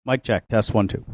Mic check. Test 1, 2.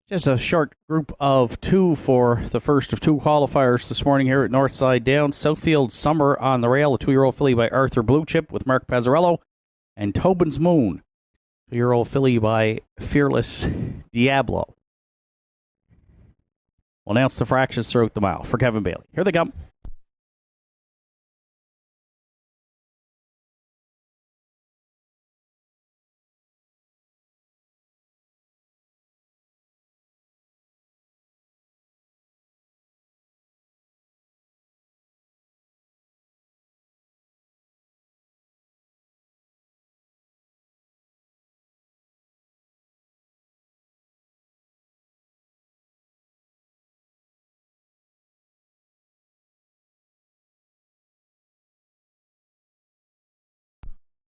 Just a short group of two for the first of two qualifiers this morning here at Northside Downs. Southfield Summer on the rail, a 2-year-old filly by Arthur Bluechip with Mark Pazzarello, and Tobin's Moon, 2-year-old filly by Fearless Diablo. We'll announce the fractions throughout the mile. For Kevin Bailey, here they come.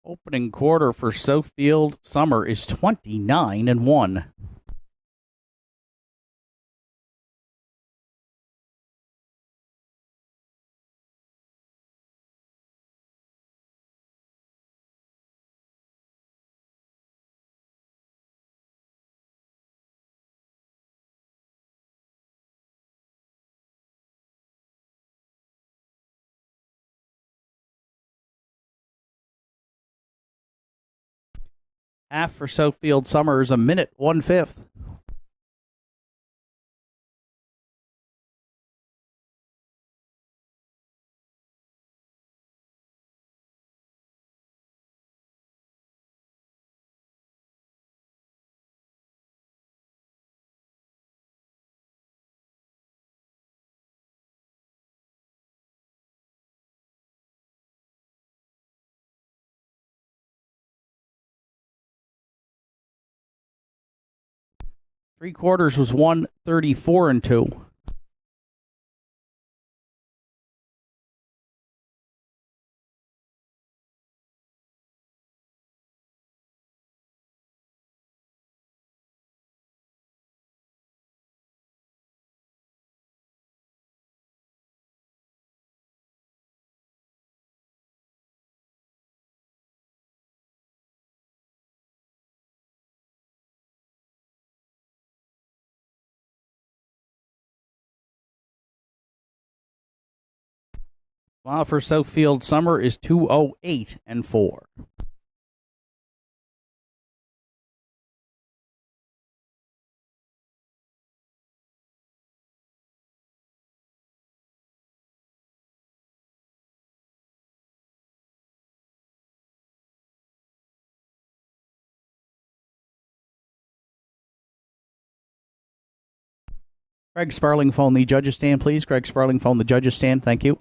Opening quarter for Southfield Summer is 29-1. Half for Southfield Summer is a minute 1/5. Three quarters was 134-2. While for Southfield Summer is 208-4. Greg Sparling, phone the judges stand, please. Greg Sparling, phone the judges stand. Thank you.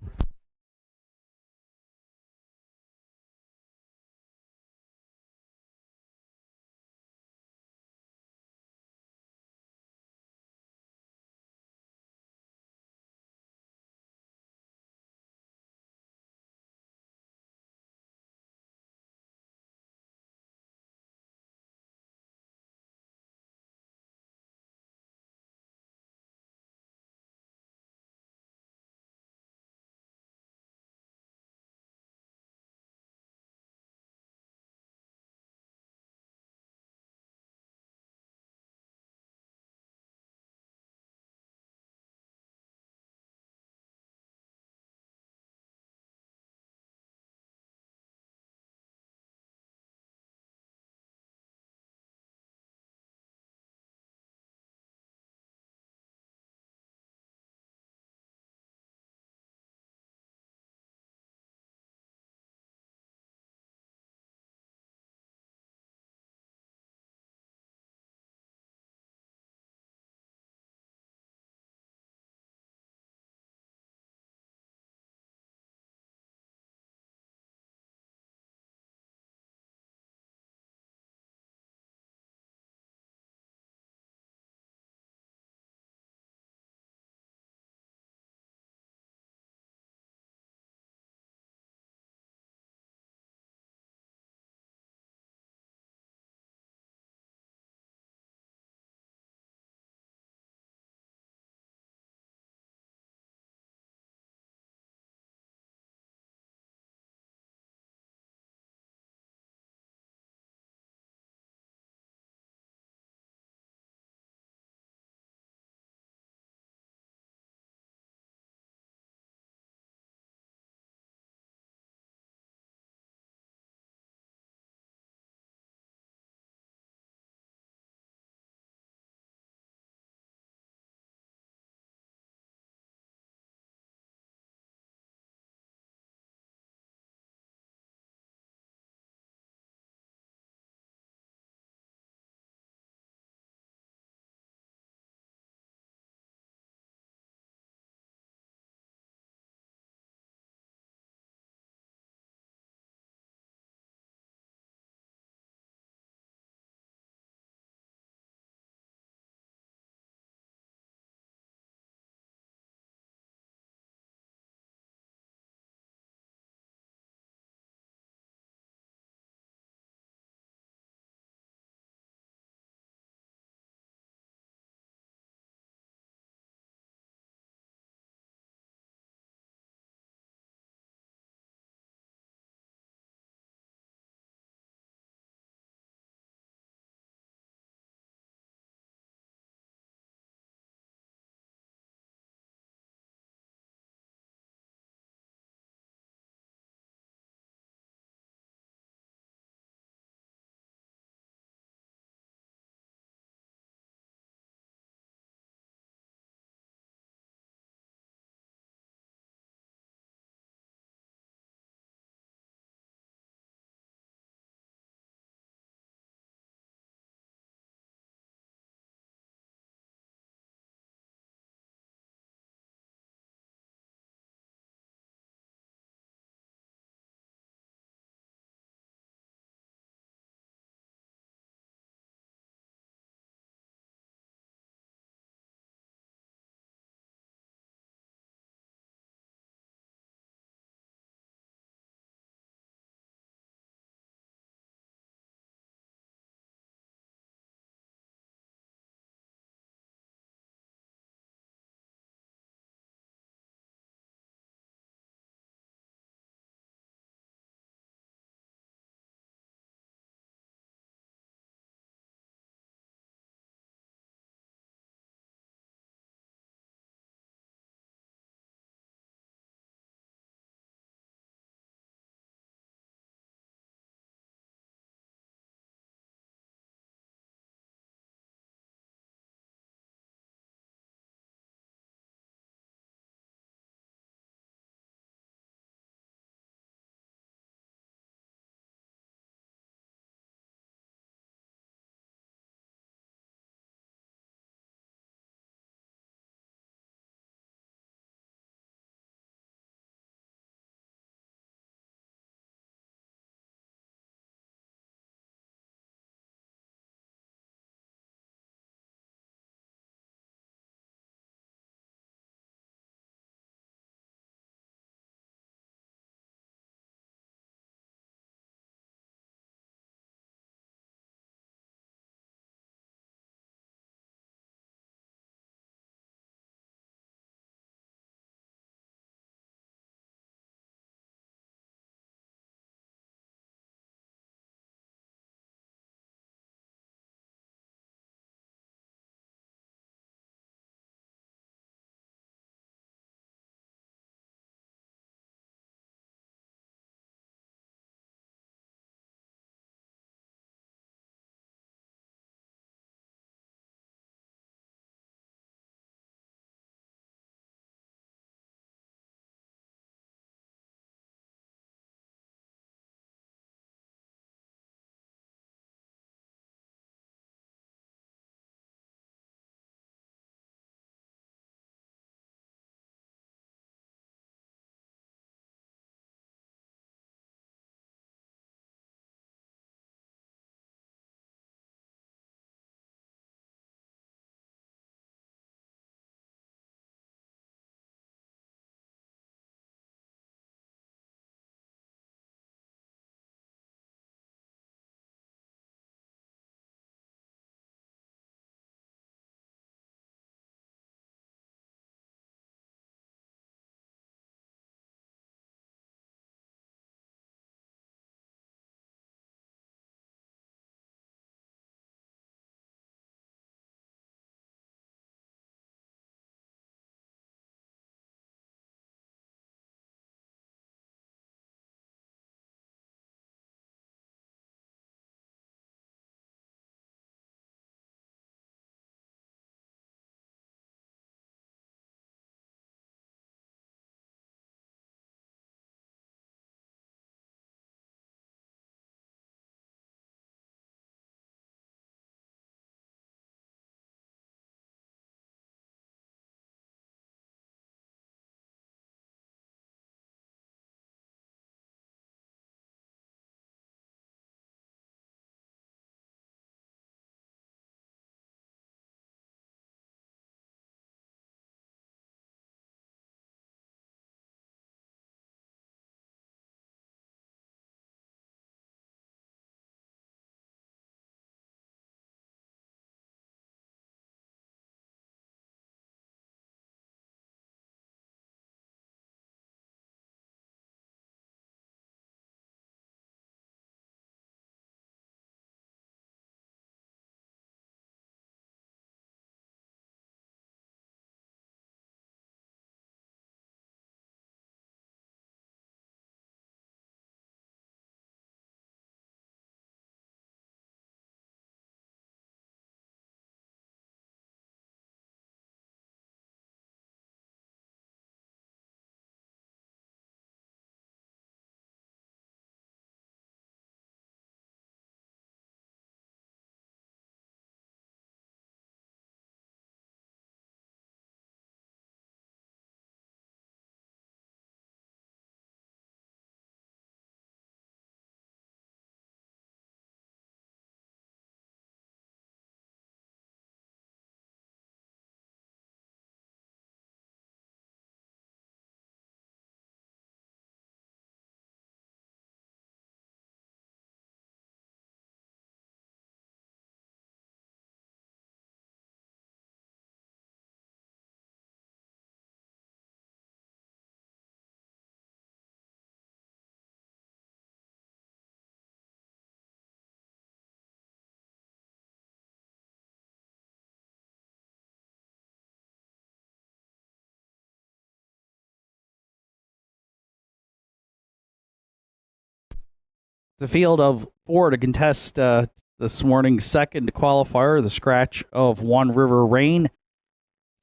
The field of 4 to contest this morning's second qualifier, the scratch of One River Rain.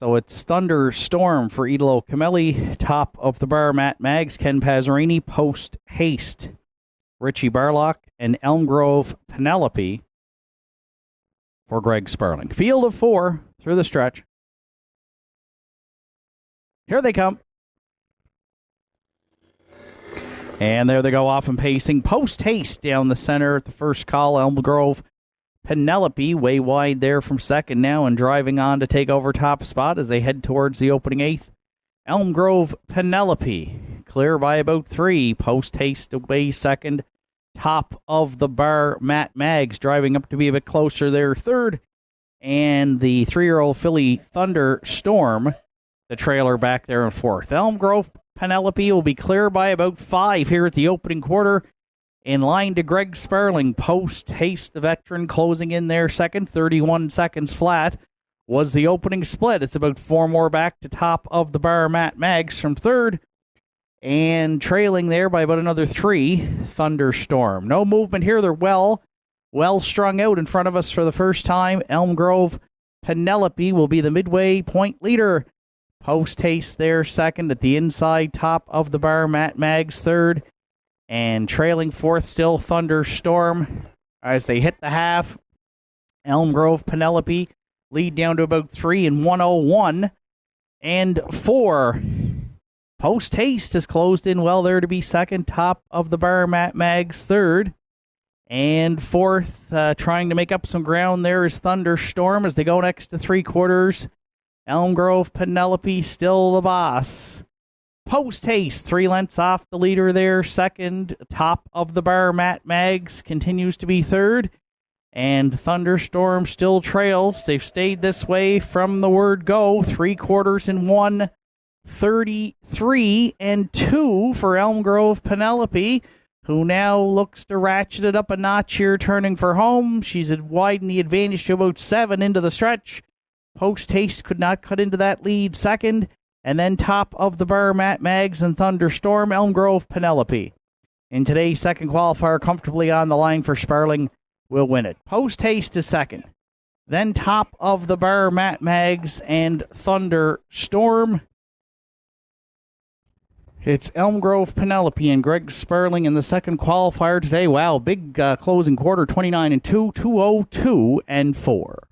So it's Thunderstorm for Idolo Camelli, top of the bar, Matt Maggs, Ken Pazzarini, Post Haste, Richie Barlock, and Elm Grove Penelope for Greg Sparling. Field of 4 through the stretch. Here they come. And there they go off and pacing. Post Haste down the center at the first call. Elm Grove Penelope way wide there from second now and driving on to take over top spot as they head towards the opening eighth. Elm Grove Penelope clear by about 3. Post Haste away second. Top of the bar, Matt Maggs driving up to be a bit closer there third. And the 3-year-old filly Thunderstorm, the trailer back there in fourth. Elm Grove Penelope will be clear by about 5 here at the opening quarter. In line to Greg Sparling. Post Haste, the veteran, closing in there second. 31 seconds flat was the opening split. It's about 4 more back to top of the bar, Matt Maggs from third. And trailing there by about another 3, Thunderstorm. No movement here. They're well strung out in front of us for the first time. Elm Grove Penelope will be the midway point leader. Post Haste there second at the inside top of the bar, Matt Maggs third. And trailing fourth still Thunderstorm as they hit the half. Elm Grove Penelope lead down to about 3 and 101 and 4. Post Haste has closed in well there to be second. Top of the bar, Matt Maggs third. And fourth, trying to make up some ground there is Thunderstorm as they go next to 3/4. Elm Grove Penelope still the boss. Post Haste, 3 lengths off the leader there. Second, top of the bar, Matt Maggs continues to be third. And Thunderstorm still trails. They've stayed this way from the word go. 3/4 and 1, 33 and 2 for Elm Grove Penelope, who now looks to ratchet it up a notch here, turning for home. She's widened the advantage to about 7 into the stretch. Post Haste could not cut into that lead second. And then top of the bar, Matt Maggs and Thunderstorm, Elm Grove Penelope. In today's second qualifier, comfortably on the line for Sparling, will win it. Post Haste is second. Then top of the bar, Matt Maggs and Thunderstorm. It's Elm Grove Penelope and Greg Sparling in the second qualifier today. Wow, big closing quarter, 29 and 2, 202 and 4.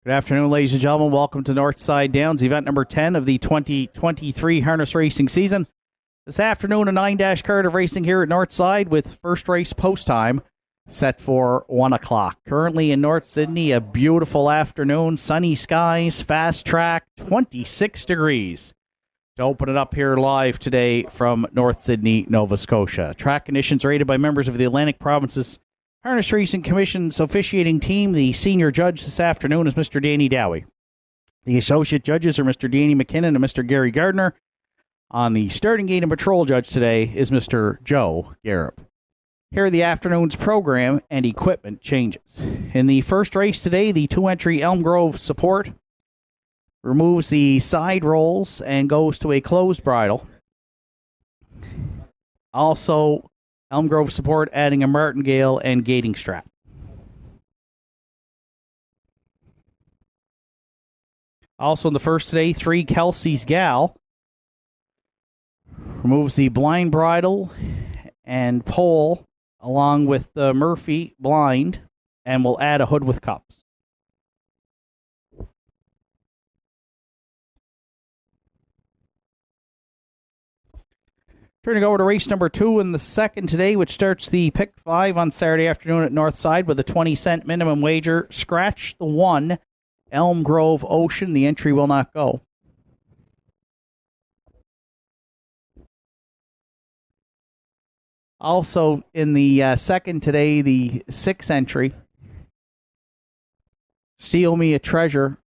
Good afternoon, ladies and gentlemen. Welcome to Northside Downs, event number 10 of the 2023 harness racing season. This afternoon, a 9-dash card of racing here at Northside with first race post time set for 1 o'clock. Currently in North Sydney, a beautiful afternoon, sunny skies, fast track, 26 degrees. To open it up here live today from North Sydney, Nova Scotia. Track conditions rated by members of the Atlantic Province's Harness Racing Commission's officiating team. The senior judge this afternoon is Mr. Danny Dowie. The associate judges are Mr. Danny McKinnon and Mr. Gary Gardner. On the starting gate and patrol judge today is Mr. Joe Garrett. Here are the afternoon's program and equipment changes. In the first race today, the 2-entry Elm Grove Support removes the side rolls and goes to a closed bridle. Also, Elm Grove Support adding a martingale and gating strap. Also in the first today, 3 Kelsey's Gal removes the blind bridle and pole along with the Murphy blind and will add a hood with cups. Turning over to race number 2 in the second today, which starts the pick 5 on Saturday afternoon at Northside with a 20-cent minimum wager. Scratch the 1, Elm Grove Ocean. The entry will not go. Also in the second today, the 6th entry, Steal Me a Treasure,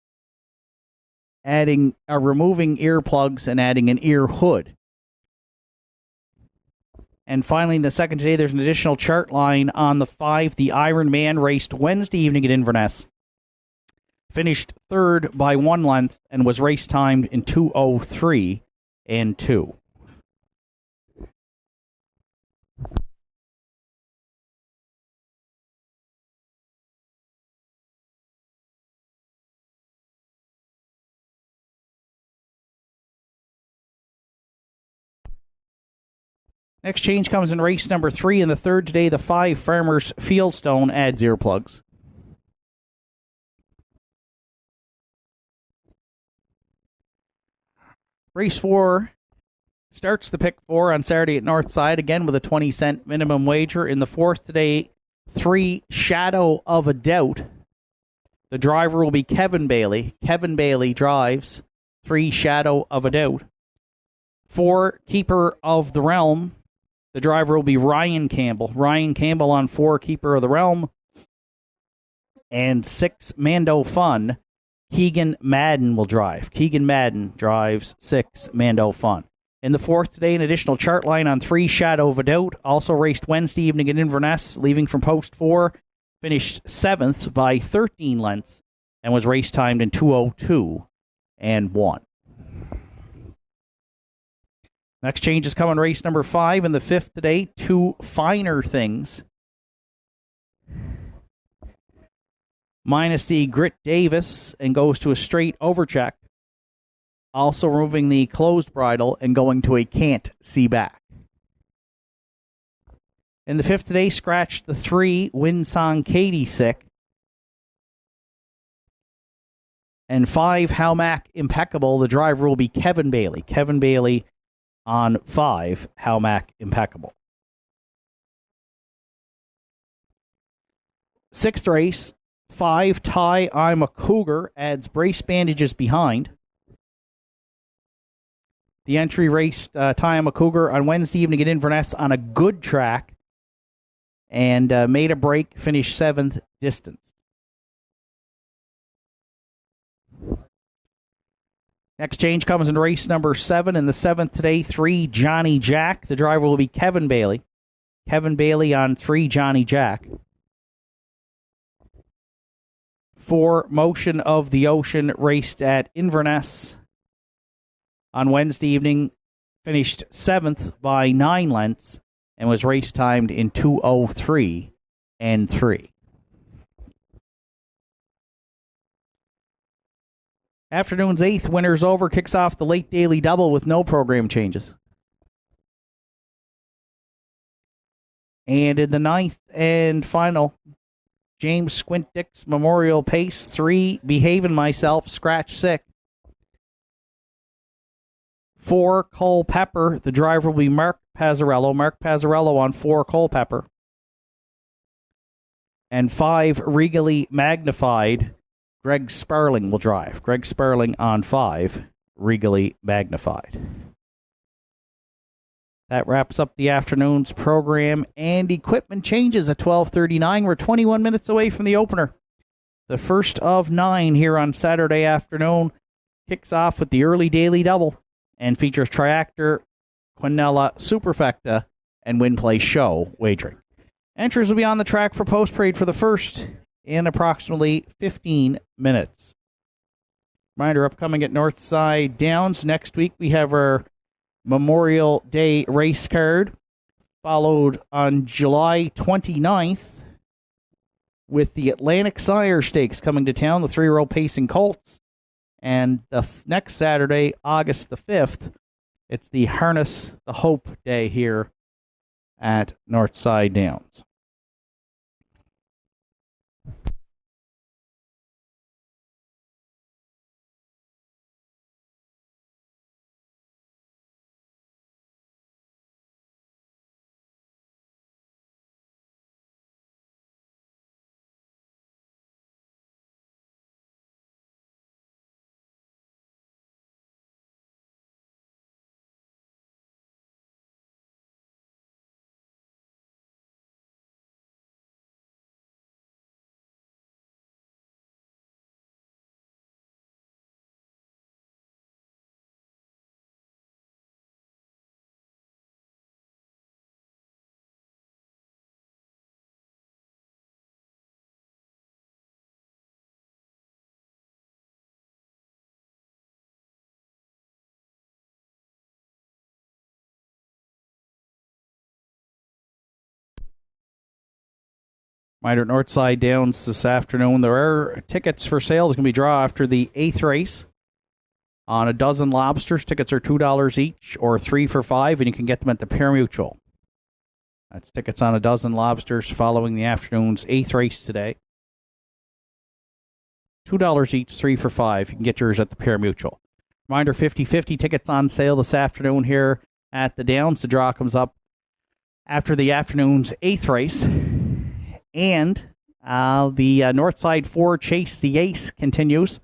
removing earplugs and adding an ear hood. And finally, in the second today, there's an additional chart line on the 5. The Iron Man raced Wednesday evening at Inverness. Finished third by 1 length and was race timed in 2:03 and 2. Next change comes in race number 3. In the third today, the 5 Farmers Fieldstone adds earplugs. Race 4 starts the pick 4 on Saturday at Northside, again with a 20-cent minimum wager. In the fourth today, 3 Shadow of a Doubt. The driver will be Kevin Bailey. Kevin Bailey drives 3 Shadow of a Doubt. 4 Keeper of the Realm. The driver will be Ryan Campbell. Ryan Campbell on 4 Keeper of the Realm. And 6 Mando Fun. Keegan Madden will drive. Keegan Madden drives 6 Mando Fun. In the fourth today, an additional chart line on 3 Shadow of a Doubt. Also raced Wednesday evening at Inverness, leaving from post 4. Finished 7th by 13 lengths and was race timed in 2:02 and 1. Next change is coming race number 5 in the fifth today. 2 Finer Things. Minus the Grit Davis and goes to a straight overcheck. Also removing the closed bridle and going to a can't see back. In the fifth today, scratch the 3 Winsong Katie Sick. And 5 Halmac Impeccable. The driver will be Kevin Bailey. Kevin Bailey on 5 Halmac Impeccable. Sixth race, 5 Tie I'm a Cougar adds brace bandages behind. The entry raced Tie I'm a Cougar on Wednesday evening at Inverness on a good track and made a break, finished 7th distance. Next change comes in race number 7. In the 7th today, 3 Johnny Jack. The driver will be Kevin Bailey. Kevin Bailey on 3 Johnny Jack. 4 Motion of the Ocean raced at Inverness on Wednesday evening. Finished 7th by 9 lengths and was race timed in 2:03 and 3. Afternoon's 8th winner's over, kicks off the late daily double with no program changes. And in the 9th and final James Squint Dix Memorial Pace. 3, Behaving Myself, scratch sick. 4, Culpeper. The driver will be Mark Pazzarello. Mark Pazzarello on 4, Culpeper. And 5, Regally Magnified. Greg Sparling will drive. Greg Sparling on 5, Regally Magnified. That wraps up the afternoon's program, and equipment changes at 12:39. We're 21 minutes away from the opener. The first of 9 here on Saturday afternoon kicks off with the early daily double and features Triactor, Quinella, Superfecta, and Win Play Show wagering. Entries will be on the track for post parade for the first in approximately 15 minutes. Reminder, upcoming at Northside Downs. Next week we have our Memorial Day race card, followed on July 29th with the Atlantic Sire Stakes coming to town, the 3-year-old Pacing Colts. And the next Saturday, August the 5th, it's the Harness the Hope Day here at Northside Downs. Reminder at Northside Downs this afternoon, there are tickets for sale. There's going to be a draw after the 8th race on a dozen lobsters. Tickets are $2 each or 3 for $5, and you can get them at the Parimutuel. That's tickets on a dozen lobsters following the afternoon's 8th race today. $2 each, 3 for $5. You can get yours at the Parimutuel. Reminder, 50-50 tickets on sale this afternoon here at the Downs. The draw comes up after the afternoon's 8th race. And the Northside 4 Chase the Ace continues.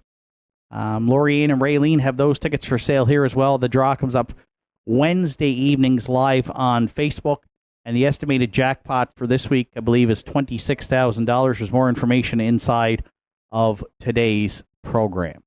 Lorianne and Raylene have those tickets for sale here as well. The draw comes up Wednesday evenings live on Facebook. And the estimated jackpot for this week, I believe, is $26,000. There's more information inside of today's program.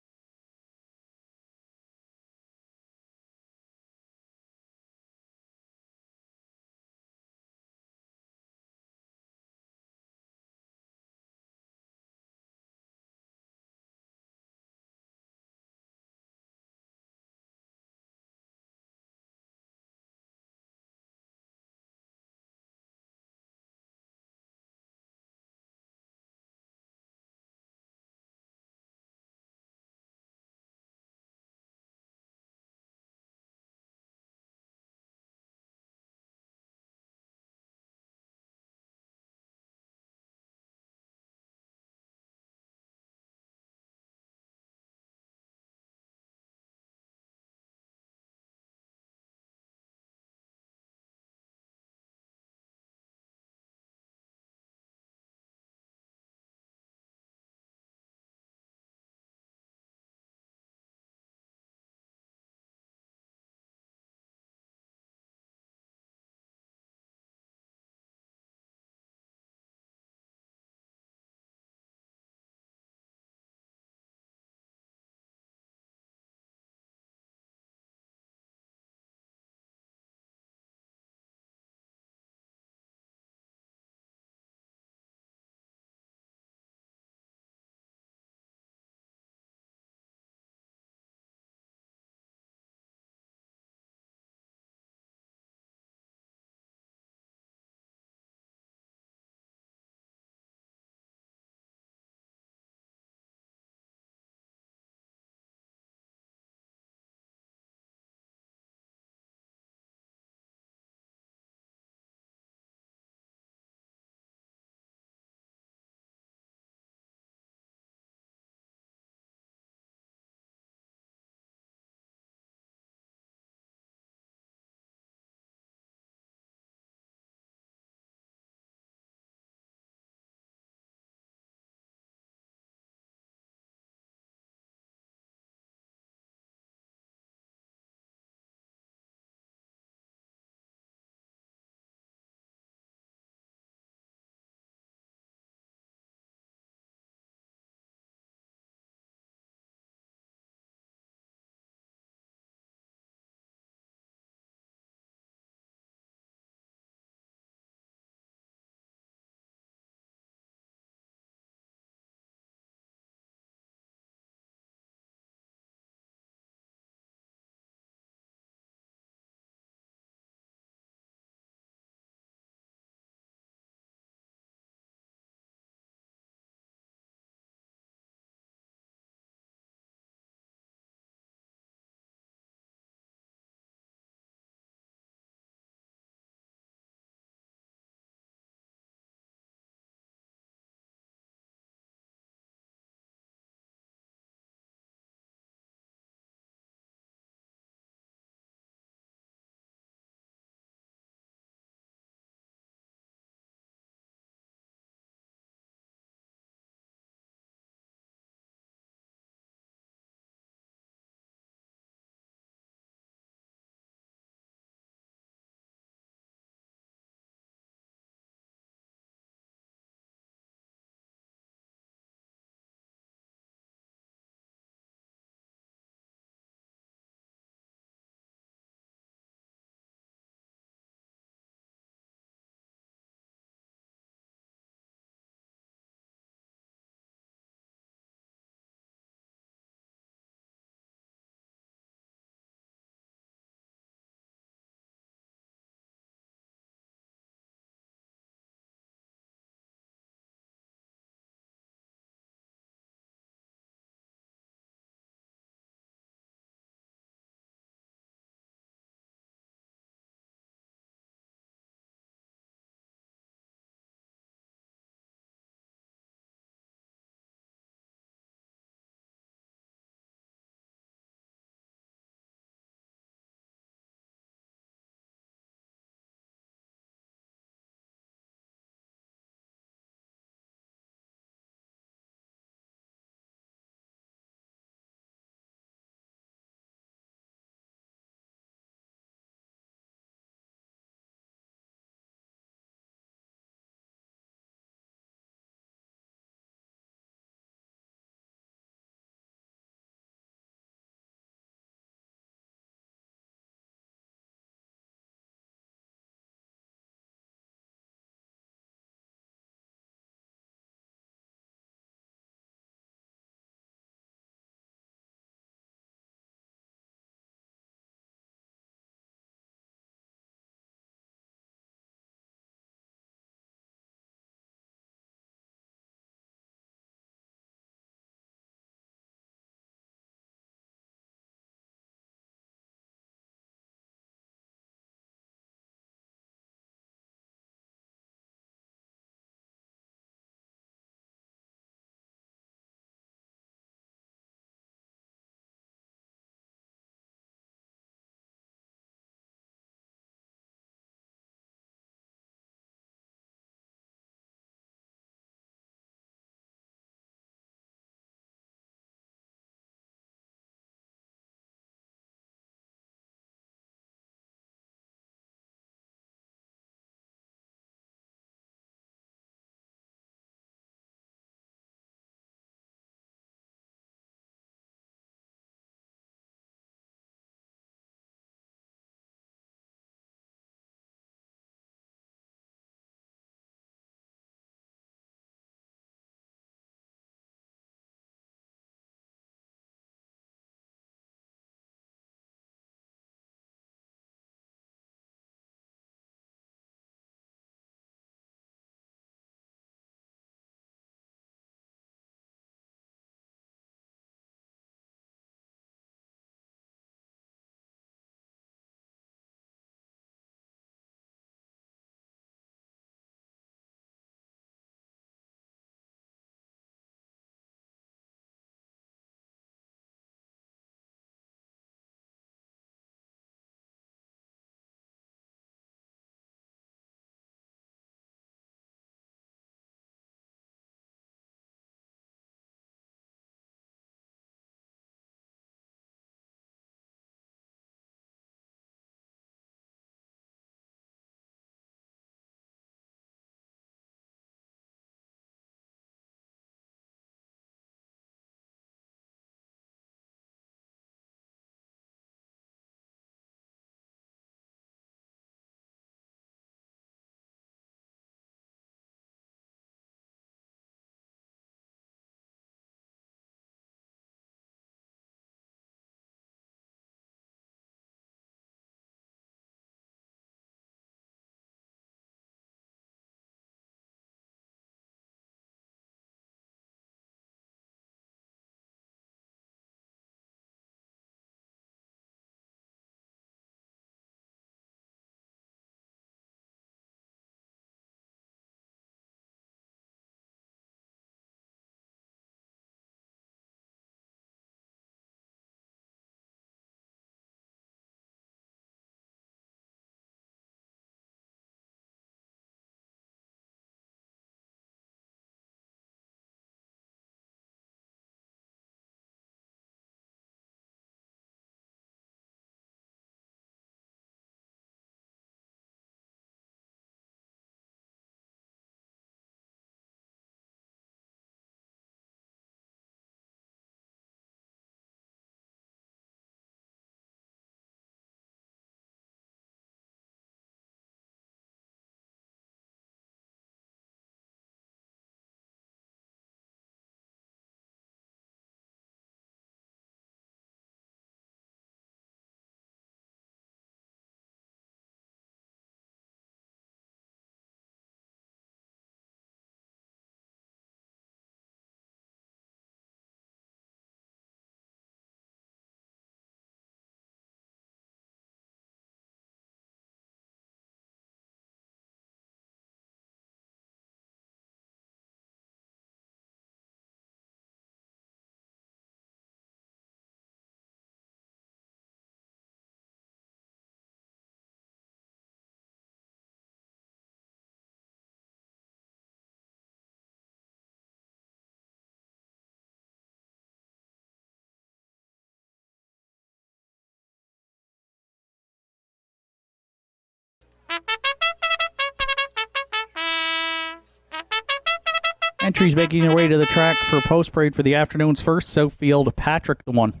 entries making their way to the track for post parade for the afternoon's first. Southfield Patrick, the one,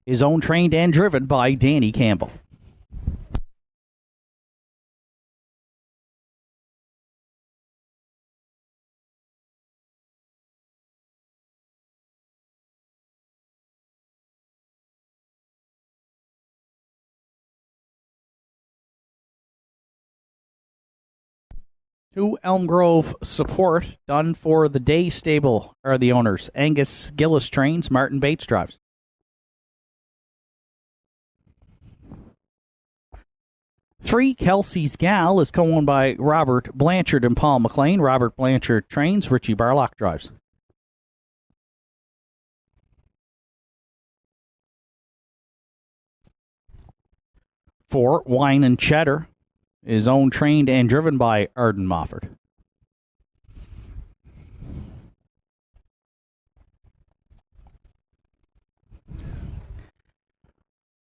is owned, trained, and driven by Danny Campbell. Two Elm Grove Support, done for the Day Stable, are the owners. Angus Gillis trains, Martin Bates drives. 3 Kelsey's Gal is co-owned by Robert Blanchard and Paul McLean. Robert Blanchard trains, Richie Barlock drives. 4 Wine and Cheddar is owned, trained, and driven by Arden Mofford.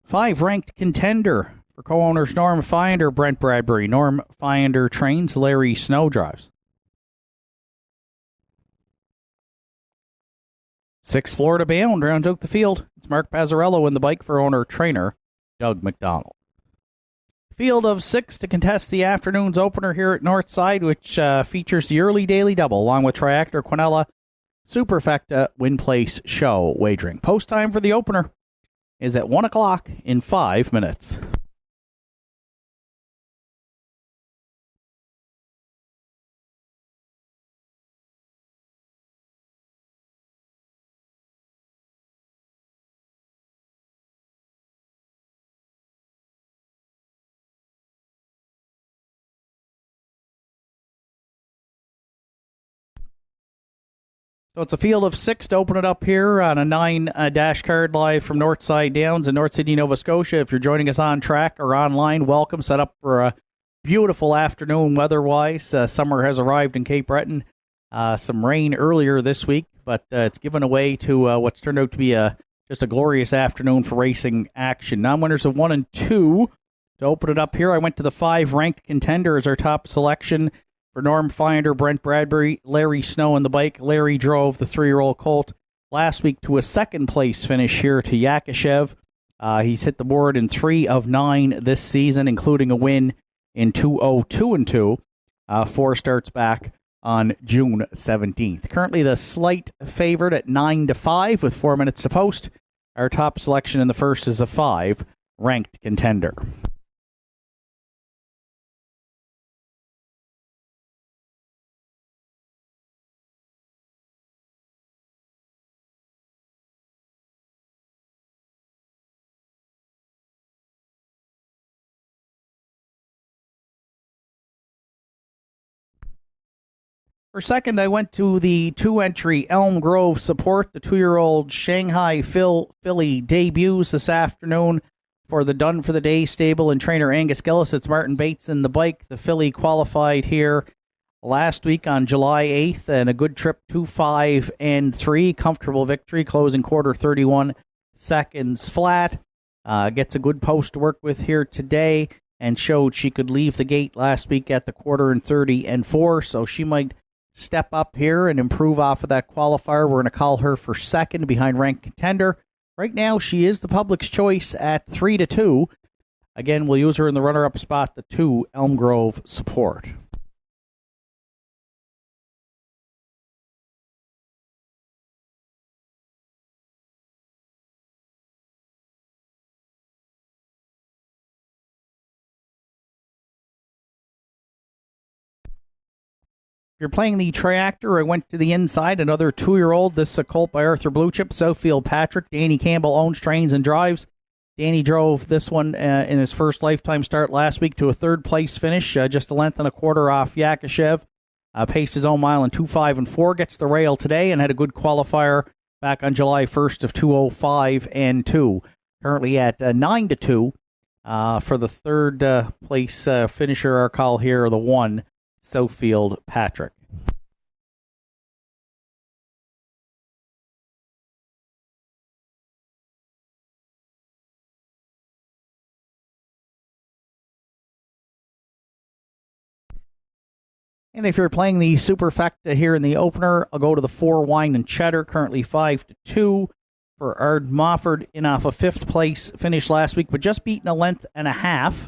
5 Ranked Contender for co-owners Norm Finder, Brent Bradbury. Norm Finder trains, Larry Snow drives. 6 Florida Bound rounds out the field. It's Mark Pazzarello in the bike for owner-trainer Doug McDonald. Field of 6 to contest the afternoon's opener here at Northside, which features the early daily double, along with Triactor Quinella Superfecta Win Place Show wagering. Post time for the opener is at 1 o'clock in 5 minutes. So it's a field of 6 to open it up here on a 9 dash card live from Northside Downs in North Sydney, Nova Scotia. If you're joining us on track or online, welcome. Set up for a beautiful afternoon weather-wise. Summer has arrived in Cape Breton. Some rain earlier this week, but it's given away to what's turned out to be just a glorious afternoon for racing action. Non-winners of 1 and 2 to open it up here. I went to the 5 Ranked Contender as our top selection. For Norm Finder, Brent Bradbury, Larry Snow in the bike. Larry drove the 3-year-old colt last week to a second-place finish here to Yakashev. He's hit the board in 3 of 9 this season, including a win in 202-2. 4 starts back on June 17th. Currently the slight favorite at 9-5 with 4 minutes to post. Our top selection in the first is a 5 Ranked Contender. For second, I went to the 2-entry Elm Grove Support. The 2-year-old Shanghai filly debuts this afternoon for the Done for the Day stable and trainer Angus Gillis. It's Martin Bates in the bike. The filly qualified here last week on July 8th, and a good trip, 2-5 and 3. Comfortable victory, closing quarter 31 seconds flat. Gets a good post to work with here today, and showed she could leave the gate last week at the quarter in 30 and 4, so she might step up here and improve off of that qualifier. We're going to call her for second behind Ranked Contender. Right now, she is the public's choice at 3-2. Again, we'll use her in the runner-up spot, the 2 Elm Grove Support. If you're playing the Triactor, I went to the inside. Another 2-year-old. This is a colt by Arthur Bluechip. Southfield Patrick. Danny Campbell owns, trains, and drives. Danny drove this one in his first lifetime start last week to a third-place finish, just a length and a quarter off Yakashev. Paced his own mile in 2-5 and 4. Gets the rail today and had a good qualifier back on July 1st of 205 and 2. Currently at 9-2 for the third place finisher. Our call here, the 1 Southfield Patrick. And if you're playing the Superfecta here in the opener, I'll go to the 4 Wine and Cheddar, currently 5-2 for Ardmoford in off a 5th place finish last week, but just beaten a length and a half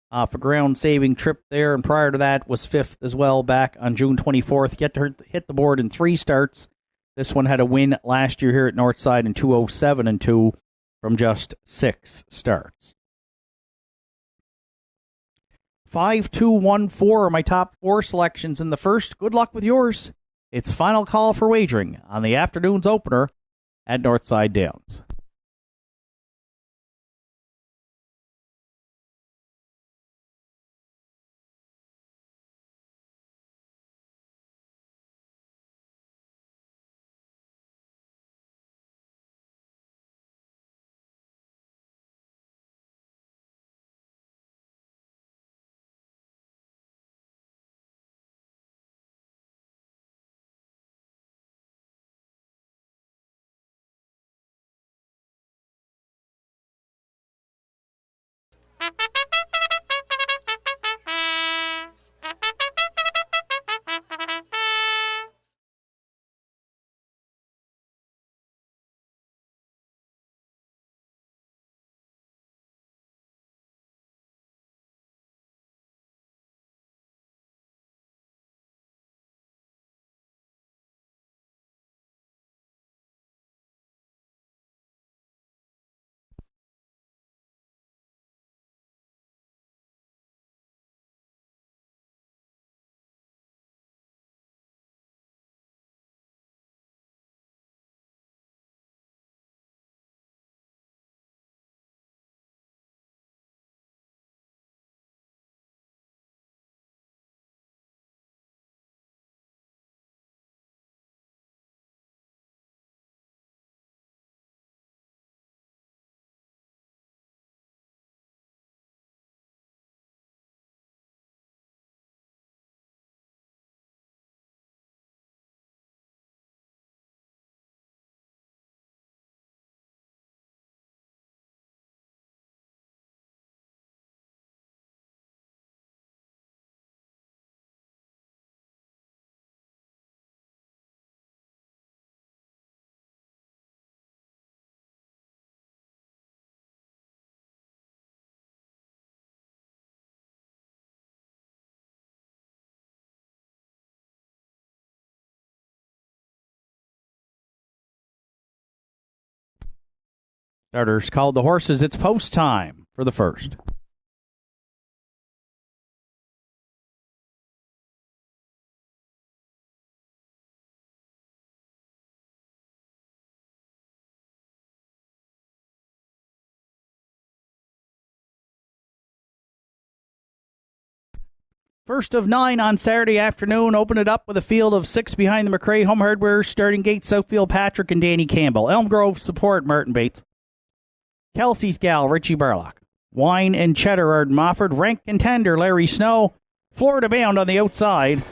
off a ground-saving trip there. And prior to that was 5th as well back on June 24th. Yet to hit the board in 3 starts. This one had a win last year here at Northside in 207-2 from just 6 starts. 5-2-1-4 are my top 4 selections in the first. Good luck with yours. It's final call for wagering on the afternoon's opener at Northside Downs. Starters called the horses. It's post time for the first. First of 9 on Saturday afternoon. Open it up with a field of 6 behind the McRae Home Hardware starting gate. Southfield Patrick and Danny Campbell. Elm Grove support Martin Bates. Kelsey's Gal Richie Barlock. Wine and Cheddar Ardmoford. Ranked contender Larry Snow. Florida Bound on the outside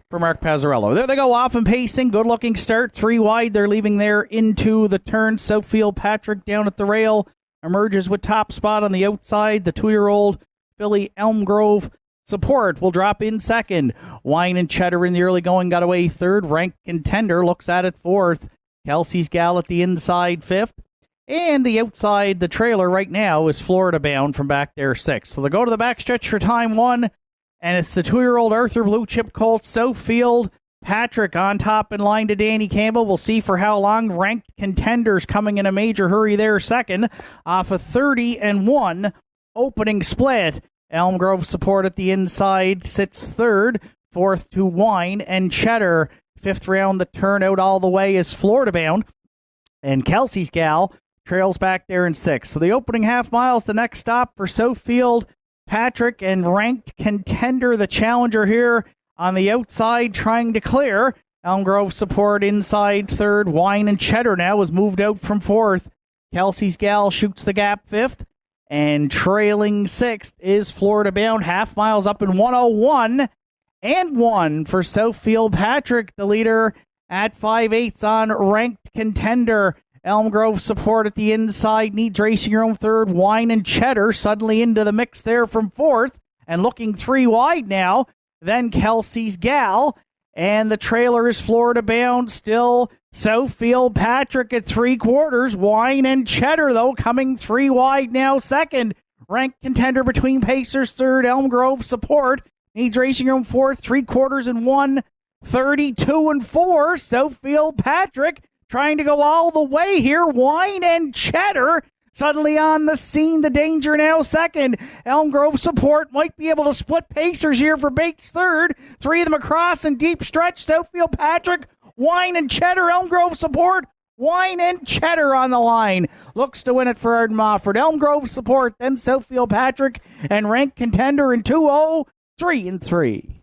for Mark Pazzarello. There they go, off and pacing. Good looking start. 3 wide. They're leaving there into the turn. Southfield Patrick down at the rail. Emerges with top spot on the outside. The 2-year-old filly Elm Grove support will drop in second. Wine and Cheddar in the early going got away third. Ranked contender looks at it fourth. Kelsey's Gal at the inside fifth. And the outside, the trailer right now is Florida Bound from back there sixth. So they go to the backstretch for time 1. And it's the 2-year-old Arthur Blue Chip Colt. Southfield Patrick on top in line to Danny Campbell. We'll see for how long. Ranked contenders coming in a major hurry there second. Off a 30-1 opening split. Elm Grove support at the inside sits third. Fourth to Wine and Cheddar. Fifth round, the turn out all the way is Florida Bound. And Kelsey's Gal trails back there in sixth. So the opening half mile is the next stop for Southfield Patrick, and Ranked Contender, the challenger here on the outside, trying to clear. Elm Grove support inside third. Wine and Cheddar now has moved out from fourth. Kelsey's Gal shoots the gap fifth. And trailing sixth is Florida Bound. Half miles up in 1:01 and 1 for Southfield Patrick, the leader at 5/8 on Ranked Contender. Elm Grove support at the inside. Needs racing your own third. Wine and Cheddar suddenly into the mix there from fourth. And looking 3 wide now. then Kelsey's Gal. And the trailer is Florida bound still. Southfield Patrick at 3/4. Wine and Cheddar, though, coming 3 wide now second. Ranked contender between Pacers third. Elm Grove Support needs racing room fourth. 3/4 and 1:32 and 4. Southfield Patrick trying to go all the way here. Wine and Cheddar suddenly on the scene. The danger now second. Elm Grove Support might be able to split Pacers here for Bates third. Three of them across in deep stretch. Southfield Patrick, Wine and Cheddar, Elm Grove Support. Wine and Cheddar on the line. Looks to win it for Arden Mofford. Elm Grove Support, then Southfield Patrick, and ranked contender in 2-0, 3-3.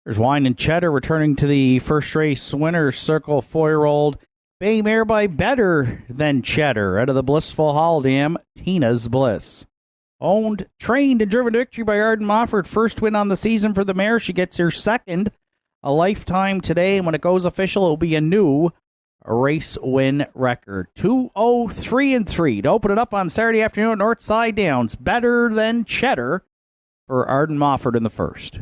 There's Wine and Cheddar returning to the first race winner's circle. 4-year-old Bay Mare by Better Than Cheddar out of the Blissful Haldam, Tina's Bliss. Owned, trained, and driven to victory by Arden Mofford. First win on the season for the mare. She gets her second a lifetime today, and when it goes official, it will be a new race win record. 2-0, 3-3 to open it up on Saturday afternoon at Northside Downs. Better Than Cheddar for Arden Mofford in the first.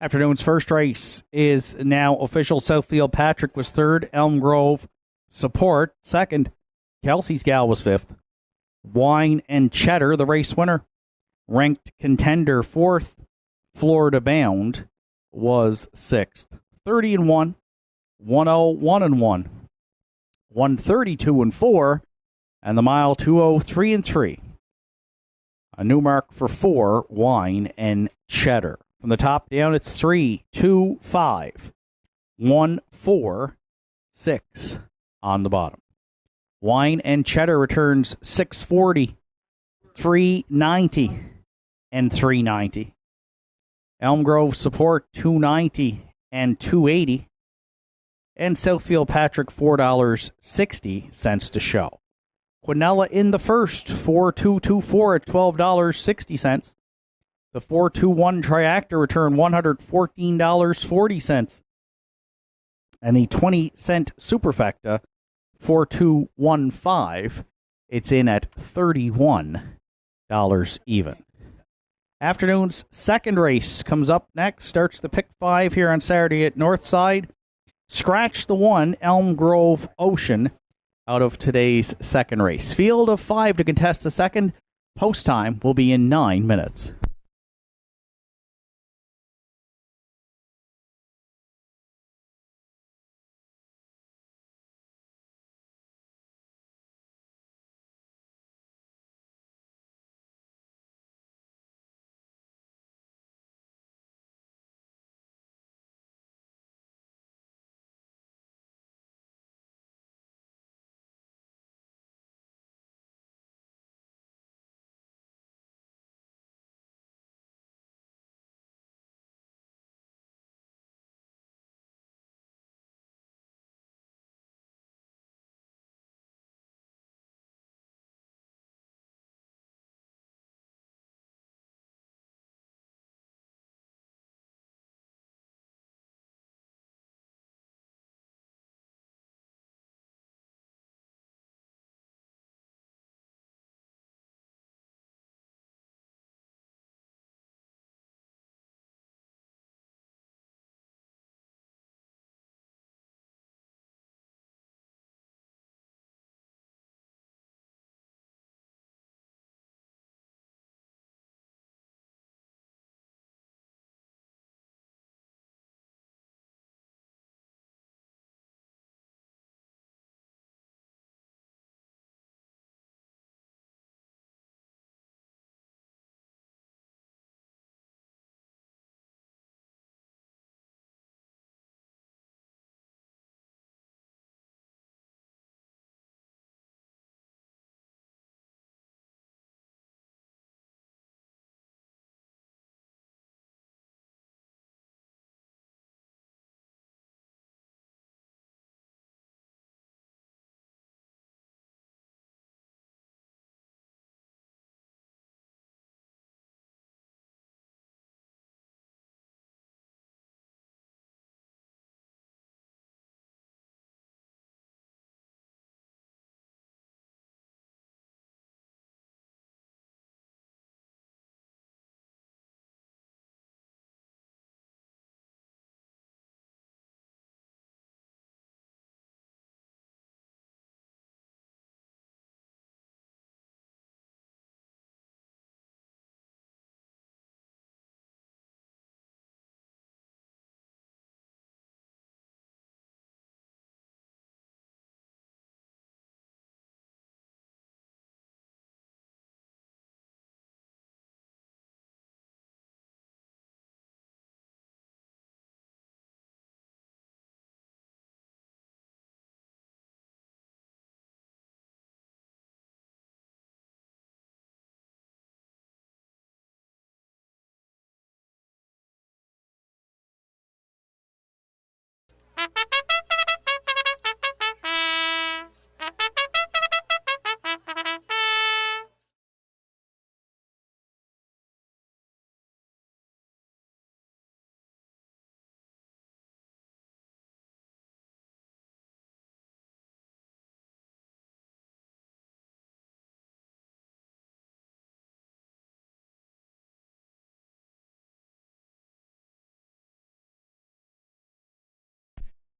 Afternoon's first race is now official. Southfield Patrick was third. Elm Grove Support second. Kelsey's Gal was fifth. Wine and Cheddar, the race winner. Ranked Contender fourth. Florida Bound was sixth. 30-1, 101-1, 132-4, and the mile 203-3. A new mark for 4, Wine and Cheddar. From the top down, it's 3, 2, 5, 1, 4, 6 on the bottom. Wine and Cheddar returns 640, 390, and 390. Elm Grove Support 290 and 280. And Southfield Patrick $4.60 to show. Quinella in the first, 4-2-2-4 at $12.60. The 4-2-1 Triactor returned $114.40. And the 20-cent Superfecta, 4-2-1-5, it's in at $31 even. Afternoon's second race comes up next. Starts the pick 5 here on Saturday at Northside. Scratch the 1, Elm Grove Ocean, out of today's second race. Field of 5 to contest the second. Post time will be in 9 minutes.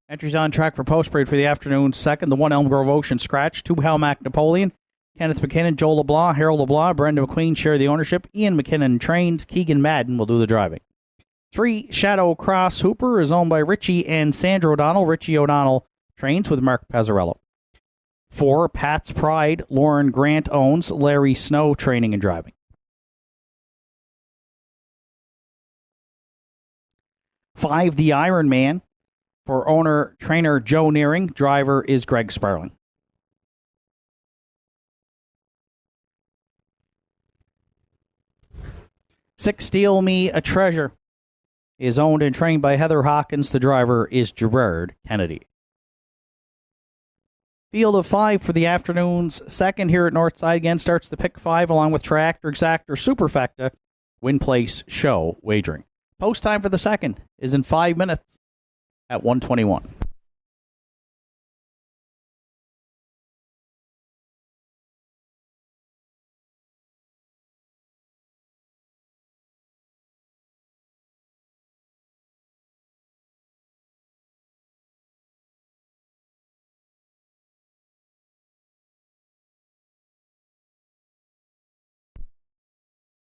Entries on track for post parade for the afternoon second. The 1 Elm Grove Ocean Scratch, 2 Halmack Napoleon, Kenneth McKinnon, Joel LeBlanc, Harold LeBlanc, Brenda McQueen share the ownership. Ian McKinnon trains. Keegan Madden will do the driving. 3 Shadow Cross Hooper is owned by Richie and Sandra O'Donnell. Richie O'Donnell trains with Mark Pazzarello. 4 Pat's Pride, Lauren Grant owns. Larry Snow training and driving. 5 The Iron Man for owner-trainer Joe Nearing. Driver is Greg Sparling. 6 Steal Me a Treasure is owned and trained by Heather Hawkins. The driver is Gerard Kennedy. Field of 5 for the afternoon's second here at Northside. Again, starts the pick 5 along with Tractor, Exactor, Superfecta, Win Place, Show, Wagering. Post time for the second is in 5 minutes at 1:21.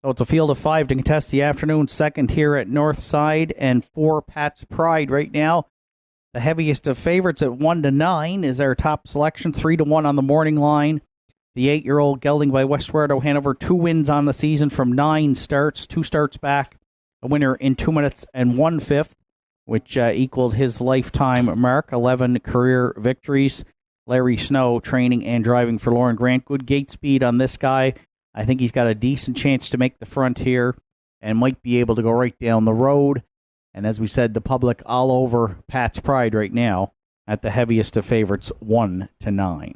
So it's a field of 5 to contest the afternoon second here at Northside, and 4 Pat's Pride right now. The heaviest of favorites at 1-9 is our top selection, 3-1 on the morning line. The 8-year-old gelding by Westward Hanover, 2 wins on the season from 9 starts, 2 starts back, a winner in 2 minutes and 1/5, which equaled his lifetime mark, 11 career victories. Larry Snow training and driving for Lauren Grant. Good gate speed on this guy. I think he's got a decent chance to make the front here and might be able to go right down the road. And as we said, the public all over Pat's Pride right now at the heaviest of favorites, 1-9.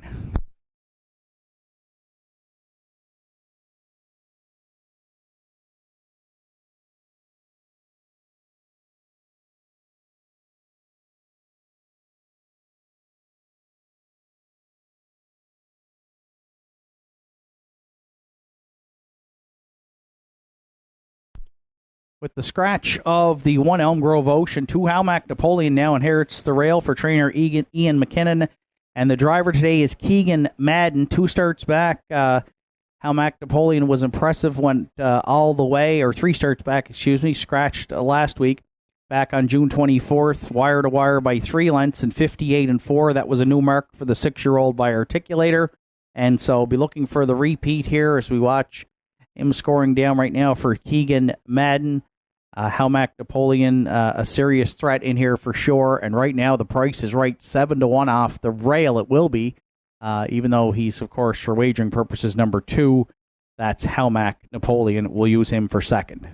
With the scratch of the 1 Elm Grove Ocean, 2 Halmack Napoleon now inherits the rail for trainer Ian McKinnon. And the driver today is Keegan Madden. 2 starts back. Halmack Napoleon was impressive, went all the way, or 3 starts back, scratched last week, back on June 24th, wire to wire by 3 lengths and 58-4. That was a new mark for the 6-year-old by Articulator. And so be looking for the repeat here as we watch him scoring down right now for Keegan Madden. Halmack Napoleon, a serious threat in here for sure. And right now the price is right, 7-1 off the rail. It will be, even though he's, of course, for wagering purposes, number 2. That's Halmack Napoleon. We'll use him for second.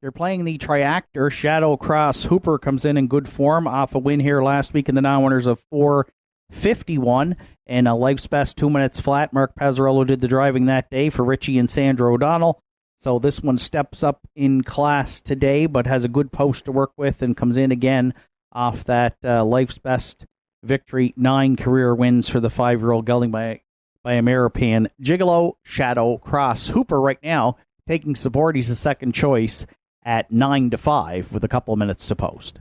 You're playing the Triactor. Shadow Cross Hooper comes in good form off a win here last week in the non-winners of 4:51 and a life's best 2 minutes flat. Mark Pazzarello did the driving that day for Richie and Sandra O'Donnell. So this one steps up in class today, but has a good post to work with and comes in again off that life's best victory. 9 career wins for the 5-year-old gelding by Ameripan Gigolo. Shadow Cross Hooper right now taking support. He's a second choice at 9-5 with a couple of minutes to post.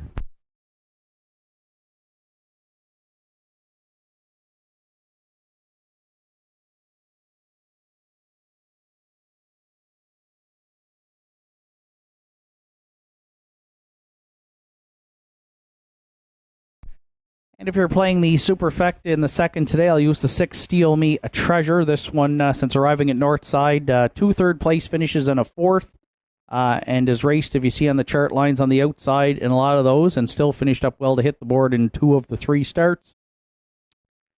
And if you're playing the Superfecta in the second today, I'll use the 6 Steal Me a Treasure. This one, since arriving at Northside, 2 third-place finishes and a 4th, and is raced, if you see on the chart, lines on the outside in a lot of those, and still finished up well to hit the board in 2 of the 3 starts.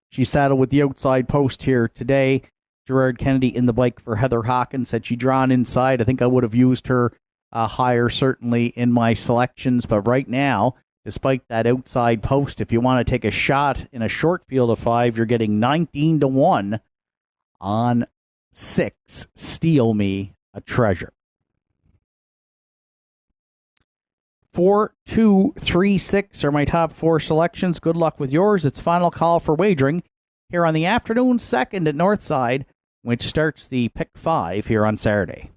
She saddled with the outside post here today. Gerard Kennedy in the bike for Heather Hawkins. Had she drawn inside, I think I would have used her higher, certainly, in my selections. But right now, despite that outside post, if you want to take a shot in a short field of 5, you're getting 19-1 on 6 Steal Me a Treasure. 4, 2, 3, 6 are my top 4 selections. Good luck with yours. It's final call for wagering here on the afternoon second at Northside, which starts the pick 5 here on Saturday.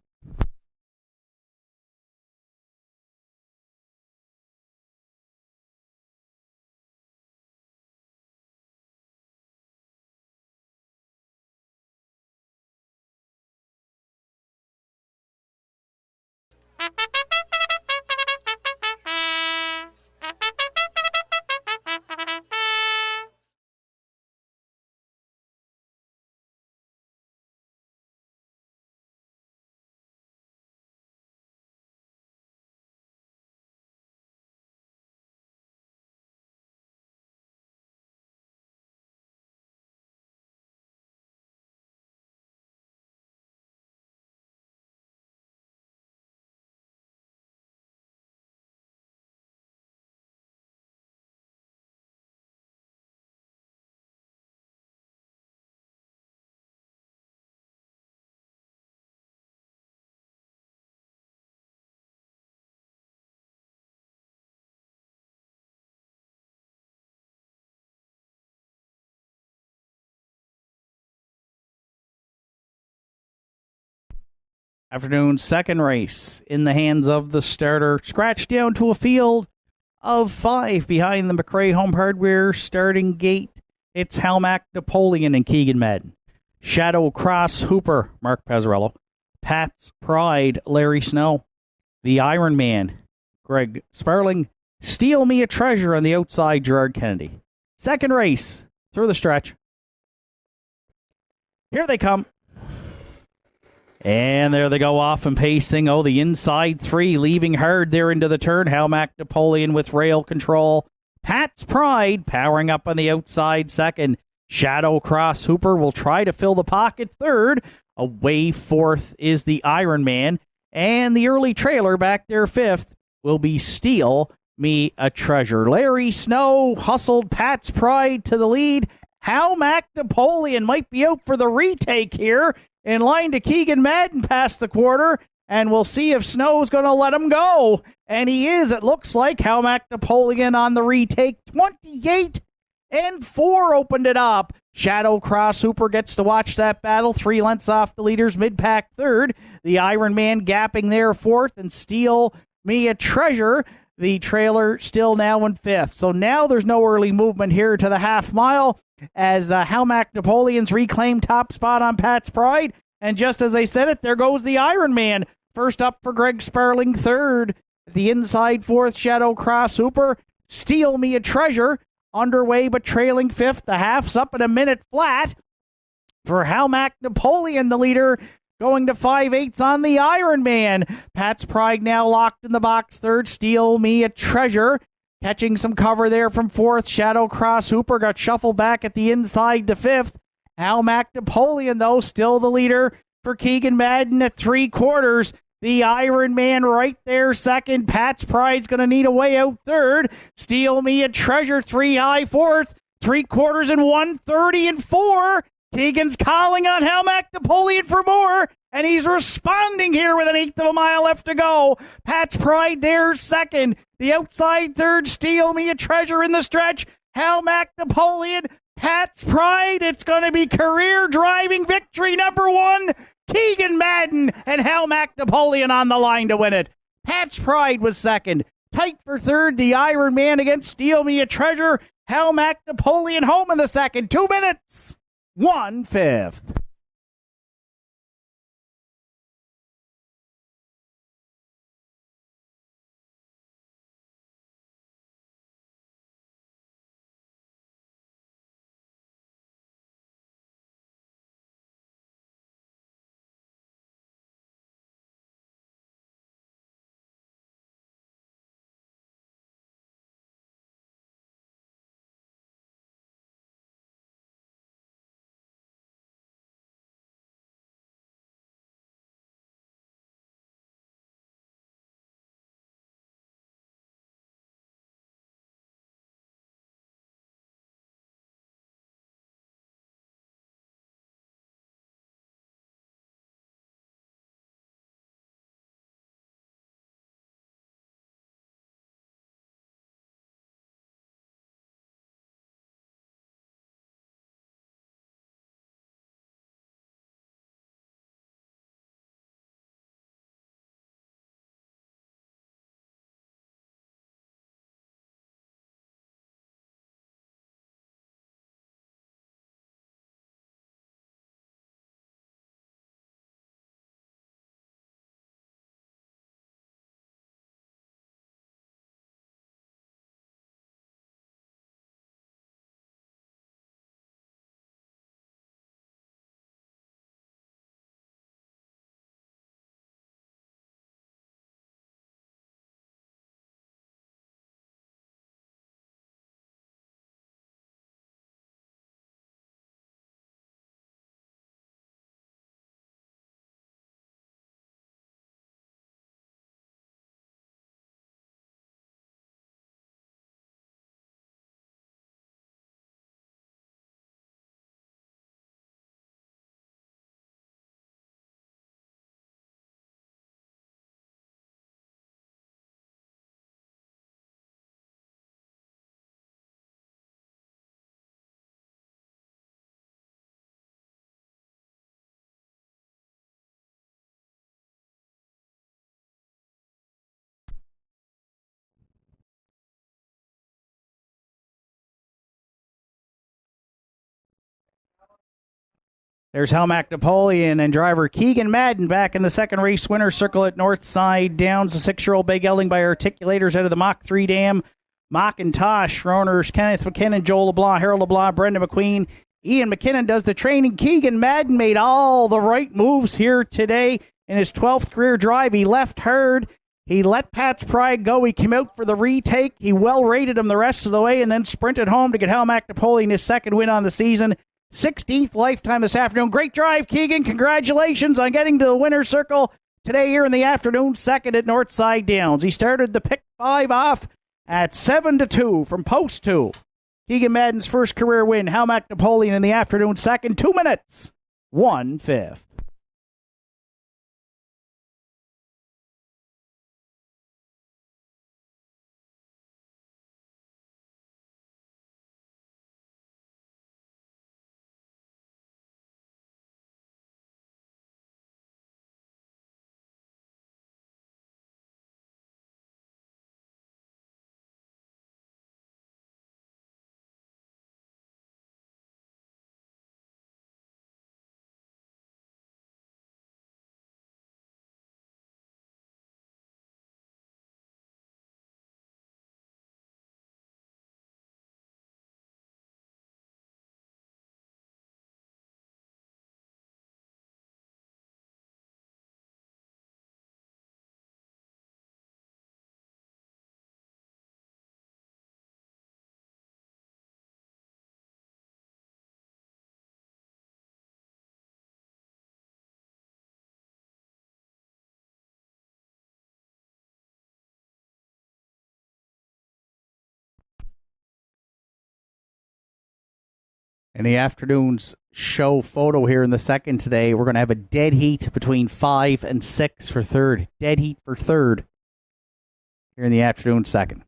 Afternoon second race in the hands of the starter. Scratched down to a field of 5 behind the McRae Home Hardware starting gate. It's Halmac Napoleon and Keegan Madden. Shadow Cross Hooper, Mark Pazzarello. Pat's Pride, Larry Snow. The Iron Man, Greg Sparling. Steal Me a Treasure on the outside, Gerard Kennedy. Second race through the stretch. Here they come. And there they go off and pacing. Oh, the inside 3 leaving hard there into the turn. Halmac Napoleon with rail control. Pat's Pride powering up on the outside second. Shadow Cross Hooper will try to fill the pocket third. Away fourth is the Iron Man. And the early trailer back there fifth will be Steal Me a Treasure. Larry Snow hustled Pat's Pride to the lead. Halmac Napoleon might be out for the retake here. In line to Keegan Madden past the quarter, and we'll see if Snow's going to let him go. And he is, it looks like. Halmac Napoleon on the retake. 28-4 opened it up. Shadow Cross Hooper gets to watch that battle. 3 lengths off the leaders, mid-pack third. The Iron Man gapping there fourth, and Steal Me a Treasure. The trailer still now in fifth. So now there's no early movement here to the half mile as Halmac Napoleon's reclaimed top spot on Pat's Pride. And just as I said it, there goes the Iron Man. First up for Greg Sparling, third. The inside fourth, Shadow Cross Hooper. Steal Me a Treasure, underway but trailing fifth. The half's up in a minute flat for Halmac Napoleon, the leader, going to 5/8 on the Iron Man. Pat's Pride now locked in the box third. Steal Me a Treasure. Catching some cover there from fourth. Shadow Cross Hooper got shuffled back at the inside to fifth. Halmac Napoleon, though, still the leader for Keegan Madden at 3/4. The Iron Man right there second. Pat's Pride's going to need a way out third. Steal Me a Treasure, 3 high fourth. 3/4 and 1:30 and 4. Keegan's calling on Halmac Napoleon for more, and he's responding here with an 1/8 of a mile left to go. Pat's Pride there second. The outside third, Steal Me a Treasure in the stretch. Halmac Napoleon, Pat's Pride. It's going to be career driving victory number 1. Keegan Madden and Halmac Napoleon on the line to win it. Pat's Pride was second. Tight for third, the Iron Man against Steal Me a Treasure. Halmac Napoleon home in the second. 2 minutes, 1/5. There's Helmac Napoleon and driver Keegan Madden back in the second race winner circle at Northside Downs. The 6-year-old Big Gelding by Articulators out of the Mach 3 Dam. Macintosh, runners Kenneth McKinnon, Joel LeBlanc, Harold LeBlanc, Brenda McQueen. Ian McKinnon does the training. Keegan Madden made all the right moves here today in his 12th career drive. He left hard. He let Pat's Pride go. He came out for the retake. He well rated him the rest of the way and then sprinted home to get Helmac Napoleon his second win on the season. 16th lifetime this afternoon. Great drive, Keegan. Congratulations on getting to the winner's circle today here in the afternoon, second at Northside Downs. He started the pick 5 off at 7-2 from post 2. Keegan Madden's first career win. Helmac Napoleon in the afternoon second. 2 minutes, 1/5. In the afternoon's show photo here in the second today, we're going to have a dead heat between 5 and 6 for third. Dead heat for third here in the afternoon second.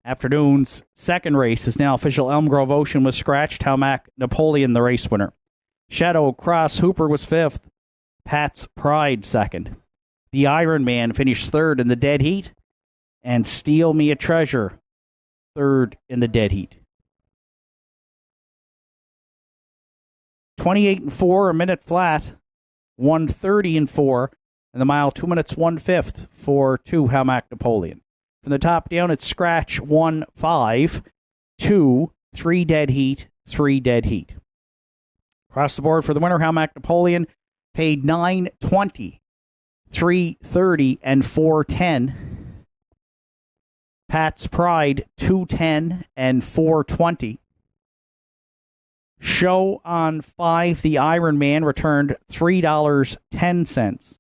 Afternoon's second race is now official. Elm Grove Ocean was scratched. Helmac Napoleon, the race winner. Shadow Cross Hooper was 5th. Pat's Pride second. The Iron Man finished third in the dead heat. And Steal Me a Treasure third in the dead heat. 28-4, a minute flat. 1:30-4. And the mile, 2 minutes, 1/5 for 2 Helmac Napoleon. From the top down, it's scratch 1-5, 2, 3 dead heat, 3 dead heat. Across the board for the winner, Helmac Napoleon paid $9.20, $3.30, and $4.10. Pat's Pride, $2.10 and $4.20. Show on 5, the Iron Man returned $3.10.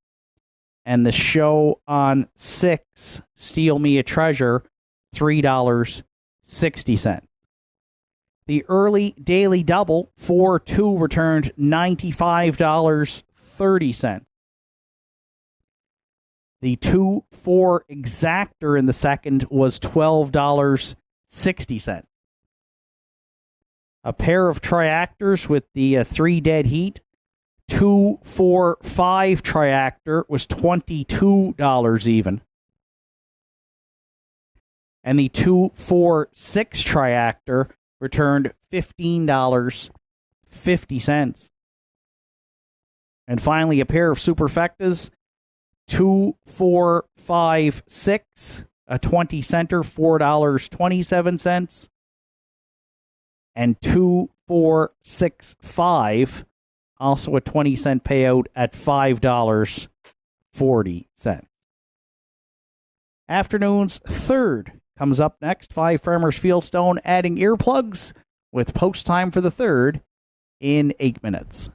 And the show on 6, Steal Me a Treasure, $3.60. The early daily double, 4-2, returned $95.30. The 2-4 exactor in the second was $12.60. A pair of triactors with the 3 dead heat, 2-4-5 triactor was $22 even. And the 246 Triactor returned $15.50. And finally, a pair of Superfectas, 2456, a 20 center, $4.27, and 2465, also a 20 cent payout at $5.40. Afternoon's third comes up next. 5 Farmers Fieldstone adding earplugs with post time for the third in 8 minutes.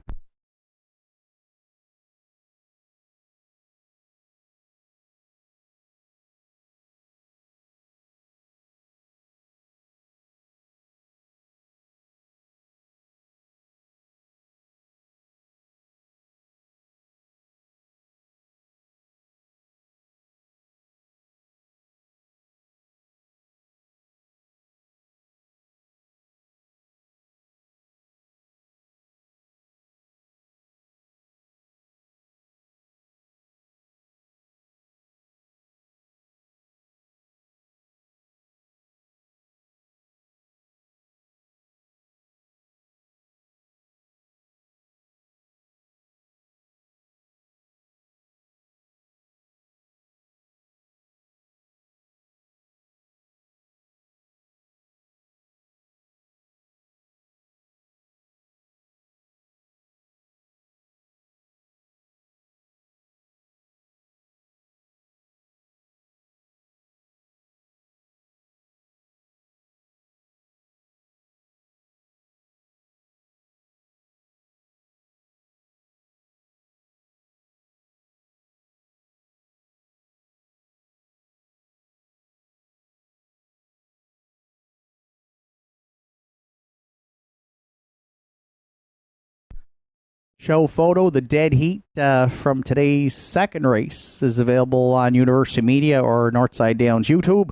Show photo, the dead heat from today's second race is available on Universum Media or Northside Downs YouTube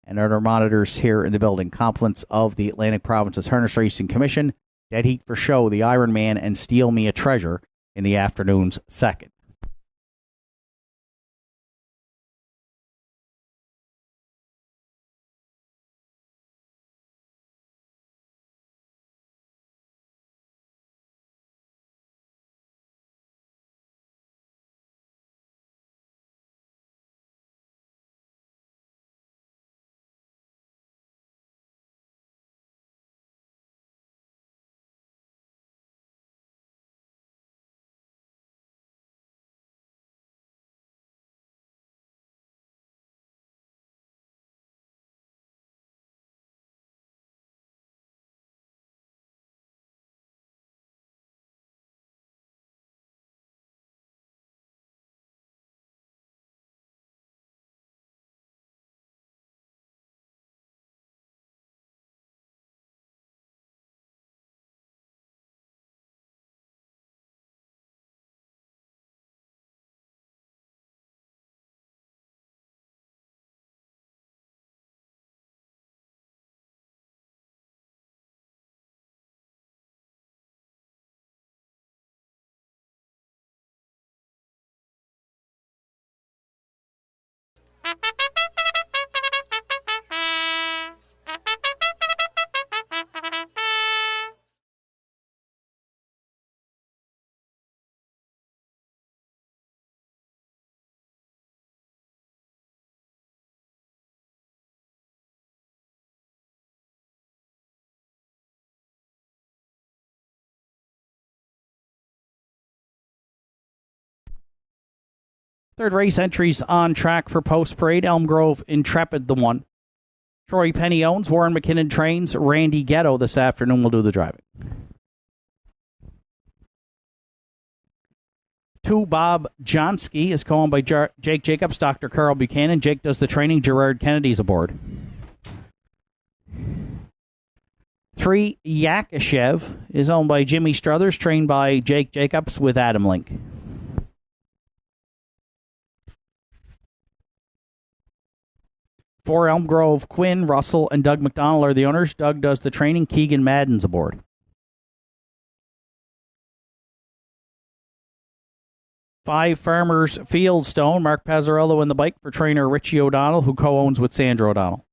and other monitors here in the building. Compliments of the Atlantic Provinces Harness Racing Commission. Dead heat for show, the Iron Man and Steal Me a Treasure in the afternoon's second. Third race entries on track for post parade. Elm Grove Intrepid, the one. Troy Penny owns. Warren McKinnon trains. Randy Ghetto this afternoon will do the driving. 2 Bob Johnsky is co-owned by Jake Jacobs, Dr. Carl Buchanan. Jake does the training. Gerard Kennedy's aboard. 3 Yakashev is owned by Jimmy Struthers, trained by Jake Jacobs with Adam Link. 4 Elm Grove, Quinn, Russell, and Doug McDonald are the owners. Doug does the training. Keegan Madden's aboard. 5 Farmers Fieldstone, Mark Pazzarello in the bike for trainer Richie O'Donnell, who co-owns with Sandra O'Donnell.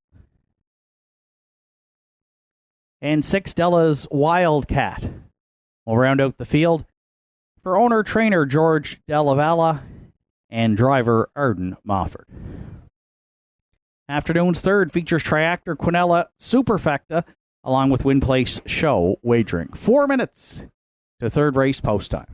and 6 Della's Wildcat. We'll round out the field for owner-trainer George Della and driver Arden Mofford. Afternoon's third features Triactor Quinella Superfecta along with Win Place Show Wagering. 4 minutes to third race post time.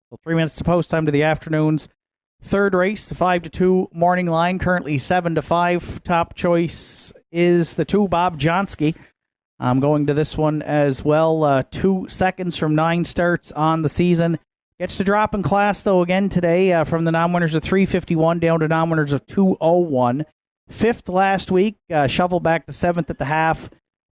So 3 minutes to post time to the afternoon's third race, the 5-2 morning line, currently 7-5. Top choice is the 2 Bob Johnsky. I'm going to this one as well. 2 seconds from 9 starts on the season. Gets to drop in class, though, again today from the non-winners of 351 down to non-winners of 201. 5th last week, shuffled back to 7th at the half.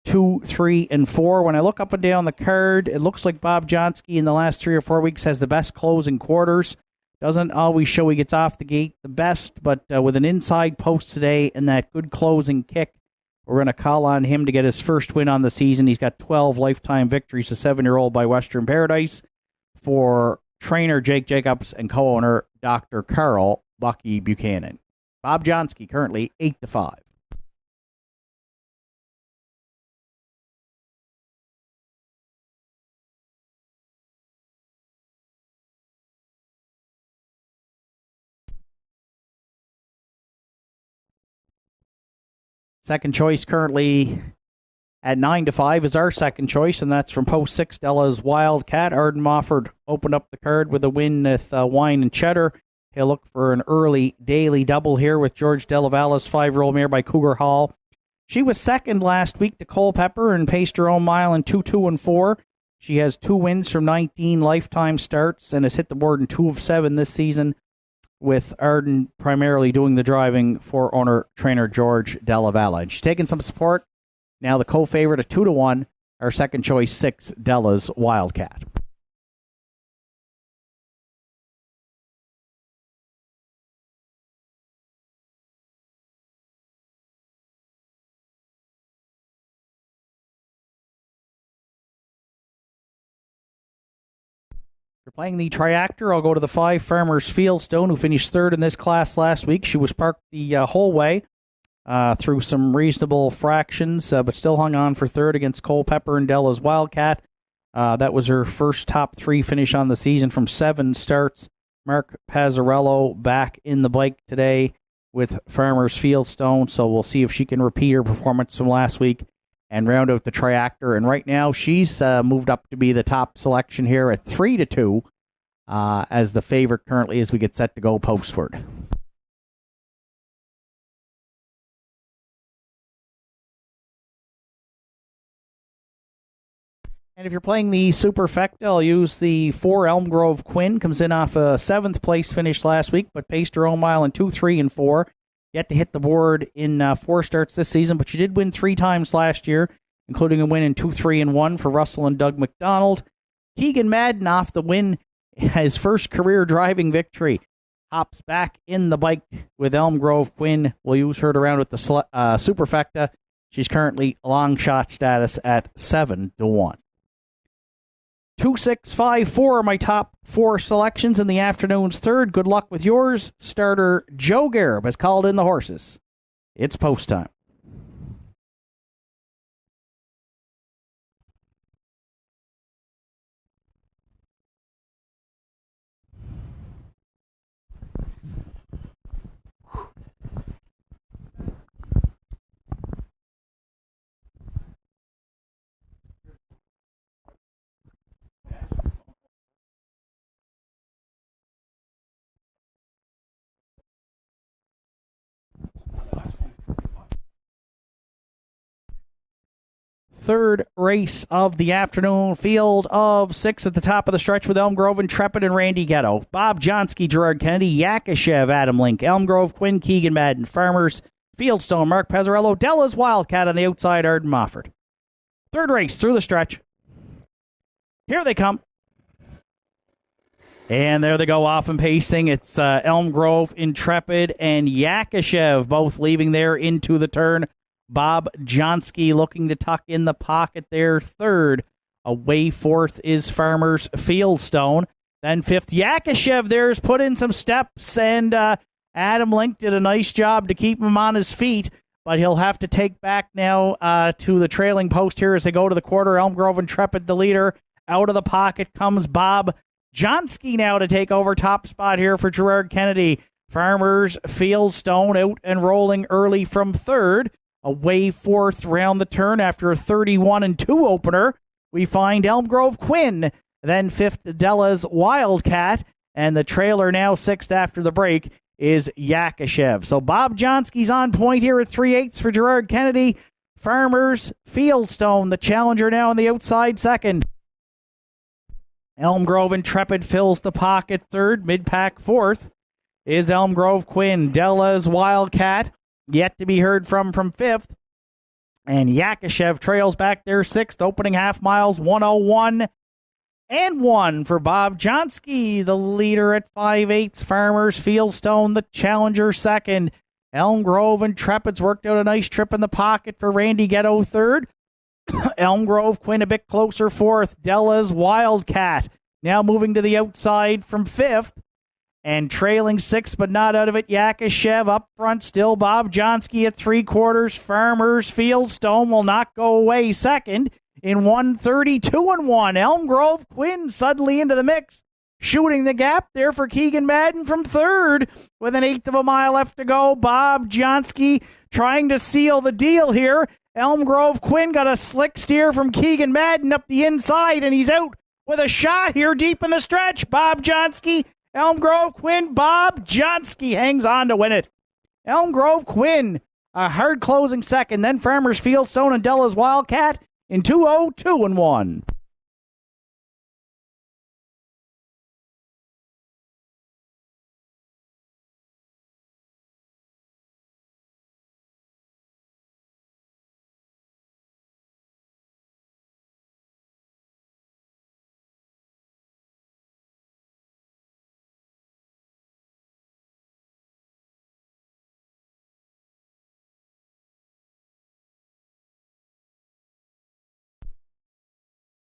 2, 3, and 4. When I look up and down the card, it looks like Bob Johnsky in the last 3 or 4 weeks has the best closing quarters. Doesn't always show he gets off the gate the best, but with an inside post today and that good closing kick, we're going to call on him to get his first win on the season. He's got 12 lifetime victories, a 7-year-old by Western Paradise for trainer Jake Jacobs and co-owner Dr. Carl Bucky Buchanan. Bob Johnsky currently 8-5. Second choice currently at 9-5 is our second choice, and that's from post 6 Della's Wildcat. Arden Mofford opened up the card with a win with Wine and Cheddar. He'll look for an early daily double here with George Delavalle's 5-year-old mare by Cougar Hall. She was second last week to Culpeper and paced her own mile in 2, 2, and 4. She has 2 wins from 19 lifetime starts and has hit the board in 2 of 7 this season, with Arden primarily doing the driving for owner-trainer George Della. And she's taking some support. Now the co-favorite at 2-1, our second choice 6 Della's Wildcat. If you're playing the Triactor, I'll go to the 5 Farmers Fieldstone, who finished third in this class last week. She was parked the whole way through some reasonable fractions, but still hung on for third against Culpeper and Della's Wildcat. That was her first top 3 finish on the season from 7 starts. Mark Pazzarello back in the bike today with Farmers Fieldstone, so we'll see if she can repeat her performance from last week and round out the Triactor. And right now, she's moved up to be the top selection here at 3-2 as the favorite currently as we get set to go postward. And if you're playing the Superfecta, I'll use the 4 Elm Grove Quinn. Comes in off a 7th place finish last week, but paced her own mile in 2, 3, and 4. Yet to hit the board in 4 starts this season, but she did win 3 times last year, including a win in 2, 3, and 1 for Russell and Doug McDonald. Keegan Madden off the win, his first career driving victory. Hops back in the bike with Elm Grove Quinn. We'll use her to round with the Superfecta. She's currently long shot status at 7-1. 2, 6, 5, 4 are my top 4 selections in the afternoon's third. Good luck with yours. Starter Joe Garib has called in the horses. It's post time. third race of the afternoon. Field of 6 at the top of the stretch with Elm Grove, Intrepid, and Randy Ghetto. Bob Johnsky, Gerard Kennedy, Yakashev, Adam Link, Elm Grove, Quinn, Keegan Madden, Farmers, Fieldstone, Mark Pezzarello, Della's Wildcat on the outside, Arden Mofford. Third race through the stretch. Here they come. And there they go, off and pacing. It's Elm Grove, Intrepid, and Yakashev both leaving there into the turn. Bob Johnsky looking to tuck in the pocket there. Third. Away fourth is Farmers Fieldstone. Then fifth, Yakashev there's put in some steps, and Adam Link did a nice job to keep him on his feet, but he'll have to take back now to the trailing post here as they go to the quarter. Elm Grove, Intrepid, the leader. Out of the pocket comes Bob Johnsky now to take over top spot here for Gerard Kennedy. Farmers Fieldstone out and rolling early from third. Away fourth round the turn after a 31-2 opener. We find Elm Grove Quinn. Then fifth, Della's Wildcat. And the trailer now sixth after the break is Yakashev. So Bob Johnsky's on point here at 3/8 for Gerard Kennedy. Farmers Fieldstone, the challenger now on the outside second. Elm Grove Intrepid fills the pocket third. Mid-pack fourth is Elm Grove Quinn. Della's Wildcat, yet to be heard from fifth. And Yakashev trails back there sixth. Opening half miles, 1:01.1 for Bob Johnsky, the leader at 5/8. Farmers Fieldstone, the challenger second. Elm Grove Intrepid's worked out a nice trip in the pocket for Randy Ghetto third. Elm Grove Quinn a bit closer fourth. Della's Wildcat now moving to the outside from fifth. And trailing sixth, but not out of it, Yakashev up front. Still Bob Johnsky at 3/4. Farmers Fieldstone will not go away second in 1:32.1. Elm Grove Quinn suddenly into the mix, shooting the gap there for Keegan Madden from third with an 1/8 of a mile left to go. Bob Johnsky trying to seal the deal here. Elm Grove Quinn got a slick steer from Keegan Madden up the inside, and he's out with a shot here deep in the stretch. Bob Johnsky, Elm Grove Quinn, Bob Johnsky hangs on to win it. Elm Grove Quinn, a hard closing second. Then Farmers Fieldstone and Della's Wildcat in 2:02.1.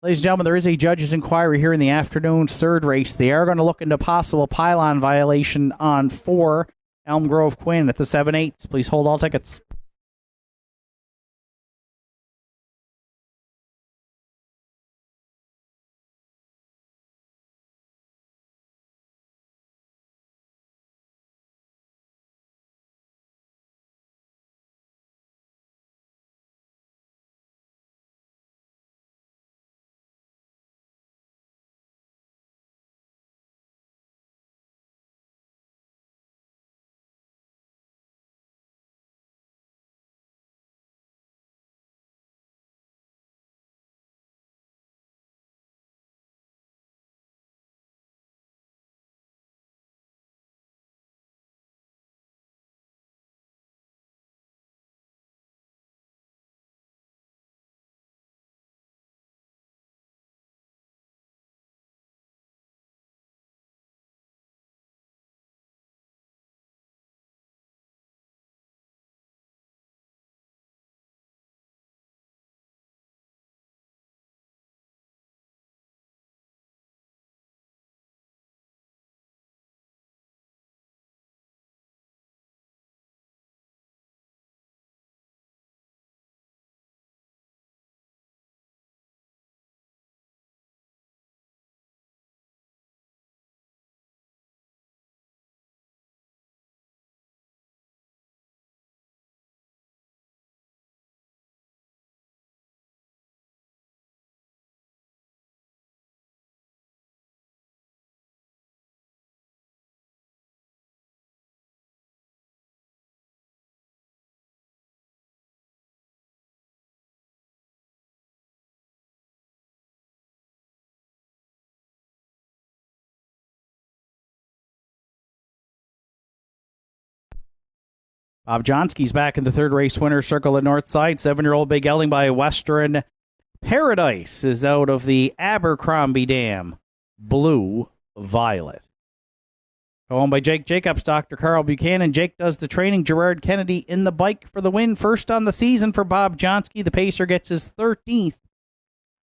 Ladies and gentlemen, there is a judge's inquiry here in the afternoon's third race. They are going to look into possible pylon violation on 4 Elm Grove Quinn at the 7/8. Please hold all tickets. Bob Johnsky's back in the third race winner circle at Northside. 7-year-old Big Gelding by Western Paradise is out of the Abercrombie Dam Blue Violet. Owned by Jake Jacobs, Dr. Carl Buchanan. Jake does the training. Gerard Kennedy in the bike for the win. First on the season for Bob Johnsky. The pacer gets his 13th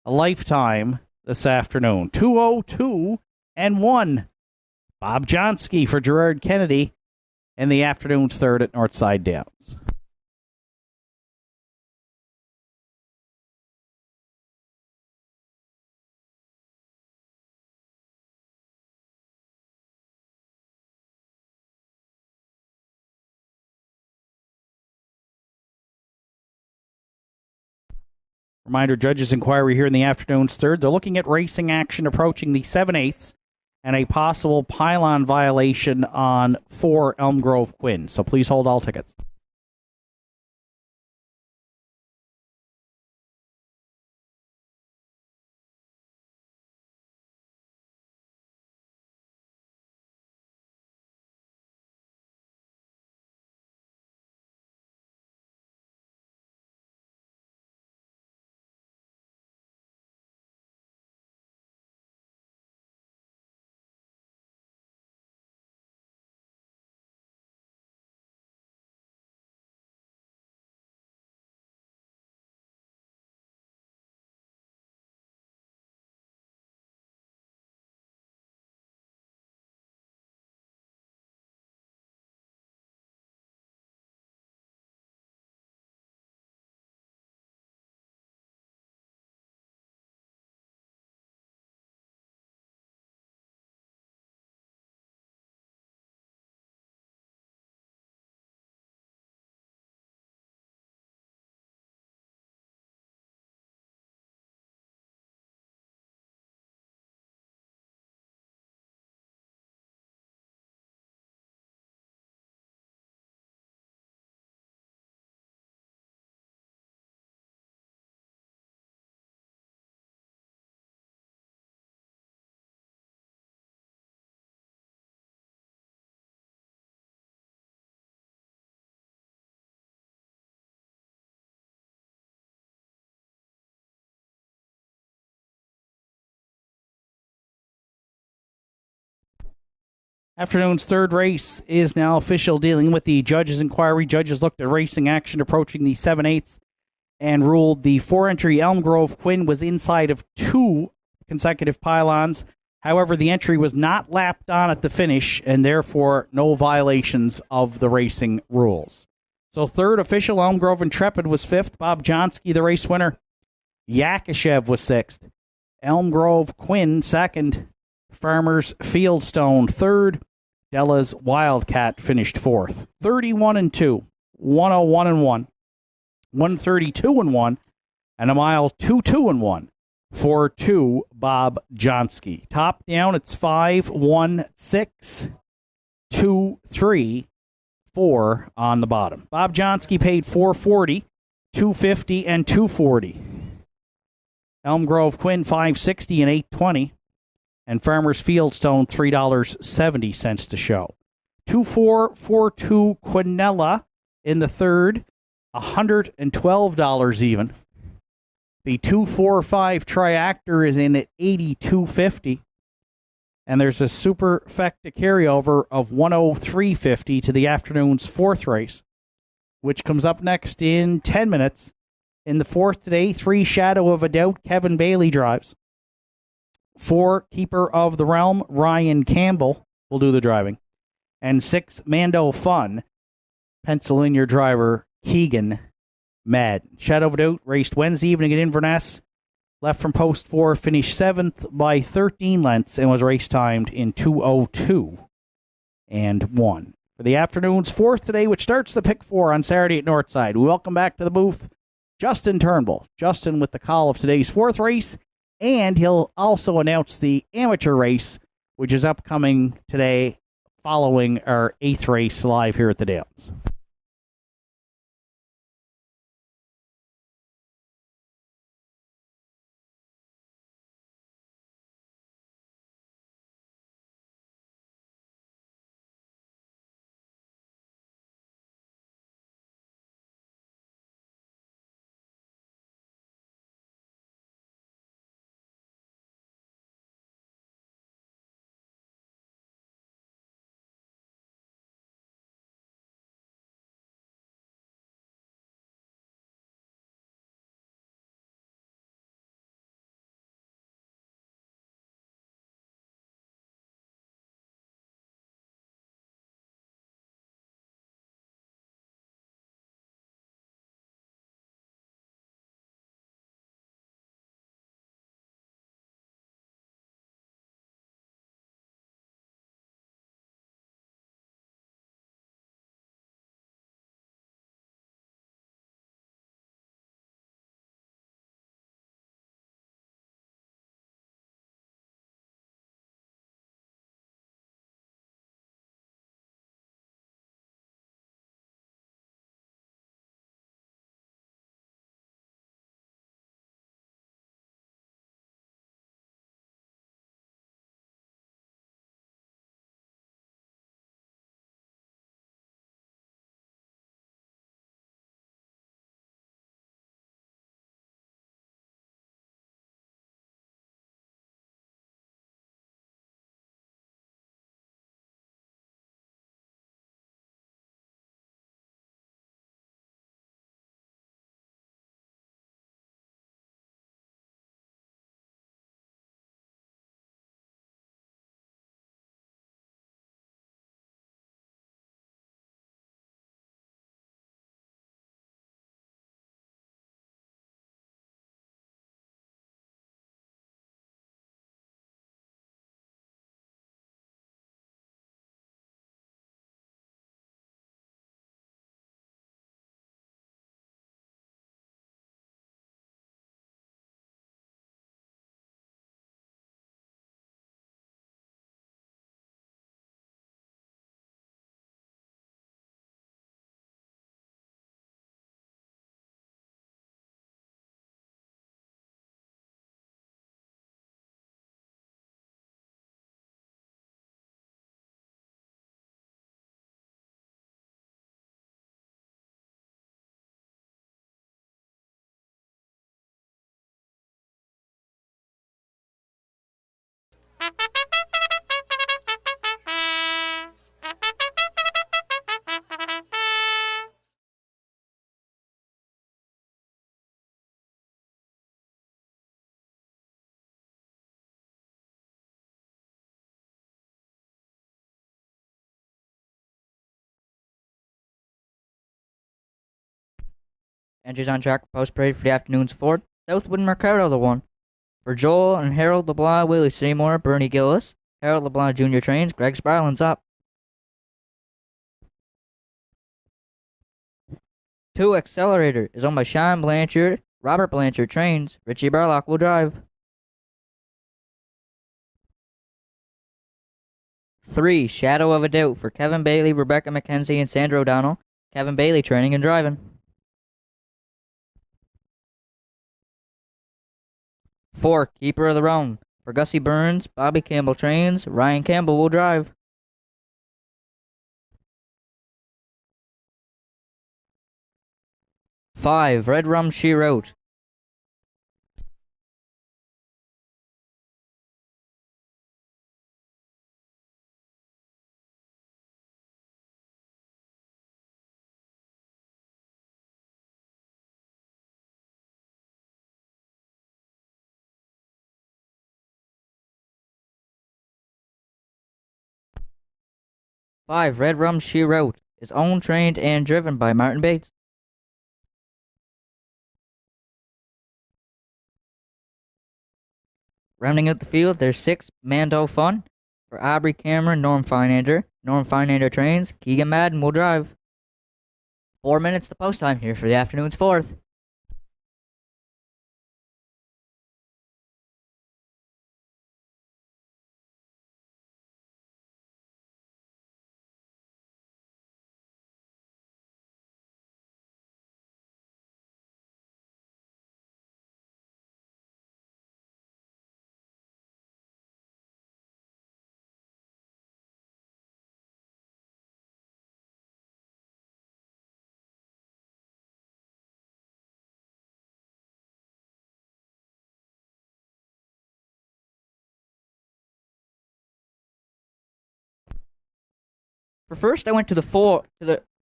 lifetime this afternoon. 2:02 and 1. Bob Johnsky for Gerard Kennedy in the afternoon's third at Northside Downs. Reminder, judges' inquiry here in the afternoon's third. They're looking at racing action approaching the 7/8 and a possible pylon violation on 4 Elm Grove Quinn. So please hold all tickets. Afternoon's third race is now official, dealing with the judges' inquiry. Judges looked at racing action approaching the 7/8 and ruled the 4-entry Elm Grove Quinn was inside of 2 consecutive pylons. However, the entry was not lapped on at the finish, and therefore no violations of the racing rules. So third official, Elm Grove Intrepid was 5th. Bob Johnsky, the race winner. Yakashev was 6th. Elm Grove Quinn 2nd. Farmers Fieldstone 3rd. Della's Wildcat finished 4th. 31 and 2, 101 and 1, 132 and 1, and a mile 22 and 1 for 2 Bob Johnsky. Top down, it's 5, 1, 6, 2, 3, 4 on the bottom. Bob Johnsky paid $440, $250, and $240. Elm Grove Quinn $560 and $820. And Farmers Fieldstone, $3.70 to show. 2442 Quinella in the third, $112 even. The 245 Triactor is in at $82.50. And there's a superfecta carryover of $103.50 to the afternoon's fourth race, which comes up next in 10 minutes. In the fourth today, 3 Shadow of a Doubt, Kevin Bailey drives. 4 Keeper of the Realm, Ryan Campbell will do the driving. And 6 Mando Fun, pencil in your driver, Keegan Madden. Shadow of a Doubt raced Wednesday evening at Inverness. Left from post 4, finished 7th by 13 lengths and was race timed in 2:02 and 1. For the afternoon's fourth today, which starts the pick 4 on Saturday at Northside, we welcome back to the booth Justin Turnbull. Justin with the call of today's fourth race. And he'll also announce the amateur race, which is upcoming today following our 8th race live here at the Downs. Entries on track for post parade for the afternoon's fourth. Southwood and Mercado the one. For Joel and Harold LeBlanc, Willie Seymour, Bernie Gillis, Harold LeBlanc Jr. trains, Greg Sparlin's up. 2 Accelerator is owned by Sean Blanchard, Robert Blanchard trains, Richie Barlock will drive. 3 Shadow of a Doubt for Kevin Bailey, Rebecca McKenzie, and Sandra O'Donnell. Kevin Bailey training and driving. 4 Keeper of the Realm for Gussie Burns, Bobby Campbell trains, Ryan Campbell will drive. 5 Red Rum She Wrote. 5 Red Rum She Wrote is owned, trained, and driven by Martin Bates. Rounding out the field, there's 6 Mando Fun for Aubrey Cameron, Norm Finander. Norm Finander trains, Keegan Madden will drive. 4 minutes to post time here for the afternoon's fourth. For first, I went to the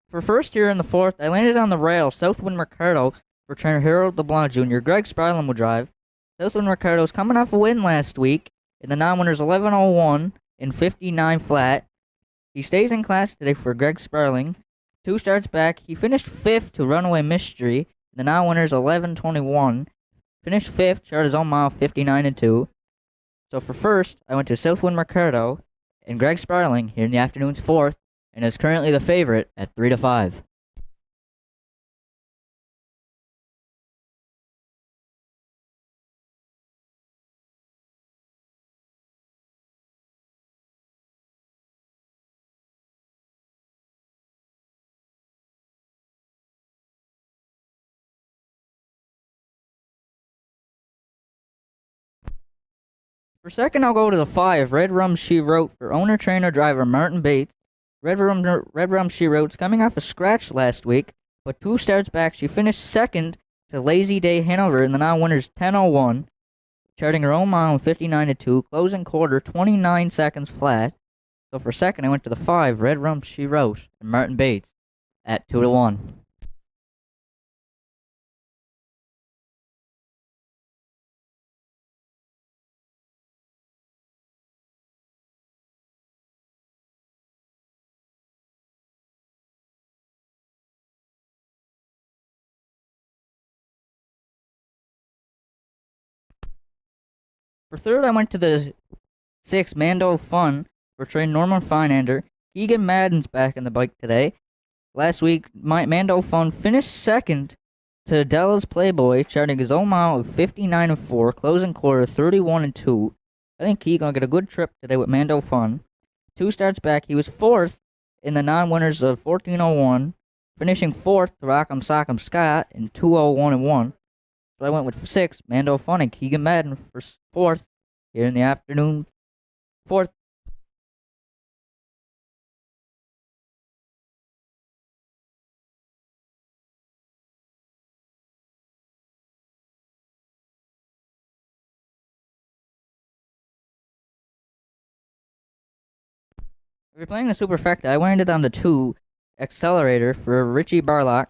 for first here in the fourth. I landed on the rail. Southwind Ricardo for trainer Harold LeBlanc Jr. Greg Sparlin will drive. Southwind Ricardo's coming off a win last week in the non-winners 11:01 in 59 flat. He stays in class today for Greg Sparling. 2 starts back. He finished 5th to Runaway Mystery in the non-winners 11:21. Finished 5th, charted his own mile 59-2. So for first, I went to Southwind Ricardo and Greg Sparling here in the afternoon's fourth, and is currently the favorite at 3-5. For second, I'll go to the 5, Red Rum She Wrote for owner, trainer, driver Martin Bates. Red Rum She Wrote's coming off a scratch last week, but 2 starts back, she finished second to Lazy Day Hanover in the non-winners 10:01, charting her own mile in 59-2, closing quarter 29 seconds flat. So for second, I went to the 5, Red Rum She Wrote, and Martin Bates at 2-1. For third, I went to the 6, Mando Fun for trainer Norman Finander. Keegan Madden's back in the bike today. Last week, Mando Fun finished second to Della's Playboy, charting his own mile of 59-4, closing quarter 31-2. I think he's gonna get a good trip today with Mando Fun. 2 starts back, he was 4th in the non-winners of 14:01, finishing 4th to Rock'em Sock'em Scott in 2:01-1. So I went with 6, Mando Fun and Keegan Madden for 4th here in the afternoon. 4th. we're playing the Superfecta. I landed on the 2 Accelerator for Richie Barlock.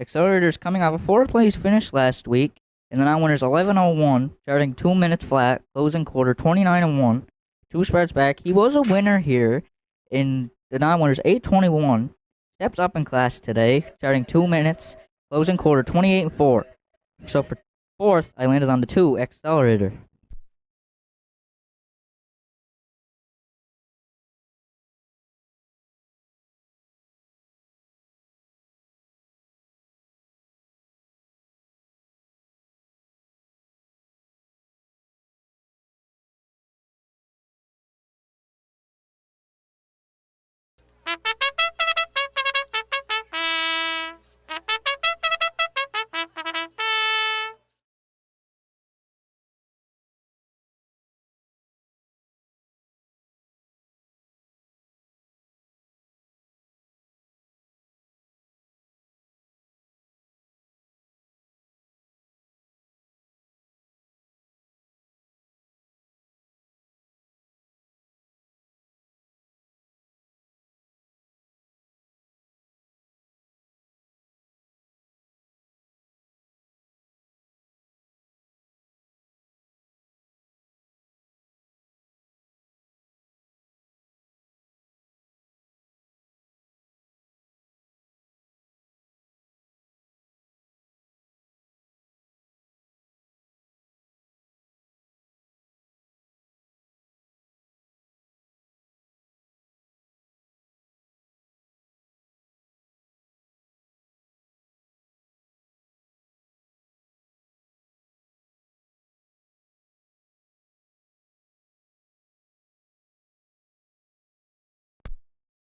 Accelerator's coming off a 4th-place finish last week, and the non-winner's 11:01, starting 2 minutes flat, closing quarter 29:1. 2 spreads back. He was a winner here in the non-winner's 8:21. Steps up in class today, starting 2 minutes, closing quarter 28:4. So for 4th, I landed on the 2 Accelerator.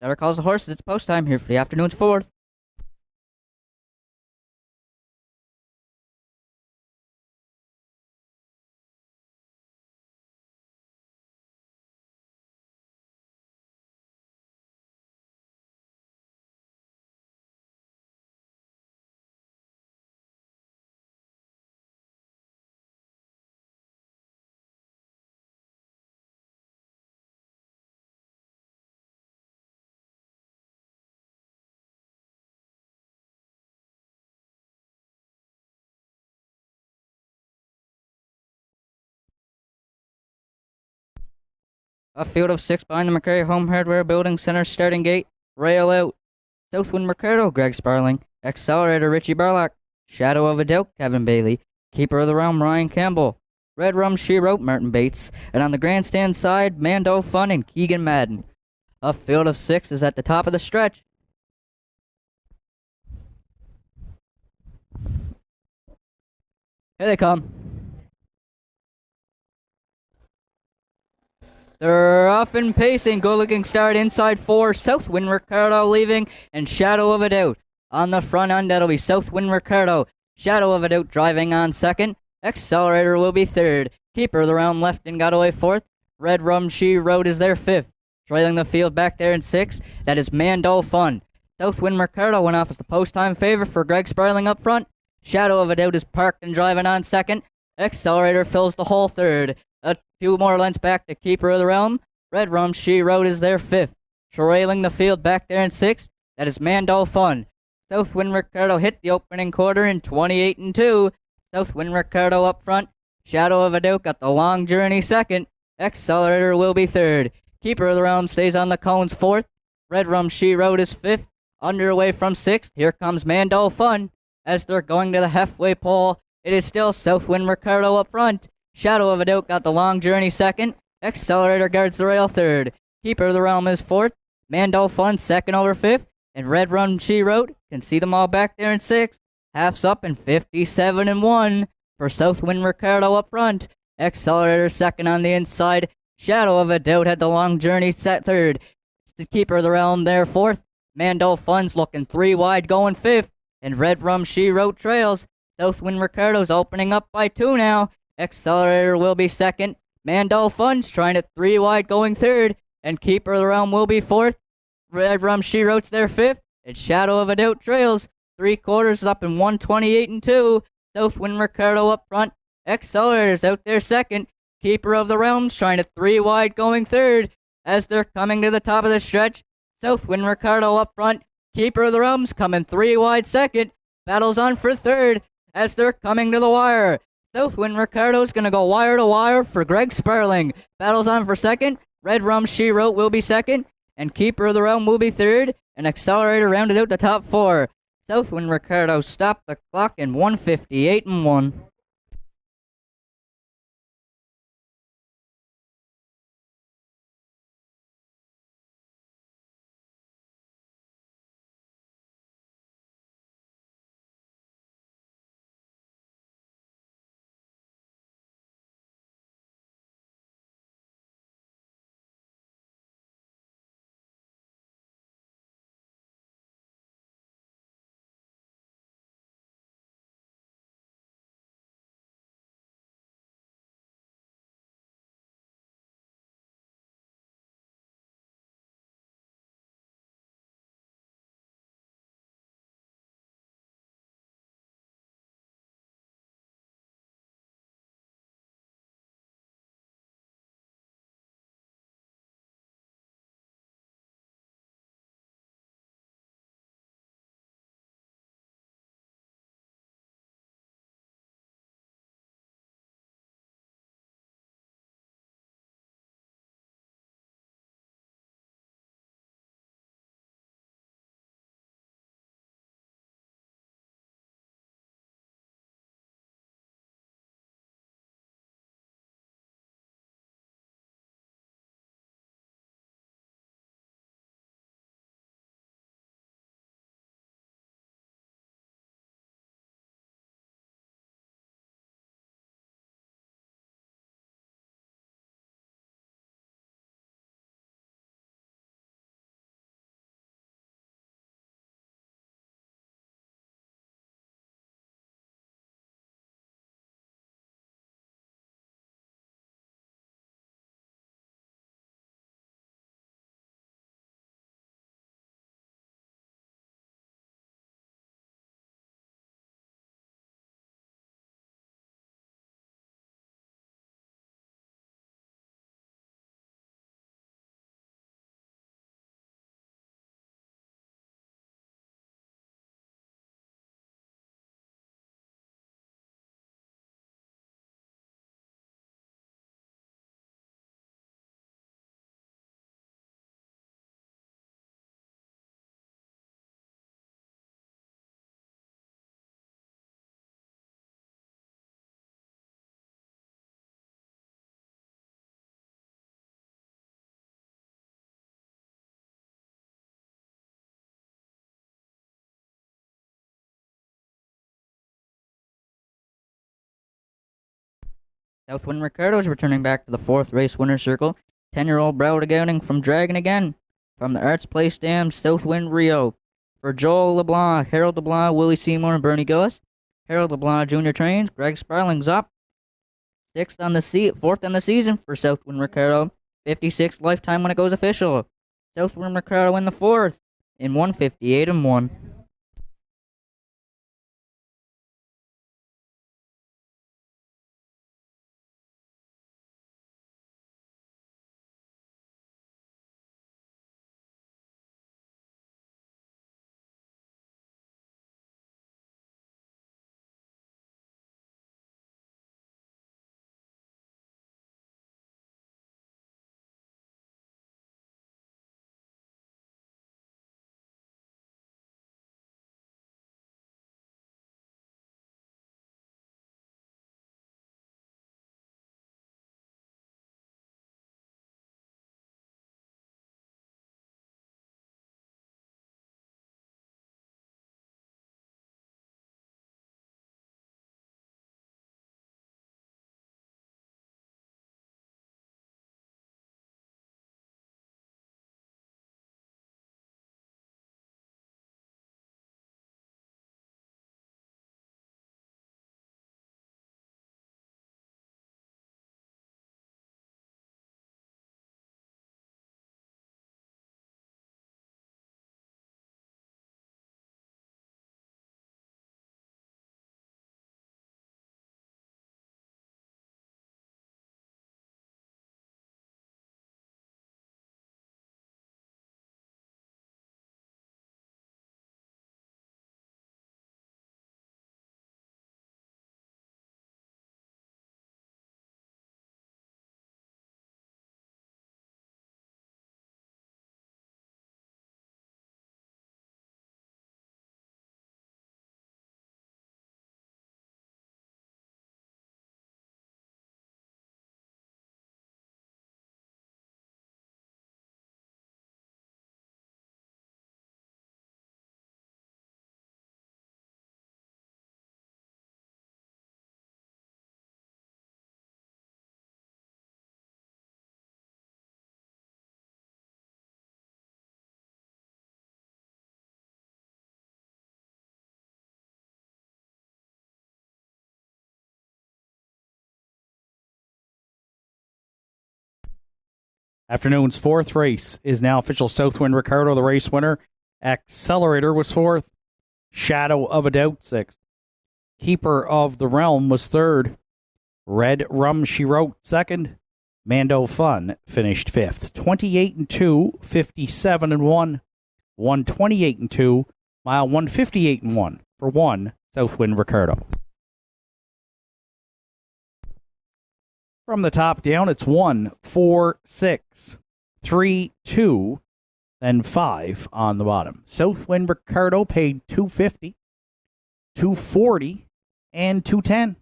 Never calls the horses. It's post time here for the afternoon's 4th. A field of 6 behind the McCray Home Hardware Building Center starting gate. Rail out. Southwind Mercado, Greg Sparling. Accelerator, Richie Barlock. Shadow of a Doubt, Kevin Bailey. Keeper of the Realm, Ryan Campbell. Red Rum, She Wrote, Martin Bates. And on the grandstand side, Mando Fun and Keegan Madden. A field of 6 is at the top of the stretch. Here they come. They're off and pacing. Good-looking start inside 4. Southwind Ricardo leaving, and Shadow of a Doubt. On the front end, that'll be Southwind Ricardo. Shadow of a Doubt driving on 2nd. Accelerator will be 3rd. Keeper of the Round left and got away 4th. Red Rum She Wrote is there 5th. Trailing the field back there in 6th. That is Mando Fun. Southwind Ricardo went off as the post-time favorite for Greg Sparling up front. Shadow of a Doubt is parked and driving on 2nd. Accelerator fills the whole 3rd. A few more lengths back to Keeper of the Realm. Red Rum She Wrote is there 5th. Trailing the field back there in 6th. That is Mando Fun. Southwind Ricardo hit the opening quarter in 28-2. Southwind Ricardo up front. Shadow of a Doubt got the long journey 2nd. Accelerator will be 3rd. Keeper of the Realm stays on the cones 4th. Red Rum She Wrote is 5th. Underway from 6th. Here comes Mando Fun. As they're going to the halfway pole, it is still Southwind Ricardo up front. Shadow of a Doubt got the long journey 2nd. Accelerator guards the rail 3rd. Keeper of the Realm is 4th. Mando Fun 2nd over 5th. And Red Rum She Wrote can see them all back there in 6th. Half's up in 57-1 for Southwind Ricardo up front. Accelerator 2nd on the inside. Shadow of a Doubt had the long journey set 3rd. The Keeper of the Realm there 4th. Mando Fun's looking 3 wide going 5th. And Red Rum She Wrote trails. Southwind Ricardo's opening up by 2 now. Accelerator will be 2nd. Mando Fun's trying it 3 wide going 3rd. And Keeper of the Realm will be 4th. Red Rum She Wrote's there 5th. And Shadow of a Doubt trails. 3/4 up in 128-2. Southwind Ricardo up front. Accelerator's out there 2nd. Keeper of the Realm's trying it 3 wide going 3rd. as they're coming to the top of the stretch. Southwind Ricardo up front. Keeper of the Realms coming 3 wide second. Battles on for third as they're coming to the wire. Southwind Ricardo's going to go wire to wire for Greg Sparling. Battles on for second. Red Rum She Wrote will be second. And Keeper of the Realm will be third. And Accelerator rounded out the top 4. Southwind Ricardo stopped the clock in 1:58.1. Southwind Ricardo is returning back to the 4th race winner's circle. 10-year-old Broward Gowning from Dragon again. From the Arts Place Dam, Southwind Rio. For Joel LeBlanc, Harold LeBlanc, Willie Seymour, and Bernie Gillis. Harold LeBlanc Jr. trains. Greg Sparling's up. 4th on the season for Southwind Ricardo. 56th lifetime when it goes official. Southwind Ricardo in the 4th in 1:58.1. Afternoon's fourth race is now official. Southwind Ricardo, the race winner. Accelerator was fourth. Shadow of a Doubt, sixth. Keeper of the Realm was third. Red Rum She Wrote, second. Mando Fun finished fifth. 28-2, 57-1. 128-2, mile 158-1 for one Southwind Ricardo. From the top down, it's 1, 4, 6, 3, 2, then 5 on the bottom. Southwind Ricardo paid $250, $240, and $210.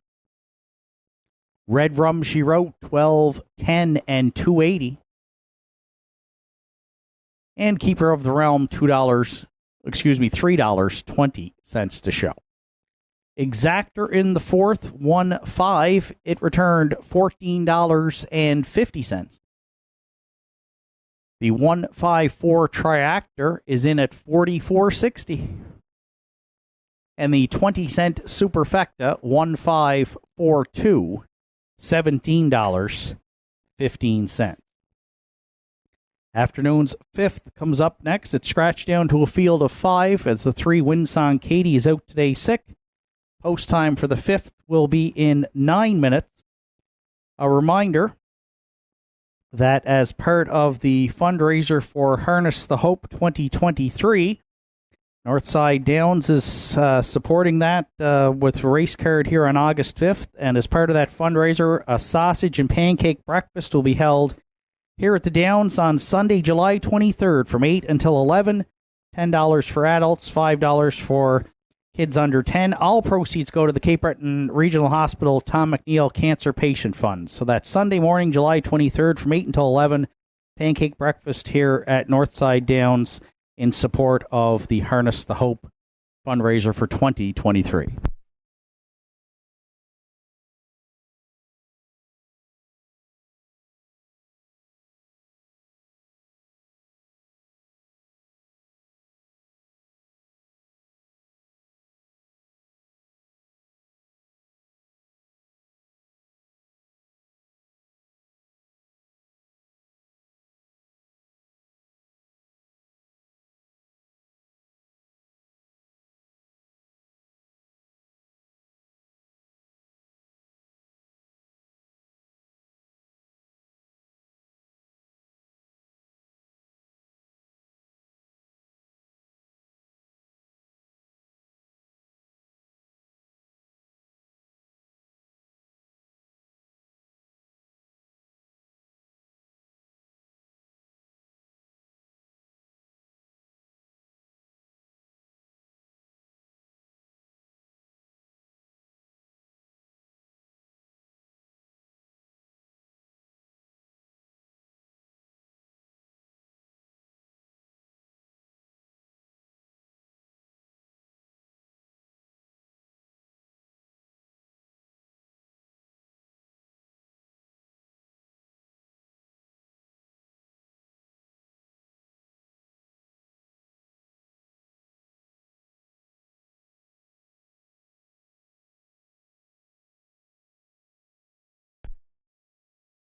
Red Rum She Wrote, $12, $10, and $280. And Keeper of the Realm, $3.20 to show. Exactor in the fourth, 1-5. It returned $14.50. The 154 Triactor is in at $44.60. And the 20-cent Superfecta, 1542, $17.15. Afternoon's fifth comes up next. It's scratched down to a field of 5 as the 3 Windsong Katie is out today sick. Post time for the fifth will be in 9 minutes. A reminder that as part of the fundraiser for Harness the Hope 2023, Northside Downs is supporting that with a race card here on August 5th. And as part of that fundraiser, a sausage and pancake breakfast will be held here at the Downs on Sunday, July 23rd from 8 until 11. $10 for adults, $5 for kids under 10. All proceeds go to the Cape Breton Regional Hospital Tom McNeil Cancer Patient Fund. So that's Sunday morning, July 23rd from 8 until 11. Pancake breakfast here at Northside Downs in support of the Harness the Hope fundraiser for 2023.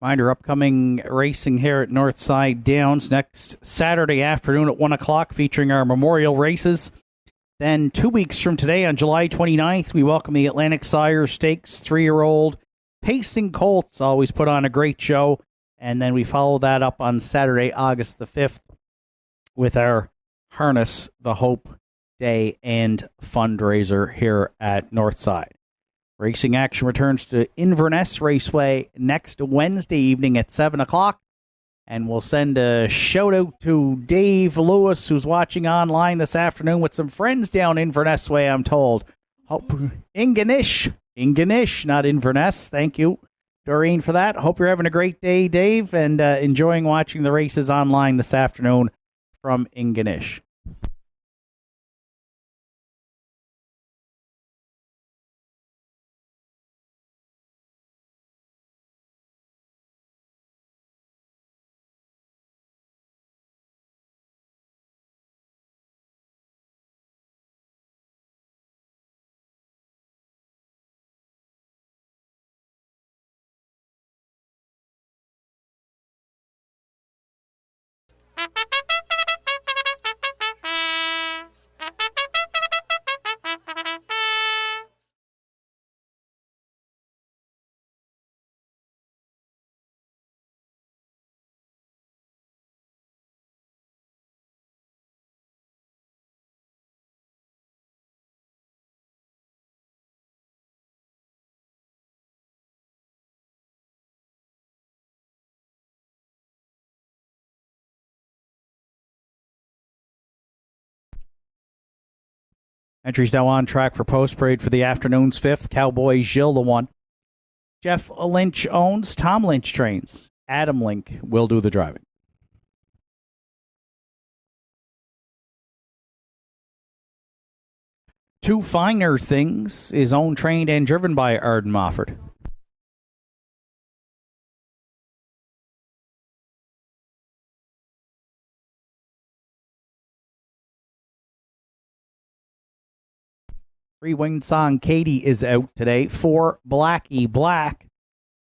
Reminder, upcoming racing here at Northside Downs next Saturday afternoon at 1 o'clock featuring our memorial races. Then 2 weeks from today on July 29th, we welcome the Atlantic Sire Stakes 3-year-old Pacing Colts. Always put on a great show. And then we follow that up on Saturday, August the 5th with our Harness the Hope Day and fundraiser here at Northside. Racing action returns to Inverness Raceway next Wednesday evening at 7 o'clock. And we'll send a shout-out to Dave Lewis, who's watching online this afternoon with some friends down Inverness Way, I'm told. Ingonish, not Inverness. Thank you, Doreen, for that. Hope you're having a great day, Dave, and enjoying watching the races online this afternoon from Ingonish. Entries now on track for post parade for the afternoon's fifth. Cowboy Gilles the one. Jeff Lynch owns. Tom Lynch trains. Adam Link will do the driving. Two Finer Things is owned, trained, and driven by Arden Mofford. Three-winged song Katie is out today. 4 Blackie Black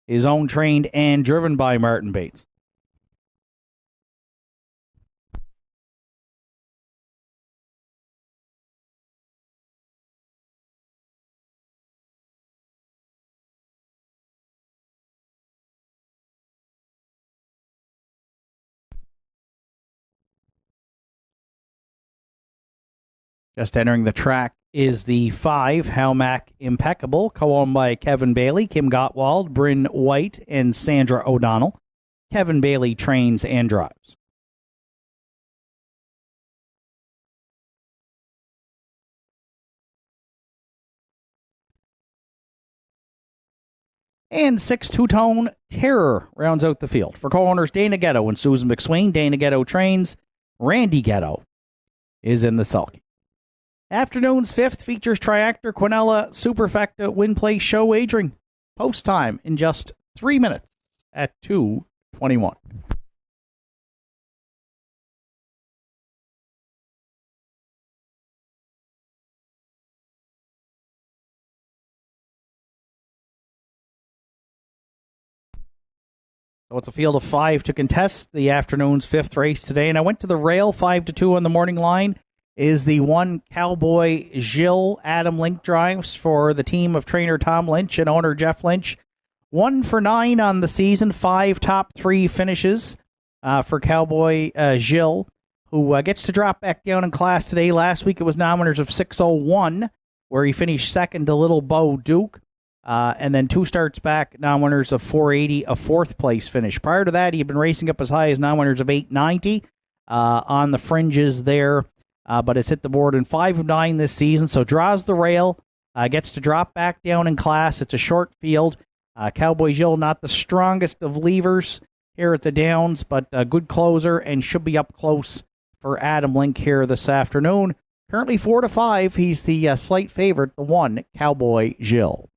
is owned, trained, and driven by Martin Bates. Just entering the track is the 5 Halmac Impeccable, co-owned by Kevin Bailey, Kim Gottwald, Bryn White, and Sandra O'Donnell. Kevin Bailey trains and drives. And 6 Two-Tone Terror rounds out the field. For co-owners Dana Ghetto and Susan McSwain, Dana Ghetto trains. Randy Ghetto is in the sulky. Afternoon's fifth features Triactor Quinella Superfecta Win Play Show wagering. Post time in just 3 minutes at 2:21. So it's a field of 5 to contest the afternoon's fifth race today. And I went to the rail 5-2 on the morning line. Is the 1 Cowboy Gilles Adam Link drives for the team of trainer Tom Lynch and owner Jeff Lynch. 1 for 9 on the season, 5 top 3 finishes for Cowboy Gilles, who gets to drop back down in class today. Last week it was nominators of 601, where he finished second to Little Bo Duke. And then 2 starts back, non-winners of 480, a 4th place finish. Prior to that, he had been racing up as high as non-winners of 890 on the fringes there. But has hit the board in 5 of 9 this season, so draws the rail, gets to drop back down in class. It's a short field. Cowboy Gilles, not the strongest of levers here at the Downs, but a good closer and should be up close for Adam Link here this afternoon. Currently 4-5. He's the slight favorite, the 1 Cowboy Gilles.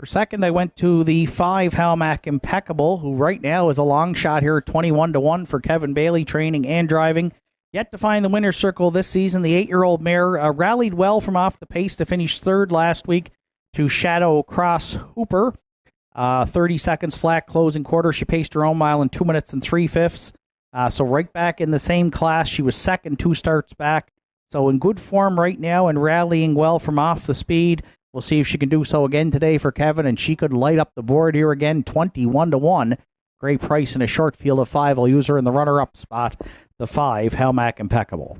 For second, I went to the 5 Halmac Impeccable, who right now is a long shot here, 21-1 for Kevin Bailey, training and driving. Yet to find the winner's circle this season, the 8-year-old mare rallied well from off the pace to finish third last week to Shadow Cross Hooper. 30 seconds flat closing quarter. She paced her own mile in 2 minutes and 3/5. So right back in the same class. She was second 2 starts back. So in good form right now and rallying well from off the speed. We'll see if she can do so again today for Kevin, and she could light up the board here again, 21-1. Great price in a short field of 5. I'll use her in the runner-up spot, the 5 Halmac Impeccable.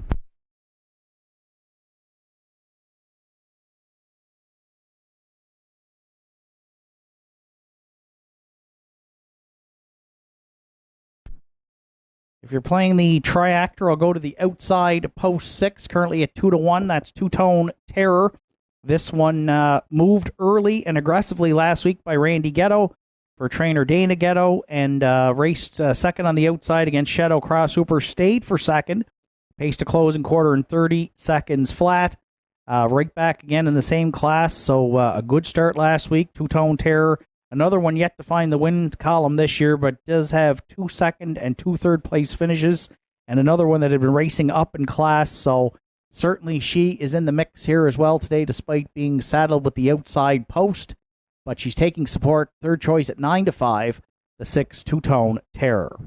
If you're playing the Triactor, I'll go to the outside post 6, currently at 2-1. That's Two-Tone Terror. This one moved early and aggressively last week by Randy Ghetto for trainer Dana Ghetto, and raced second on the outside against Shadow Cross Hooper. Stayed for second, paced a closing quarter in 30 seconds flat. Right back again in the same class, so a good start last week. Two-Tone Terror, another one yet to find the win column this year, but does have 2 second and 2 third place finishes, and another one that had been racing up in class, so certainly she is in the mix here as well today, despite being saddled with the outside post. But she's taking support. Third choice at 9-5, the 6 Two-Tone Terror.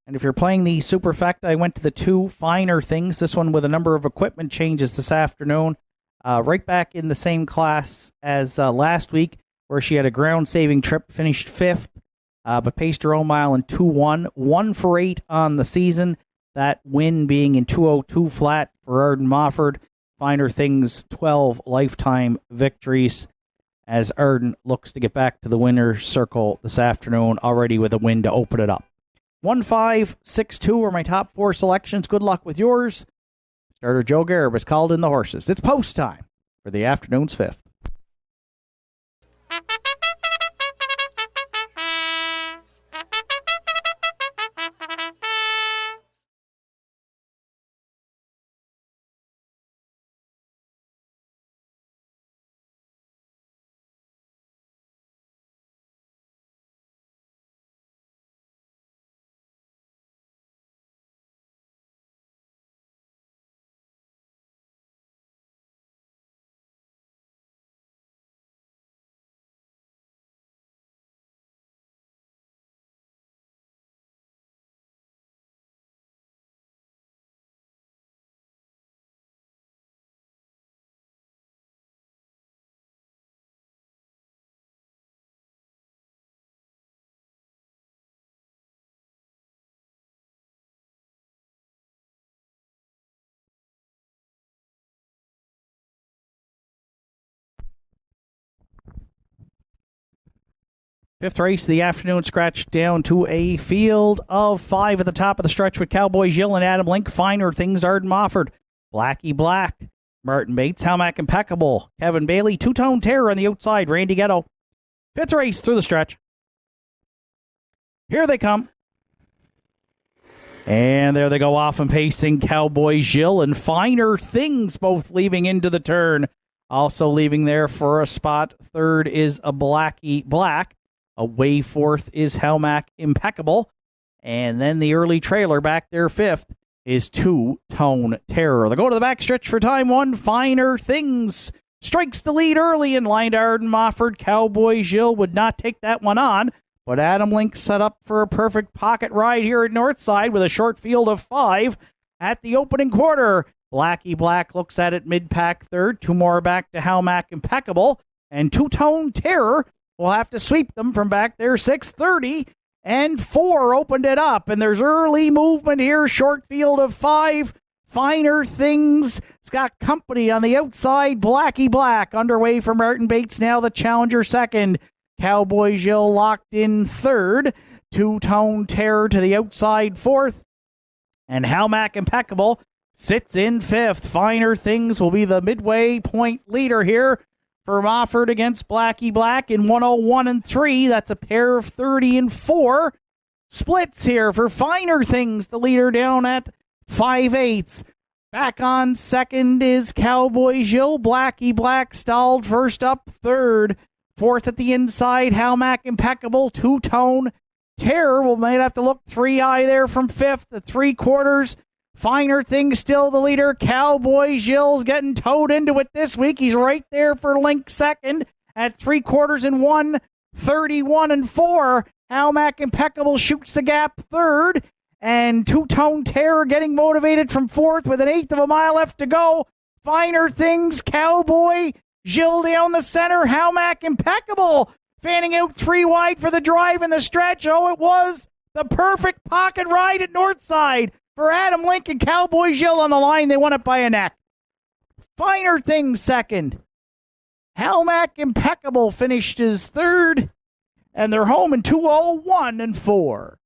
And if you're playing the Superfecta, I went to the 2 Finer Things. This one with a number of equipment changes this afternoon. right back in the same class as last week, where she had a ground-saving trip, finished fifth, but paced her own mile in 2:1, 1 for 8 on the season. That win being in 2:02 flat for Arden Mofford. Finer Things 12 lifetime victories as Arden looks to get back to the winner's circle this afternoon, already with a win to open it up. 1, 5, 6, 2 are my top 4 selections. Good luck with yours. Starter Joe Garib has called in the horses. It's post time for the afternoon's fifth. Fifth race of the afternoon, scratched down to a field of 5 at the top of the stretch with Cowboy Gill and Adam Link. Finer Things, Arden Mofford. Blackie Black, Martin Bates, Helmack Impeccable, Kevin Bailey, Two-Tone Terror on the outside, Randy Ghetto. Fifth race through the stretch. Here they come. And there they go off and pacing Cowboy Gill and Finer Things, both leaving into the turn. Also leaving there for a spot. Third is a Blackie Black. Away fourth is Helmack Impeccable. And then the early trailer back there fifth is Two-Tone Terror. They go to the backstretch for time 1. Finer Things strikes the lead early in line to Arden Mofford. Cowboy Gill would not take that one on, but Adam Link set up for a perfect pocket ride here at Northside with a short field of 5 at the opening quarter. Blackie Black looks at it mid-pack third. 2 more back to Helmack Impeccable. And Two-Tone Terror will have to sweep them from back there. 6:30 and 4 opened it up. And there's early movement here. Short field of 5. Finer Things. It's got company on the outside. Blackie Black underway for Martin Bates. Now the challenger second. Cowboy Gill locked in third. Two-Tone Terror to the outside fourth. And Helmack Impeccable sits in fifth. Finer Things will be the midway point leader here for Mofford against Blackie Black in 101 and 3. That's a pair of 30 and 4 splits here for Finer Things, the leader down at 5/8. Back on second is Cowboy Gill. Blackie Black stalled first up third. Fourth at the inside, Helmack Impeccable. Two-Tone Terror will might have to look 3-eye there from fifth at 3/4. Finer Things still the leader. Cowboy Gill's getting towed into it this week. He's right there for Link second at 3/4 and 1, 31 and 4. Helmack Impeccable shoots the gap third. And Two-Tone Terror getting motivated from fourth with 1/8 of a mile left to go. Finer Things, Cowboy Gill down the center. Helmack Impeccable fanning out 3 wide for the drive in the stretch. Oh, it was the perfect pocket ride at Northside for Adam Link and Cowboy Gill on the line. They won it by a neck. Finer Things second. Helmack Impeccable finished as third. And they're home in 2:01 and 4.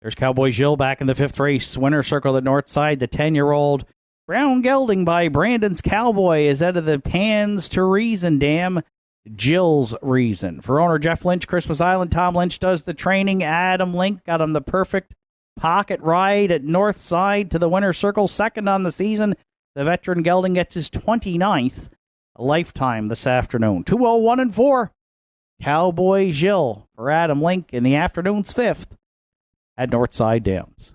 There's Cowboy Jill back in the fifth race. Winner circle at Northside. The 10-year-old Brown Gelding by Brandon's Cowboy is out of the Pans to Reason Dam. Jill's Reason. For owner Jeff Lynch, Christmas Island, Tom Lynch does the training. Adam Link got him the perfect pocket ride at Northside to the winner circle. Second on the season. The veteran gelding gets his 29th lifetime this afternoon. 201 and 4. Cowboy Jill for Adam Link in the afternoon's fifth at Northside Downs.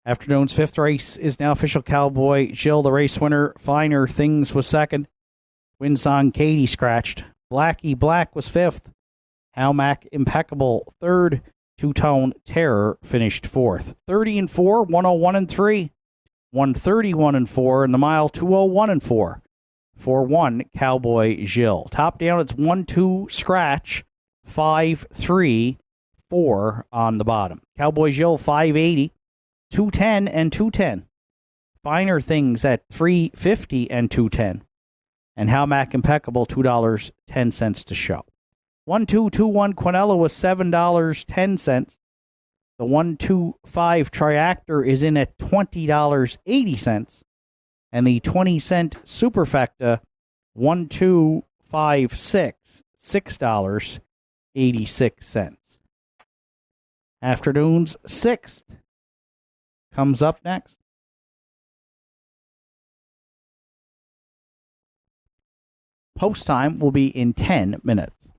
Afternoon's fifth race is now official. Cowboy Jill, the race winner. Finer Things was second. Twin Song Katie scratched. Blackie Black was fifth. Halmac Impeccable third. Two-Tone Terror finished fourth. 30 and 4, 101 and 3. 131 and 4 in the mile, 201 and 4. 4-1 Cowboy Jill. Top down, it's 1-2 scratch, 5-3, 4 on the bottom. Cowboy Jill 580, 210 and 210. Finer Things at 350 and 210. And Halmac Impeccable $2.10 to show. 1-2-2-1 Quinella was $7.10. The 1-2-5 Triactor is in at $20.80. And the 20-cent Superfecta 1-2-5-6, $6.86. Afternoon's sixth comes up next. Post time will be in 10 minutes.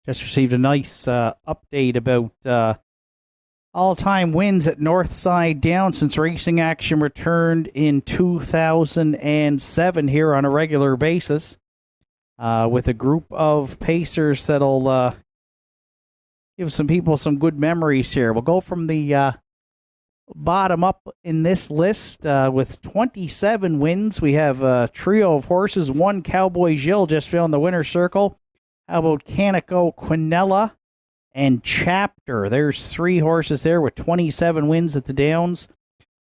Just received a nice update about all-time wins at Northside down since racing action returned in 2007 here on a regular basis, with a group of pacers that'll give some people some good memories here. We'll go from the bottom up in this list with 27 wins. We have a trio of horses. One, Cowboy Gilles, just found the winner's circle. How about Canico, Quinella, and Chapter? There's three horses there with 27 wins at the Downs.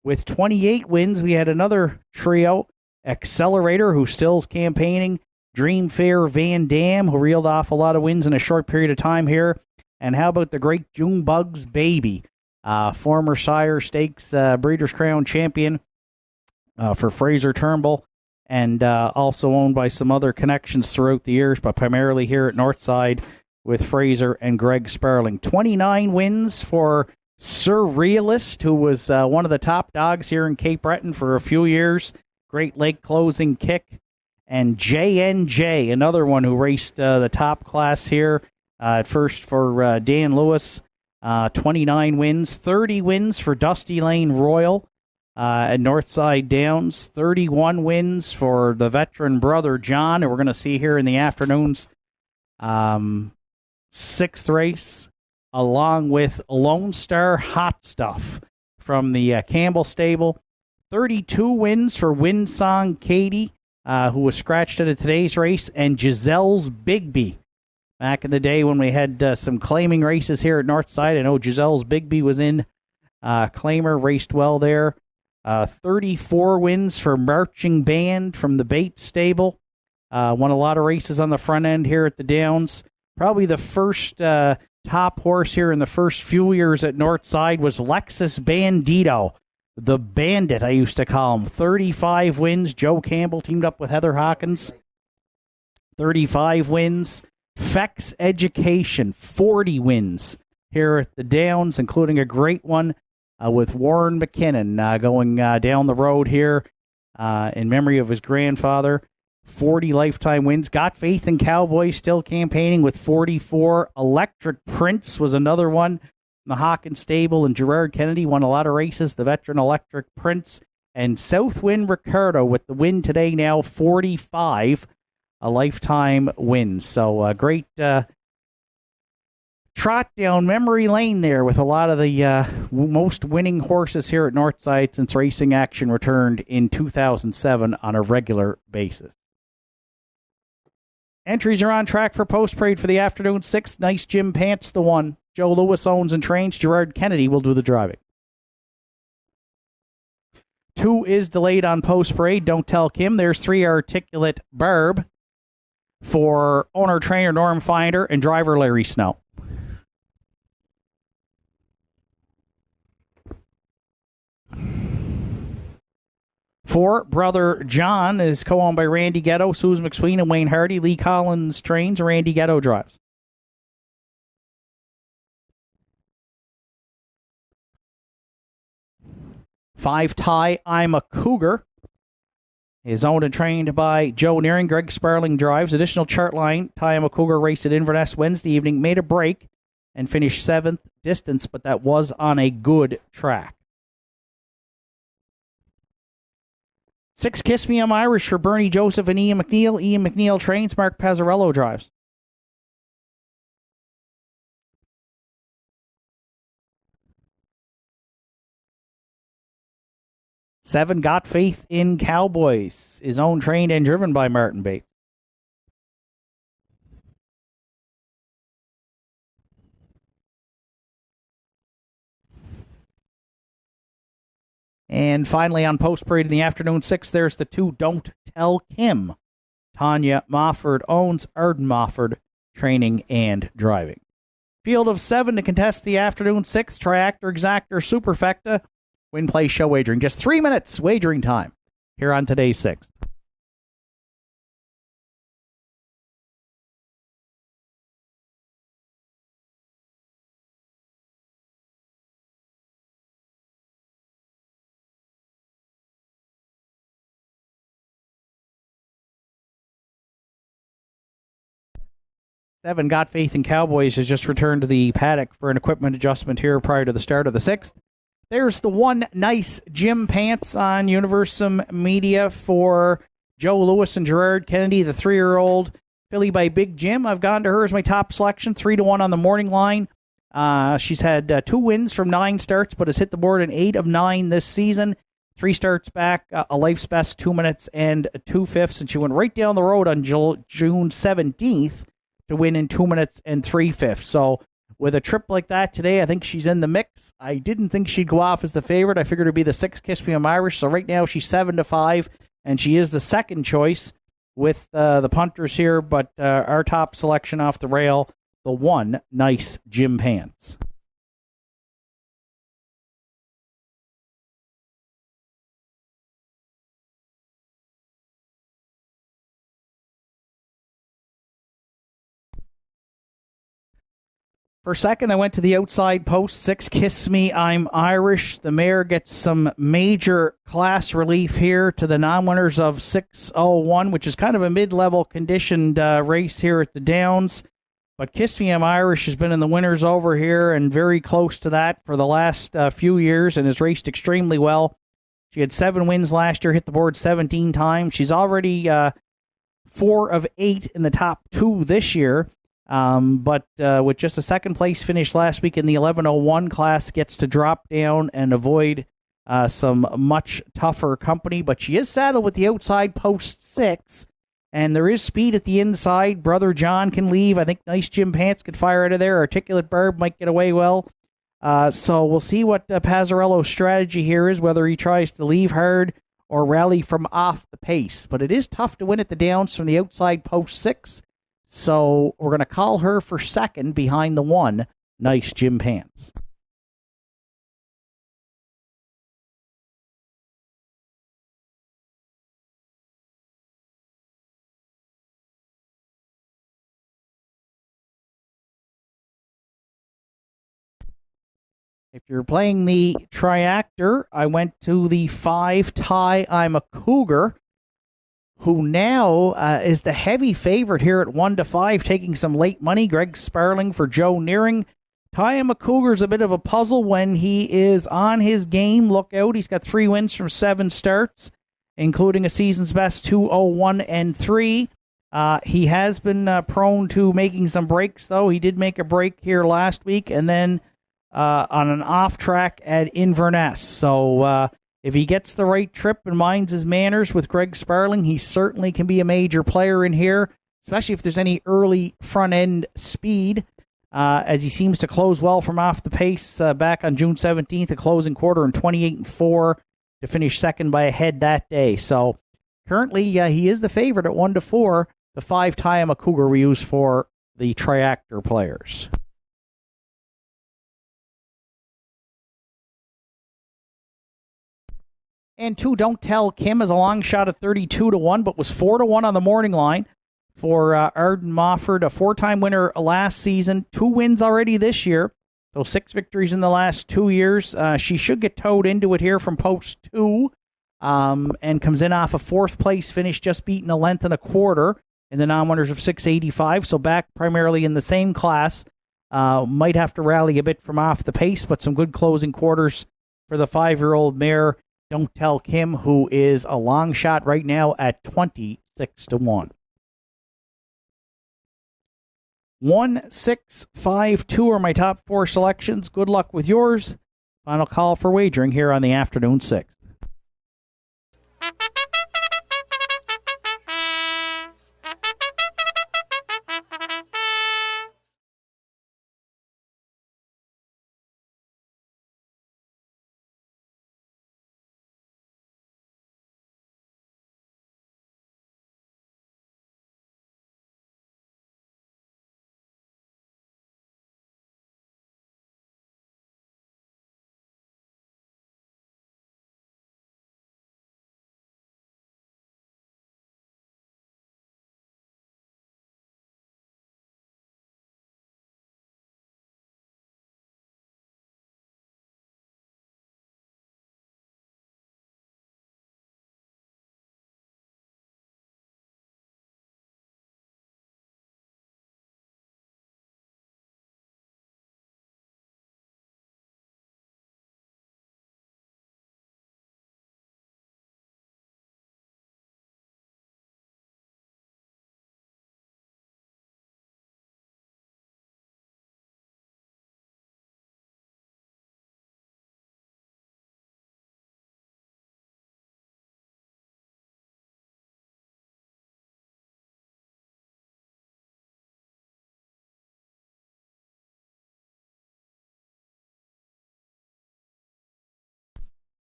With 28 wins, we had another trio, Accelerator, who's still campaigning, Dream Fair Van Dam, who reeled off a lot of wins in a short period of time here. And how about the great June Bugs Baby, former Sire Stakes Breeders' Crown champion for Fraser Turnbull, and also owned by some other connections throughout the years, but primarily here at Northside with Fraser and Greg Sparling. 29 wins for Surrealist, who was one of the top dogs here in Cape Breton for a few years. Great Lake Closing Kick. And JNJ, another one who raced the top class here at first for Dan Lewis. 29 wins. 30 wins for Dusty Lane Royal at Northside Downs. 31 wins for the veteran brother John, who we're going to see here in the afternoons. Sixth race, along with Lone Star Hot Stuff from the Campbell stable. 32 wins for Winsong Katie, who was scratched at today's race, and Giselle's Bigby. Back in the day when we had some claiming races here at Northside, I know Giselle's Bigby was in claimer, raced well there. 34 wins for Marching Band from the Bates stable. Won a lot of races on the front end here at the Downs. Probably the first top horse here in the first few years at Northside was Lexus Bandito, the Bandit, I used to call him. 35 wins. Joe Campbell teamed up with Heather Hawkins. 35 wins. Fex Education, 40 wins here at the Downs, including a great one with Warren McKinnon going down the road here in memory of his grandfather. 40 lifetime wins. Got Faith in Cowboys, still campaigning with 44. Electric Prince was another one. The Hawkins stable, and Gerard Kennedy won a lot of races. The veteran Electric Prince. And Southwind Ricardo with the win today, now 45. A lifetime win. So great trot down memory lane there with a lot of the most winning horses here at Northside since racing action returned in 2007 on a regular basis. Entries are on track for Post Parade for the afternoon 6. Nice Jim Pants, the one. Joe Lewis owns and trains. Gerard Kennedy will do the driving. 2 is delayed on Post Parade. Don't tell Kim. There's 3 Articulate Barb for owner-trainer Norm Finder and driver Larry Snow. For Brother John is co-owned by Randy Ghetto, Susan McSween, and Wayne Hardy. Lee Collins trains, Randy Ghetto drives. Five Tie, I'm a Cougar, is owned and trained by Joe Nearing. Greg Sparling drives. Additional chart line, Tie, I'm a Cougar raced at Inverness Wednesday evening, made a break and finished 7th distance, but that was on a good track. 6 Kiss Me, I'm Irish for Bernie Joseph and Ian McNeil. Ian McNeil trains, Mark Pazzarello drives. 7 Got Faith in Cowboys is owned, trained, and driven by Martin Bates. And finally, on Post Parade in the afternoon 6, there's the 2 Don't Tell Kim. Tanya Mofford owns, Arden Mofford training and driving. Field of 7 to contest the afternoon 6. Triactor, Exactor, Superfecta. Win, play, show wagering. Just 3 minutes wagering time here on today's 6th. 7, Got Faith in Cowboys, has just returned to the paddock for an equipment adjustment here prior to the start of the 6th. There's the one nice Jim Pants on Universum Media for Joe Lewis and Gerard Kennedy, the 3-year-old filly by Big Jim. I've gone to her as my top selection, 3-1 on the morning line. She's had 2 wins from 9 starts, but has hit the board in 8 of 9 this season. 3 starts back, a life's best 2 minutes and 2/5, and she went right down the road on June 17th to win in 2 minutes and 3/5. So with a trip like that today, I think she's in the mix. I didn't think she'd go off as the favorite. I figured it'd be the 6 Kiss Me I'm Irish. So right now she's 7-5, and she is the second choice with the punters here. But our top selection off the rail, the one nice Jim Pants. For second, I went to the outside post, 6 Kiss Me I'm Irish. The mare gets some major class relief here to the non-winners of 601, which is kind of a mid-level conditioned race here at the Downs. But Kiss Me I'm Irish has been in the winners over here and very close to that for the last few years and has raced extremely well. She had 7 wins last year, hit the board 17 times. She's already 4 of 8 in the top 2 this year. But with just a second place finish last week in the 1101 class, gets to drop down and avoid some much tougher company. But she is saddled with the outside post 6, and there is speed at the inside. Brother John can leave. I think nice Jim Pants could fire out of there. Articulate Barb might get away well. So we'll see what Pazzarello's strategy here is, whether he tries to leave hard or rally from off the pace. But it is tough to win at the Downs from the outside post 6. So we're going to call her for second behind the one nice Jim Pants. If you're playing the triactor, I went to the 5 Tie I'm a Cougar, who now is the heavy favorite here at 1-5, taking some late money. Greg Sparling for Joe Nearing. Ty I'm a Cougar's a bit of a puzzle when he is on his game. Look out. He's got 3 wins from 7 starts, including a season's best 201 and 3. He has been prone to making some breaks, though. He did make a break here last week and then on an off track at Inverness. So if he gets the right trip and minds his manners with Greg Sparling, he certainly can be a major player in here, especially if there's any early front-end speed, as he seems to close well from off the pace back on June 17th, a closing quarter in 28-4 to finish second by a head that day. So currently, he is the favorite at 1-4, the 5 Tie I'm a Cougar we use for the triactor players. And 2 Don't Tell Kim is a long shot at 32-1, but was 4-1 on the morning line for Arden Mofford, a 4-time winner last season, 2 wins already this year, so 6 victories in the last 2 years. She should get towed into it here from post 2, and comes in off a 4th place finish, just beating a length and a quarter in the non-winners of 685, so back primarily in the same class. Might have to rally a bit from off the pace, but some good closing quarters for the 5-year-old mare, Don't Tell Kim, who is a long shot right now at 26-1. 1, 6, 5, 2 are my top 4 selections. Good luck with yours. Final call for wagering here on the afternoon 6.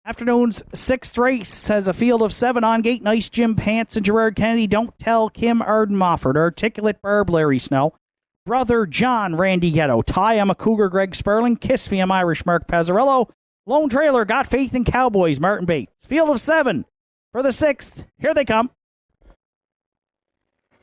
Afternoon's sixth race has a field of 7 on gate. Nice Jim Pants and Gerard Kennedy. Don't Tell Kim Arden Mofford. Articulate Barb Larry Snow. Brother John Randy Ghetto. Ty I'm a Cougar Greg Sperling. Kiss Me I'm Irish Mark Pazzarello. Lone Trailer Got Faith in Cowboys Martin Bates. Field of 7 for the 6th. Here they come.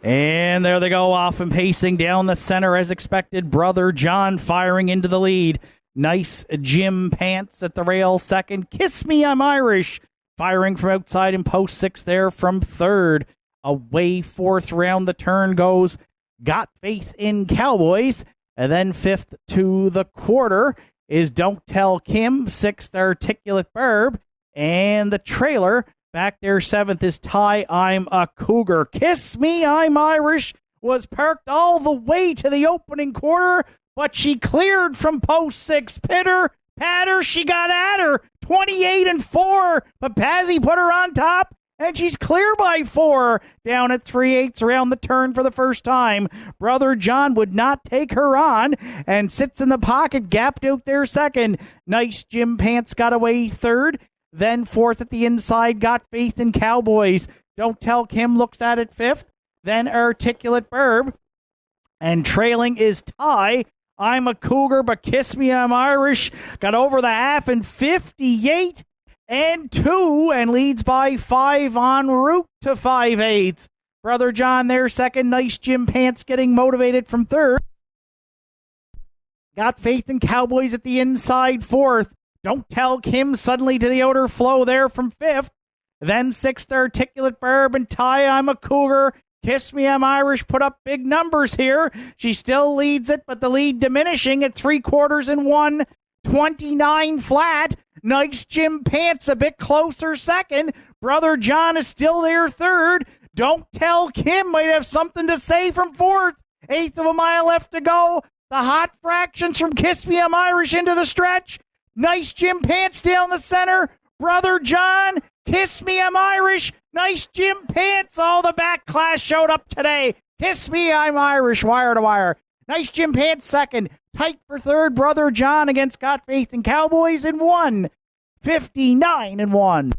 And there they go, off and pacing down the center as expected. Brother John firing into the lead. Nice Jim Pants at the rail second. Kiss Me I'm Irish firing from outside in post 6 there from third. Away fourth round the turn goes. Got Faith in Cowboys. And then fifth to the quarter is Don't Tell Kim. Sixth Articulate Barb. And the trailer back there seventh is Ty I'm a Cougar. Kiss Me I'm Irish was parked all the way to the opening quarter, but she cleared from post 6. Pitter, patter, she got at her. 28-4, but Pazzi put her on top, and she's clear by 4. Down at 3/8 around the turn for the first time. Brother John would not take her on and sits in the pocket, gapped out there second. Nice Jim Pants got away third. Then fourth at the inside, Got Faith in Cowboys. Don't Tell Kim looks at it fifth. Then Articulate Barb. And trailing is Ty I'm a Cougar, but Kiss Me I'm Irish. Got over the half in 58-2 and leads by 5 en route to 5/8. Brother John there second. Nice Jim Pants getting motivated from third. Got Faith in Cowboys at the inside fourth. Don't Tell Kim suddenly to the outer flow there from fifth. Then sixth Articulate Barb and Ty I'm a Cougar. Kiss Me I'm Irish put up big numbers here. She still leads it, but the lead diminishing at 3/4 and 1:29 flat. Nice Jim Pants a bit closer second. Brother John is still there third. Don't Tell Kim might have something to say from fourth. 1/8 of a mile left to go. The hot fractions from Kiss Me I'm Irish into the stretch. Nice Jim Pants down the center. Brother John, Kiss Me I'm Irish. Nice Jim Pants. All the back class showed up today. Kiss Me I'm Irish, wire to wire. Nice Jim Pants second. Tight for third. Brother John against Got Faith in Cowboys in 1:59-1.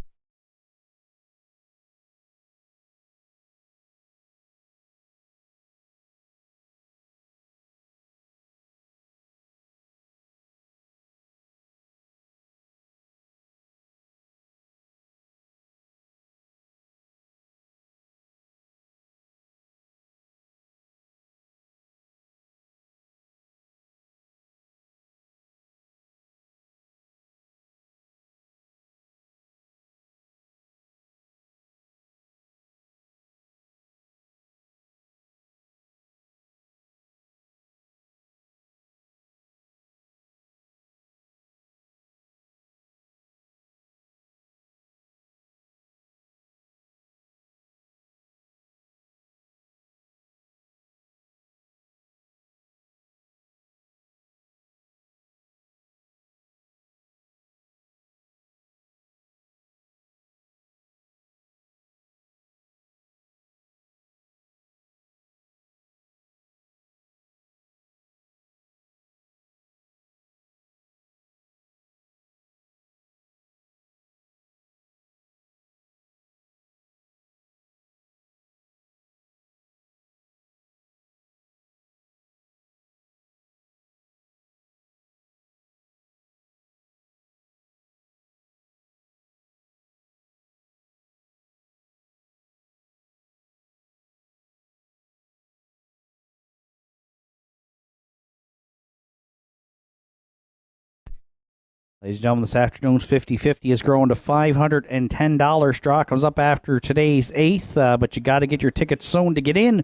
Ladies and gentlemen, this afternoon's 50-50 is growing to $510. Draw comes up after today's 8th, but you got to get your tickets soon to get in.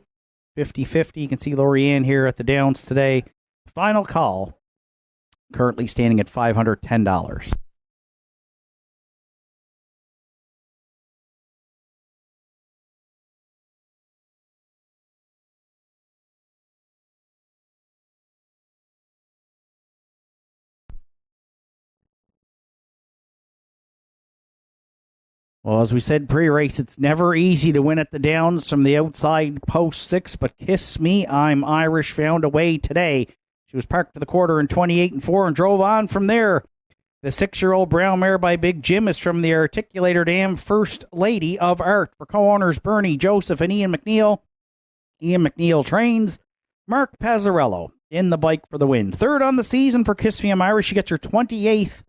50-50, you can see Lorianne here at the Downs today. Final call, currently standing at $510. Well, as we said pre-race, it's never easy to win at the Downs from the outside post 6, but Kiss Me I'm Irish found a way today. She was parked to the quarter in 28-4 and drove on from there. The 6-year-old brown mare by Big Jim is from the Articulator Dam, First Lady of Art. For co-owners Bernie, Joseph, and Ian McNeil. Ian McNeil trains. Mark Pazzarello in the bike for the win. Third on the season for Kiss Me I'm Irish. She gets her 28th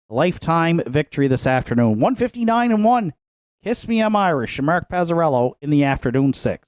lifetime victory this afternoon. 159-1. Kiss Me I'm Irish and Mark Pazzarello in the afternoon 6th.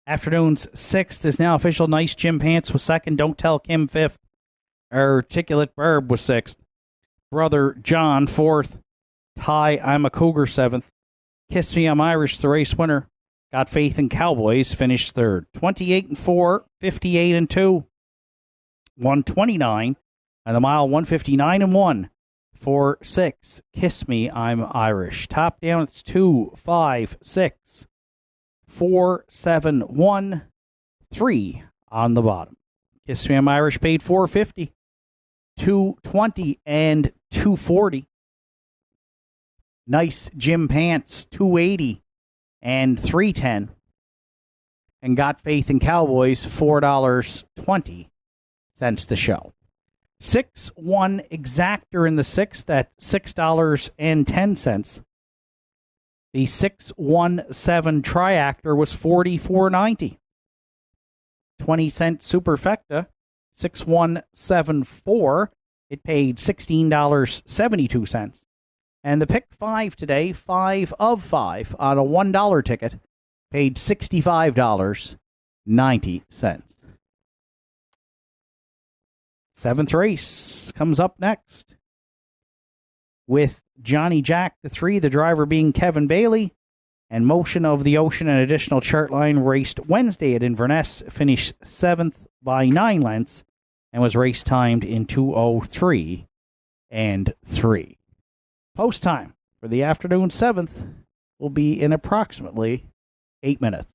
Afternoon's 6th is now official. Nice Jim Pants was 2nd. Don't Tell Kim 5th. Articulate Barb was 6th. Brother John 4th. Ty I'm a Cougar 7th. Kiss Me I'm Irish, the race winner. Got Faith in Cowboys finished 3rd. 28-4, 58-2. 129 and the mile. 159-1 for 6. Kiss Me I'm Irish. Top down it's 2, 5, 6, 4, 7, 1, 3 on the bottom. Kiss Me I'm Irish paid $4.50, $2.20, and $2.40. Nice Jim Pants $2.80 and $3.10. And Got Faith in Cowboys $4.20 to show. 6-1 Exactor in the 6th at $6.10. The 617 Triactor was $44.90. 20-cent Superfecta 6174. It paid $16.72. And the pick 5 today, 5 of 5 on a $1 ticket, paid $65.90. 7th race comes up next with Johnny Jack the 3, the driver being Kevin Bailey, and Motion of the Ocean, an additional chart line, raced Wednesday at Inverness, finished 7th by 9 lengths, and was race timed in 2:03 and 3. Post time for the afternoon 7th will be in approximately 8 minutes.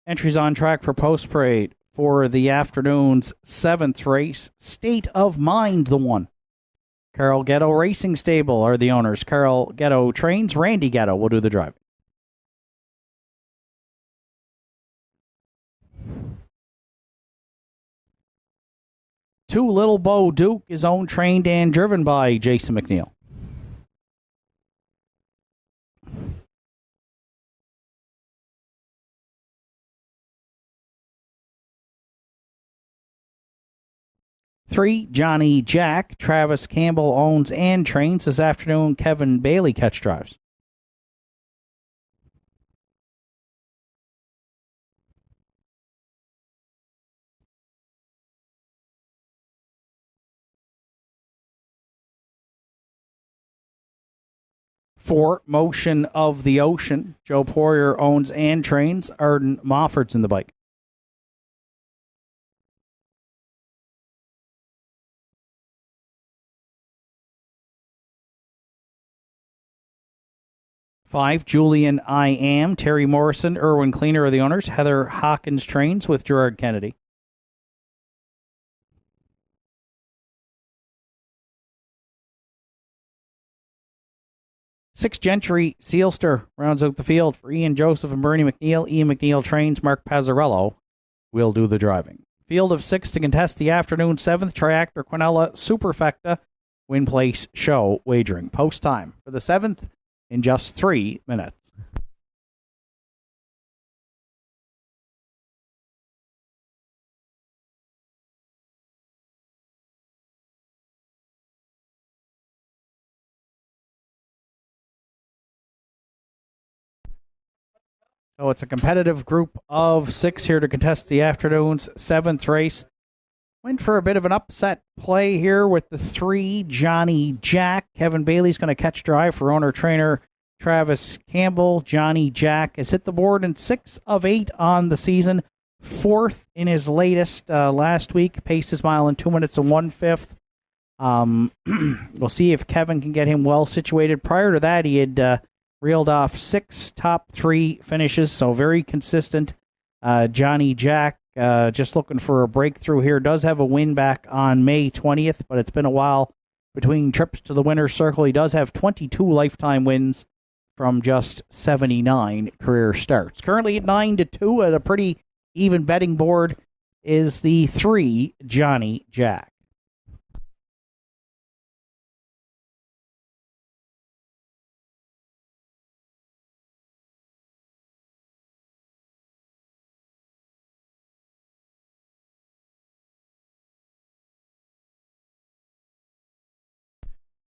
Entries on track for post parade for the afternoon's 7th race. State of Mind, the one. Carl Ghetto Racing Stable are the owners. Carl Ghetto trains. Randy Ghetto will do the driving. Two Little Bo Duke is owned, trained, and driven by Jason McNeil. Three, Johnny Jack. Travis Campbell owns and trains. This afternoon, Kevin Bailey catch drives. 4, Motion of the Ocean. Joe Poirier owns and trains. Arden Mofford's in the bike. 5, Julian I Am. Terry Morrison, Erwin Cleaner are the owners. Heather Hawkins trains with Gerard Kennedy. 6, Gentry Sealster rounds out the field for Ian Joseph and Bernie McNeil. Ian McNeil trains. Mark Pazzarello will do the driving. Field of 6 to contest the afternoon 7th. Triactor Quinella Superfecta Win Place Show wagering. Post time for the 7th in just 3 minutes. So it's a competitive group of 6 here to contest the afternoon's 7th race. Went for a bit of an upset play here with the 3, Johnny Jack. Kevin Bailey's going to catch drive for owner-trainer Travis Campbell. Johnny Jack has hit the board in 6 of 8 on the season. 4th in his latest last week. Paced his mile in 2 minutes and 1/5. We'll see if Kevin can get him well situated. Prior to that, he had reeled off 6 top 3 finishes, so very consistent. Johnny Jack just looking for a breakthrough here. Does have a win back on May 20th, but it's been a while between trips to the winner's circle. He does have 22 lifetime wins from just 79 career starts. Currently at 9-2 at a pretty even betting board is the 3, Johnny Jack.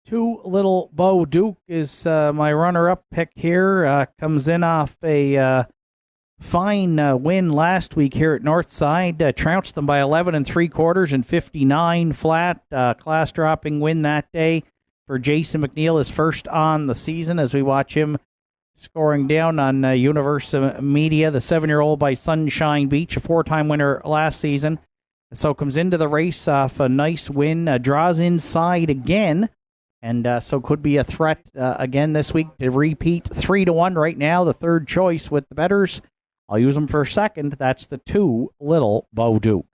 Two Little Bo Duke is my runner-up pick here. Comes in off a fine win last week here at Northside. Trounced them by 11 3/4 and 59 flat. Class-dropping win that day for Jason McNeil, his first on the season as we watch him scoring down on Universum Media, the 7-year-old by Sunshine Beach, a 4-time winner last season. So comes into the race off a nice win. Draws inside again. And so could be a threat again this week to repeat 3-1 right now, the third choice with the bettors. I'll use them for a second. That's the 2 Little Bo Duke.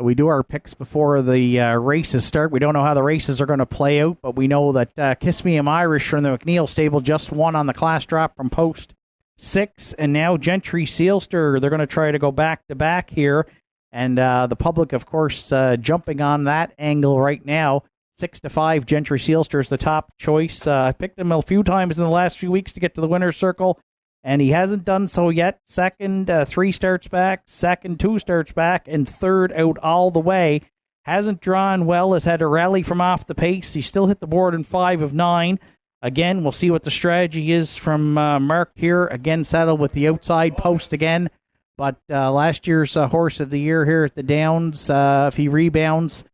We do our picks before the races start. We don't know how the races are going to play out, but we know that Kiss Me I'm Irish from the McNeil stable just won on the class drop from post 6, and now Gentry Sealster, they're going to try to go back-to-back here, and the public, of course, jumping on that angle right now. 6-5, Gentry Sealster is the top choice. I picked him a few times in the last few weeks to get to the winner's circle, and he hasn't done so yet. Second, 3 starts back. Second, 2 starts back. And third, out all the way. Hasn't drawn well. Has had a rally from off the pace. He still hit the board in 5 of 9. Again, we'll see what the strategy is from Mark here. Again, settled with the outside post again. But last year's horse of the year here at the Downs, if he rebounds,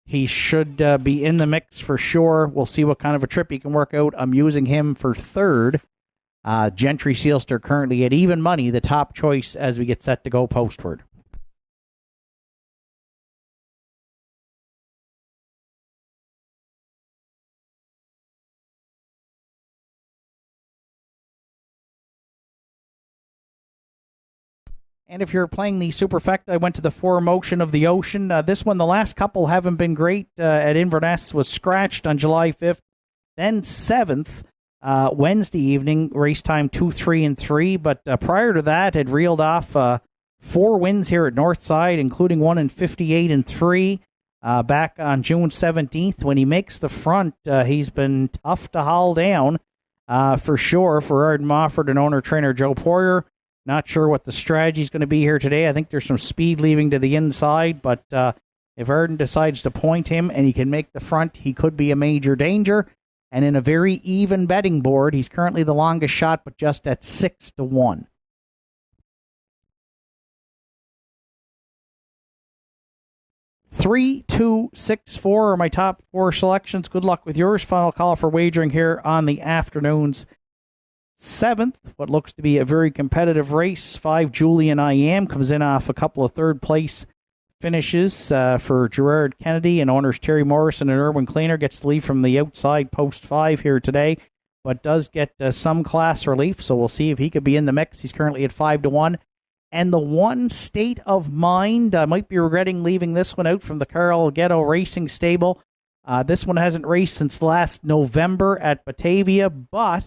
he should be in the mix for sure. We'll see what kind of a trip he can work out. I'm using him for third. Gentry Sealster currently at even money, the top choice as we get set to go postward. And if you're playing the Superfecta, I went to the For Motion of the Ocean. This one, the last couple haven't been great. At Inverness was scratched on July 5th, then 7th. Wednesday evening, race time 2, 3, and 3. But prior to that, had reeled off 4 wins here at Northside, including one in 58 and 3 back on June 17th. When he makes the front, he's been tough to haul down for sure for Arden Mofford and owner-trainer Joe Poirier. Not sure what the strategy is going to be here today. I think there's some speed leaving to the inside, but if Arden decides to point him and he can make the front, he could be a major danger. And in a very even betting board, he's currently the longest shot, but just at 6-1. Three, 2, 6, 4 are my top 4 selections. Good luck with yours. Final call for wagering here on the afternoon's 7th, what looks to be a very competitive race. 5, Julian I Am, comes in off a couple of third-place finishes for Gerard Kennedy, and owners Terry Morrison and Erwin Cleaner. Gets the lead from the outside post 5 here today, but does get some class relief, so we'll see if he could be in the mix. He's currently at 5-1. And the one, State of Mind, might be regretting leaving this one out from the Carl Ghetto Racing Stable. This one hasn't raced since last November at Batavia, but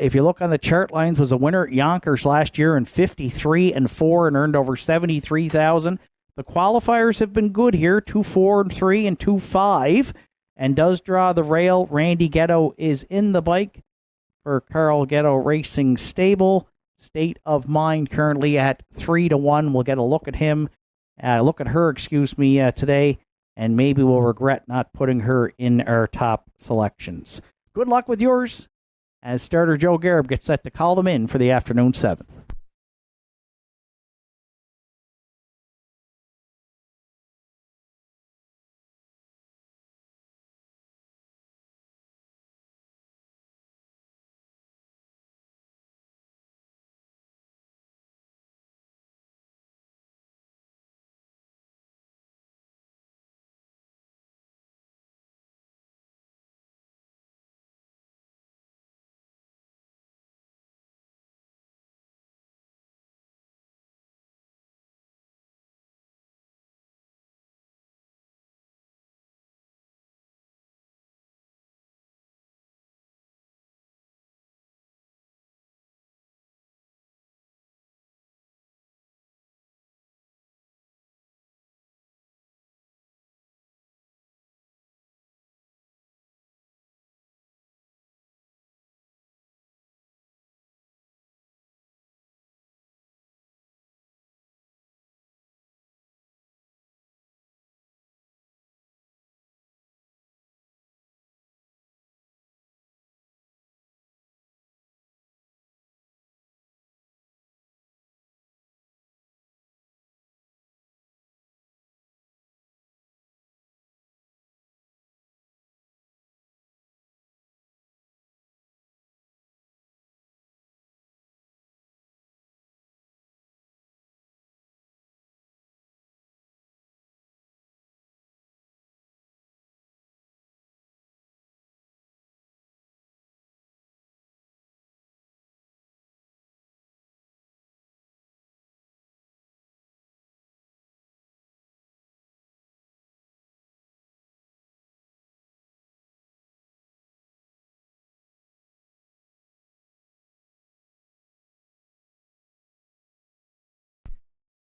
if you look on the chart lines, was a winner at Yonkers last year in 53 and 4 and earned over $73,000. The qualifiers have been good here, 2-4 and 3 and 2-5, and does draw the rail. Randy Ghetto is in the bike for Carl Ghetto Racing Stable. State of Mind currently at 3-1. We'll get a look at him, today, and maybe we'll regret not putting her in our top selections. Good luck with yours, as starter Joe Garib gets set to call them in for the afternoon 7th.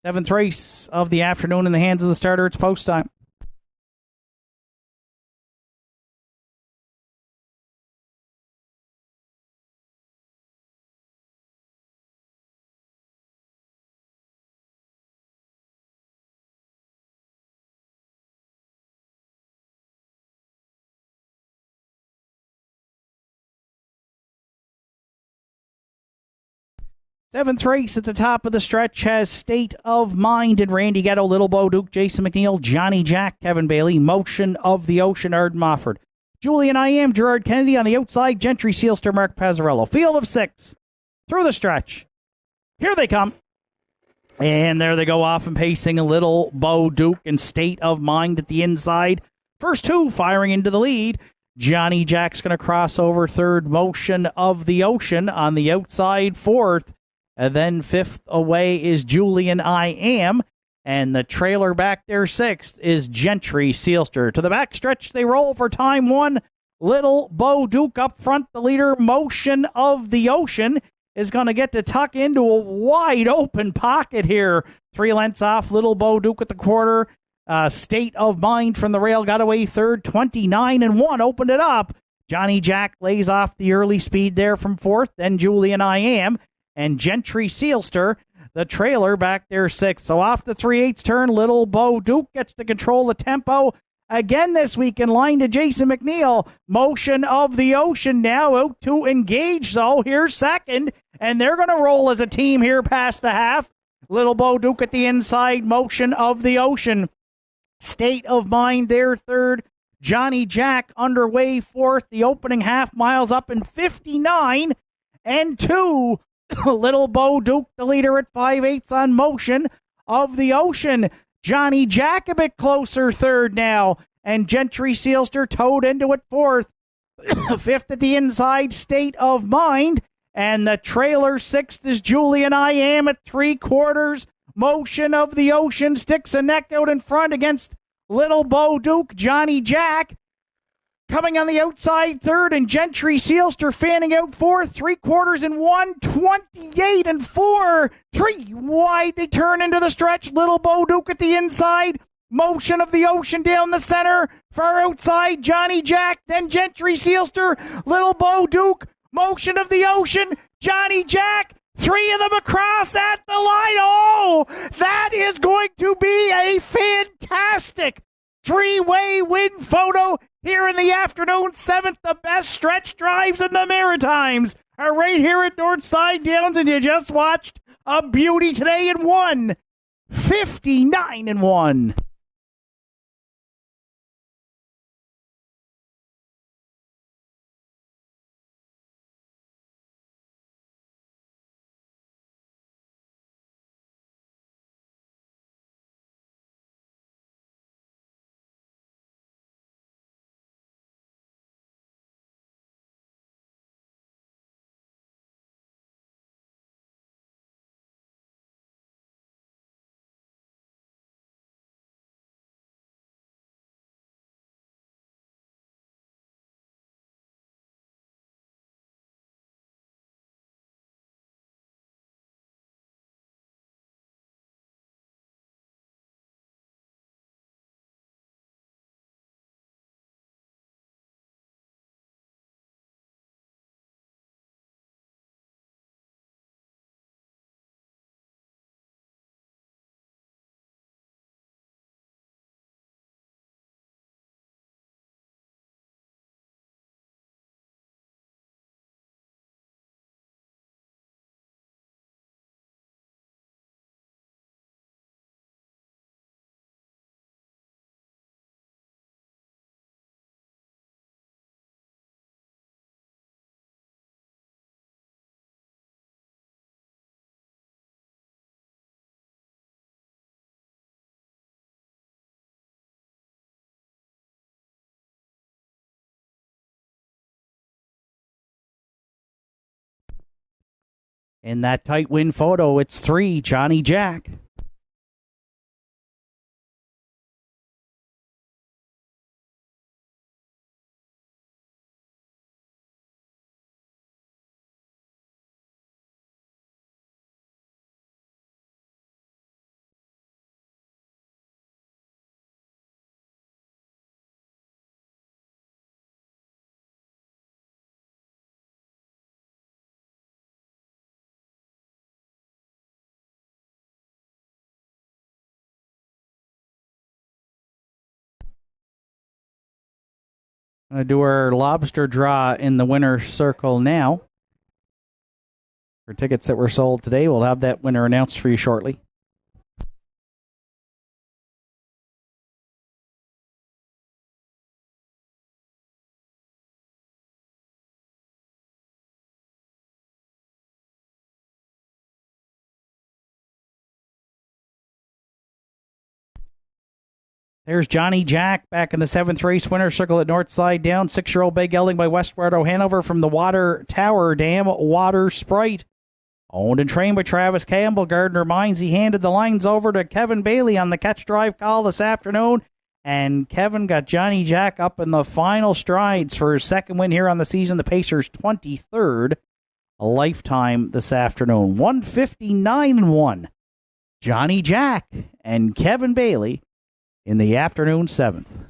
Seventh race of the afternoon in the hands of the starter. It's post time. Seventh race at the top of the stretch has State of Mind and Randy Ghetto, Little Bo Duke, Jason McNeil, Johnny Jack, Kevin Bailey, Motion of the Ocean, Arden Mofford, Julian I Am, Gerard Kennedy on the outside, Gentry Sealster, Mark Pazzarello. Field of 6 through the stretch. Here they come. And there they go off and pacing a Little Bo Duke and State of Mind at the inside. First 2 firing into the lead. Johnny Jack's going to cross over third, Motion of the Ocean on the outside, 4th. And then 5th away is Julian I Am. And the trailer back there 6th is Gentry Sealster. To the backstretch they roll for time 1. Little Bo Duke up front. The leader, Motion of the Ocean, is going to get to tuck into a wide open pocket here. 3 lengths off Little Bo Duke at the quarter. State of Mind from the rail got away third, 29-1, opened it up. Johnny Jack lays off the early speed there from 4th, then Julian I Am, and Gentry Sealster, the trailer back there 6th. So off the 3/8 turn, Little Bo Duke gets to control the tempo. Again this week in line to Jason McNeil. Motion of the Ocean now out to engage, though. Here's second, and they're going to roll as a team here past the half. Little Bo Duke at the inside, Motion of the Ocean. State of Mind there third. Johnny Jack underway 4th. The opening half miles up in 59-2. Little Bo Duke, the leader at 5/8 on Motion of the Ocean. Johnny Jack a bit closer third now. And Gentry Sealster towed into it 4th. 5th at the inside, State of Mind. And the trailer 6th is Julian I Am at 3/4. Motion of the Ocean sticks a neck out in front against Little Bo Duke. Johnny Jack coming on the outside 3rd, and Gentry Sealster fanning out 4th. 3/4 28-4. 3 wide. They turn into the stretch. Little Bo Duke at the inside. Motion of the Ocean down the center. Far outside, Johnny Jack, then Gentry Sealster. Little Bo Duke. Motion of the Ocean. Johnny Jack. 3 of them across at the line. Oh, that is going to be a fantastic 3-way win photo here in the afternoon. 7th, the best stretch drives in the Maritimes are right here at Northside Downs, and you just watched a beauty today in 1. 59-1. In that tight win photo, it's 3, Johnny Jack. Going to do our lobster draw in the winner's circle now. For tickets that were sold today, we'll have that winner announced for you shortly. There's Johnny Jack back in the 7th race winner circle at Northside Down. 6-year-old Bay Gelding by Westward Hanover from the Water Tower Dam Water Sprite. Owned and trained by Travis Campbell. Gardner Mines, he handed the lines over to Kevin Bailey on the catch drive call this afternoon. And Kevin got Johnny Jack up in the final strides for his second win here on the season. The Pacers' 23rd lifetime this afternoon. 159-1. Johnny Jack and Kevin Bailey in the afternoon 7th.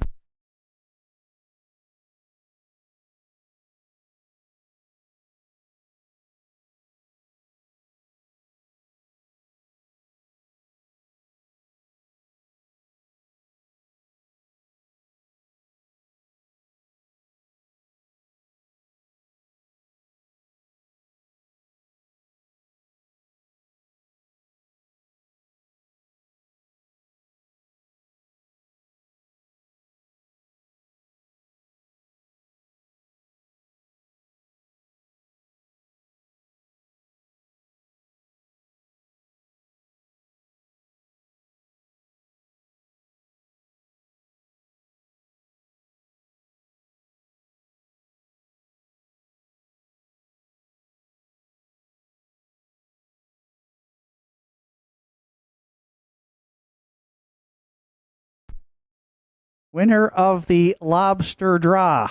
Winner of the Lobster Draw,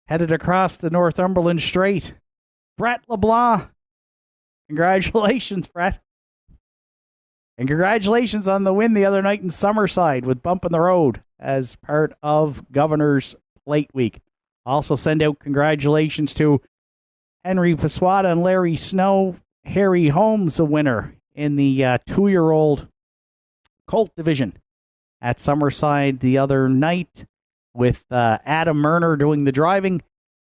headed across the Northumberland Strait, Brett LeBlanc. Congratulations, Brett. And congratulations on the win the other night in Summerside with Bump in the Road as part of Governor's Plate Week. Also send out congratulations to Henry Paswata and Larry Snow. Harry Holmes, a winner in the 2-year-old Colt division at Summerside the other night with Adam Murner doing the driving.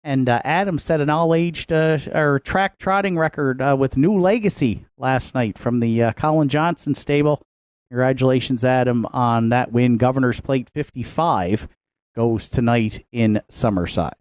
And Adam set an all-aged track trotting record with New Legacy last night from the Colin Johnson stable. Congratulations, Adam, on that win. Governor's Plate 55 goes tonight in Summerside.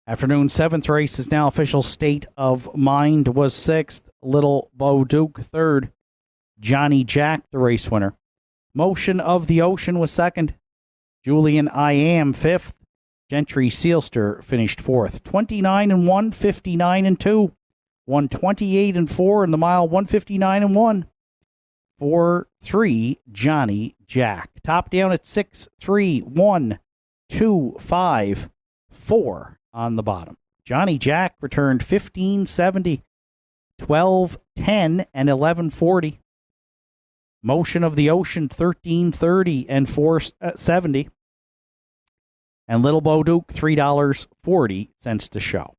Afternoon 7th race is now official. State of Mind was 6th. Little Bo Duke 3rd. Johnny Jack, the race winner. Motion of the Ocean was 2nd. Julian I Am 5th. Gentry Sealster finished 4th. 29-1, 59-2. 128-4 in the mile, 159-1. 4-3, Johnny Jack. Top down at 6-3, 1, 2, 5, 4 on the bottom. Johnny Jack returned 1570, 1210, and 1140. Motion of the Ocean 1330 and 470. And Little Bo Duke $3.40 to show.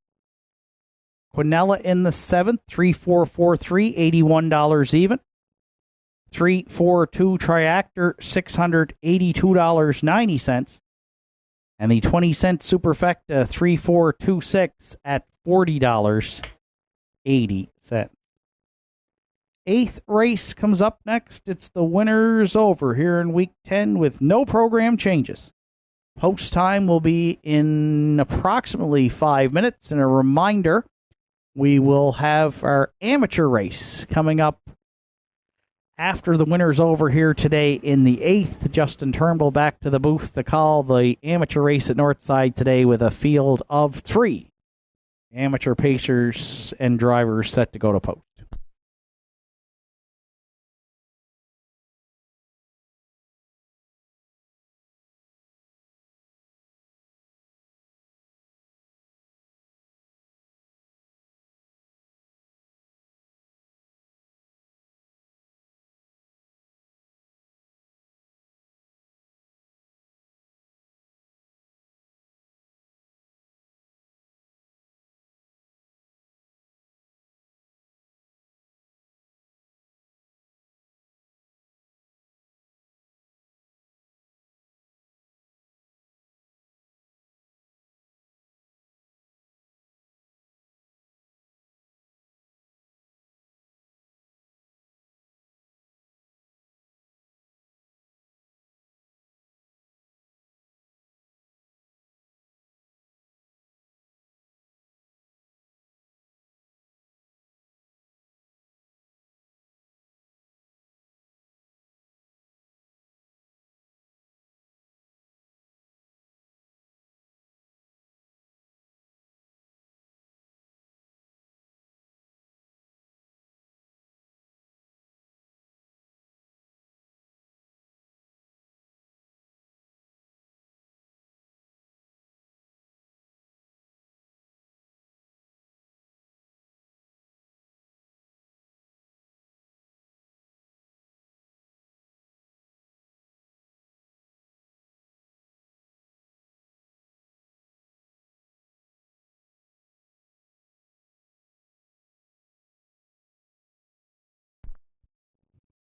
Quinella in the 7th, 3443, $81 even. 342 Triactor, $682.90. And the 20-cent Superfecta 3426 at $40.80. 8th race comes up next. It's the Winners Over here in Week 10 with no program changes. Post time will be in approximately 5 minutes. And a reminder, we will have our amateur race coming up after the Winners Over here today in the 8th. Justin Turnbull back to the booth to call the amateur race at Northside today with a field of 3 amateur pacers and drivers set to go to post.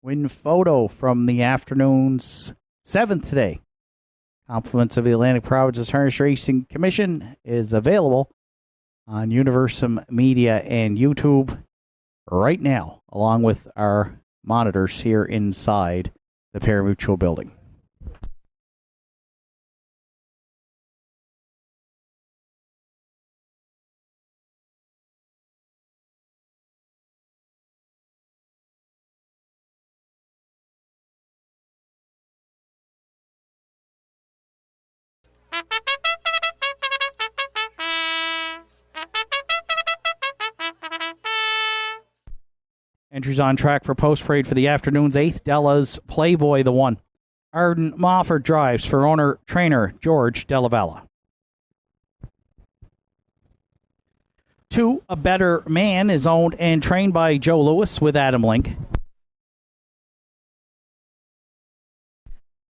Win photo from the afternoon's 7th today. Compliments of the Atlantic Provinces Harness Racing Commission is available on Universum Media and YouTube right now, along with our monitors here inside the Parimutuel building. Entries on track for post parade for the afternoon's 8th. Della's Playboy the 1. Arden Mofford drives for owner-trainer George Dellavella. 2, A Better Man is owned and trained by Joe Lewis with Adam Link.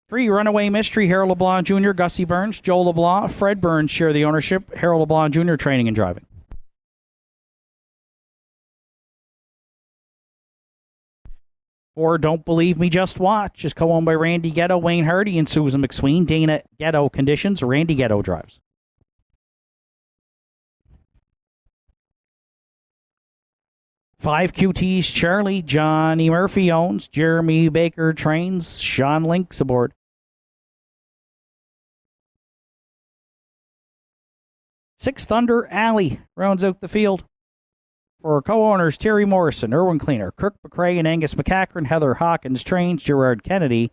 3, Runaway Mystery, Harold LeBlanc Jr., Gussie Burns, Joe LeBlanc, Fred Burns share the ownership. Harold LeBlanc Jr. training and driving. 4, Don't Believe Me, Just Watch is co-owned by Randy Ghetto, Wayne Hardy, and Susan McSween. Dana Ghetto conditions. Randy Ghetto drives. 5, QT's Charlie, Johnny Murphy owns. Jeremy Baker trains. Sean Link's aboard. 6, Thunder Alley rounds out the field. For co-owners Terry Morrison, Erwin Cleaner, Kirk McRae, and Angus McCachran, Heather Hawkins trains. Gerard Kennedy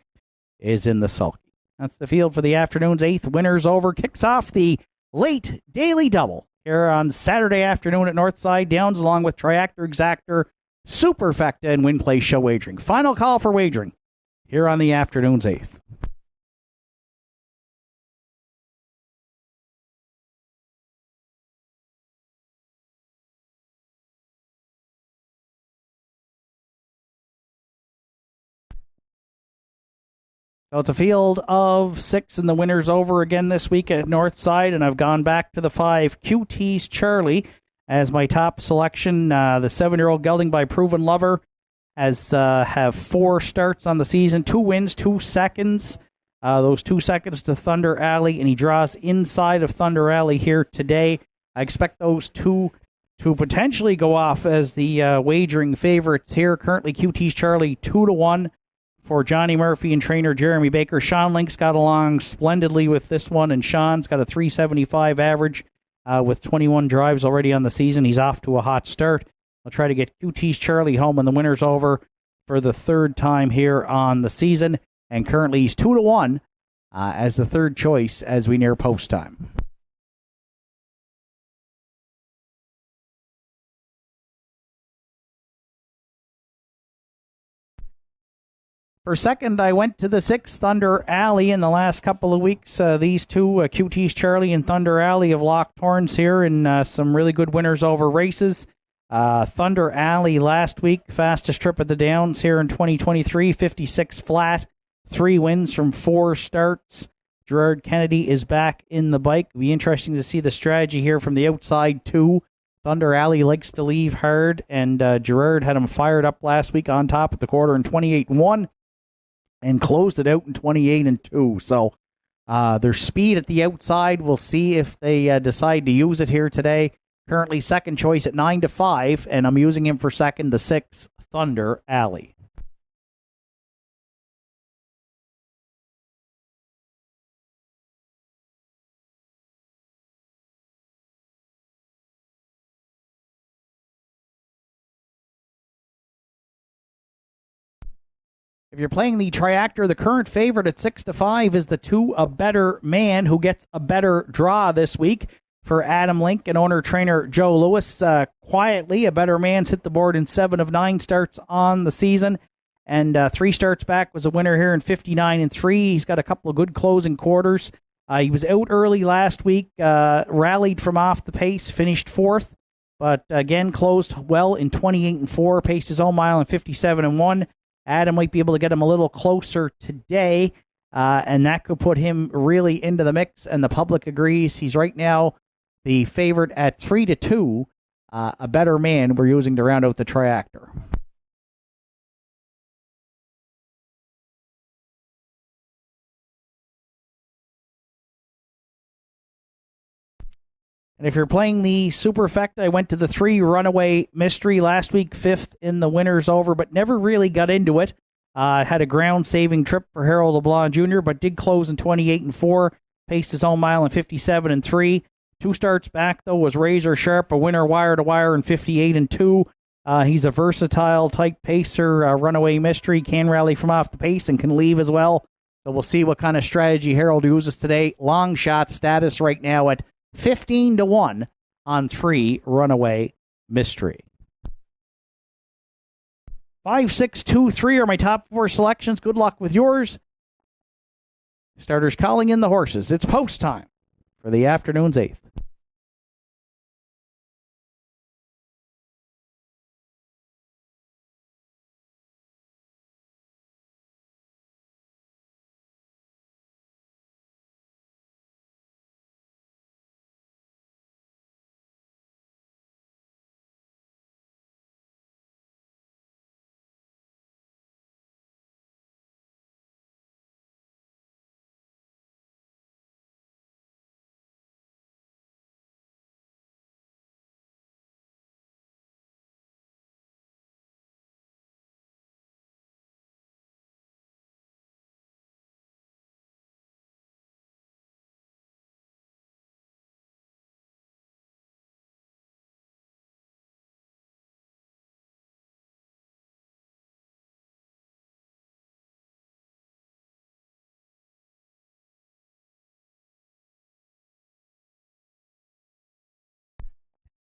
is in the sulky. That's the field for the afternoon's 8th. Winners over kicks off the late daily double here on Saturday afternoon at Northside Downs, along with Triactor, Exactor, Superfecta, and Win Play Show Wagering. Final call for wagering here on the afternoon's 8th. So it's a field of 6, and the winner's over again this week at Northside, and I've gone back to the 5, QT's Charlie, as my top selection. The 7-year-old gelding by Proven Lover has have 4 starts on the season, 2 wins, 2 seconds. Those 2 seconds to Thunder Alley, and he draws inside of Thunder Alley here today. I expect those 2 to potentially go off as the wagering favorites here. Currently, QT's Charlie 2-1. For Johnny Murphy and trainer Jeremy Baker. Sean Link's got along splendidly with this one, and Sean's got a 375 average with 21 drives already on the season. He's off to a hot start. I'll try to get QT's Charlie home, and the winner's over for the 3rd time here on the season. And currently he's 2-1 as the 3rd choice as we near post time. For second, I went to the 6, Thunder Alley, in the last couple of weeks. These 2, QT's Charlie and Thunder Alley, have locked horns here in some really good winners over races. Thunder Alley last week, fastest trip at the Downs here in 2023, 56 flat, 3 wins from 4 starts. Gerard Kennedy is back in the bike. It'll be interesting to see the strategy here from the outside, too. Thunder Alley likes to leave hard, and Gerard had him fired up last week on top at the quarter in 28-1. And closed it out in 28-2. So their speed at the outside, we'll see if they decide to use it here today. Currently 2nd choice at 9-5, and I'm using him for 2nd, the 6, Thunder Alley. If you're playing the Triactor, the current favorite at 6-5 is the 2, A Better Man, who gets a better draw this week for Adam Link and owner-trainer Joe Lewis. Quietly, A Better Man's hit the board in 7 of 9 starts on the season, and 3 starts back was a winner here in 59-3. He's got a couple of good closing quarters. He was out early last week, rallied from off the pace, finished 4th, but again closed well in 28-4, paced his own mile in 57-1. Adam might be able to get him a little closer today, and that could put him really into the mix, and the public agrees. He's right now the favorite at 3-2, A Better Man we're using to round out the Triactor. And if you're playing the Superfecta, I went to the 3 Runaway Mystery last week, 5th in the winners over, but never really got into it. Had a ground-saving trip for Harold LeBlanc Jr., but did close in 28-4, paced his own mile in 57-3. 2 starts back, though, was Razor Sharp, a winner wire-to-wire in 58-2. He's a versatile type pacer, Runaway Mystery, can rally from off the pace and can leave as well. So we'll see what kind of strategy Harold uses today. Long shot status right now at 15-1 on 3 Runaway Mystery. 5, 6, 2, 3 are my top 4 selections. Good luck with yours. Starters calling in the horses. It's post time for the afternoon's 8th.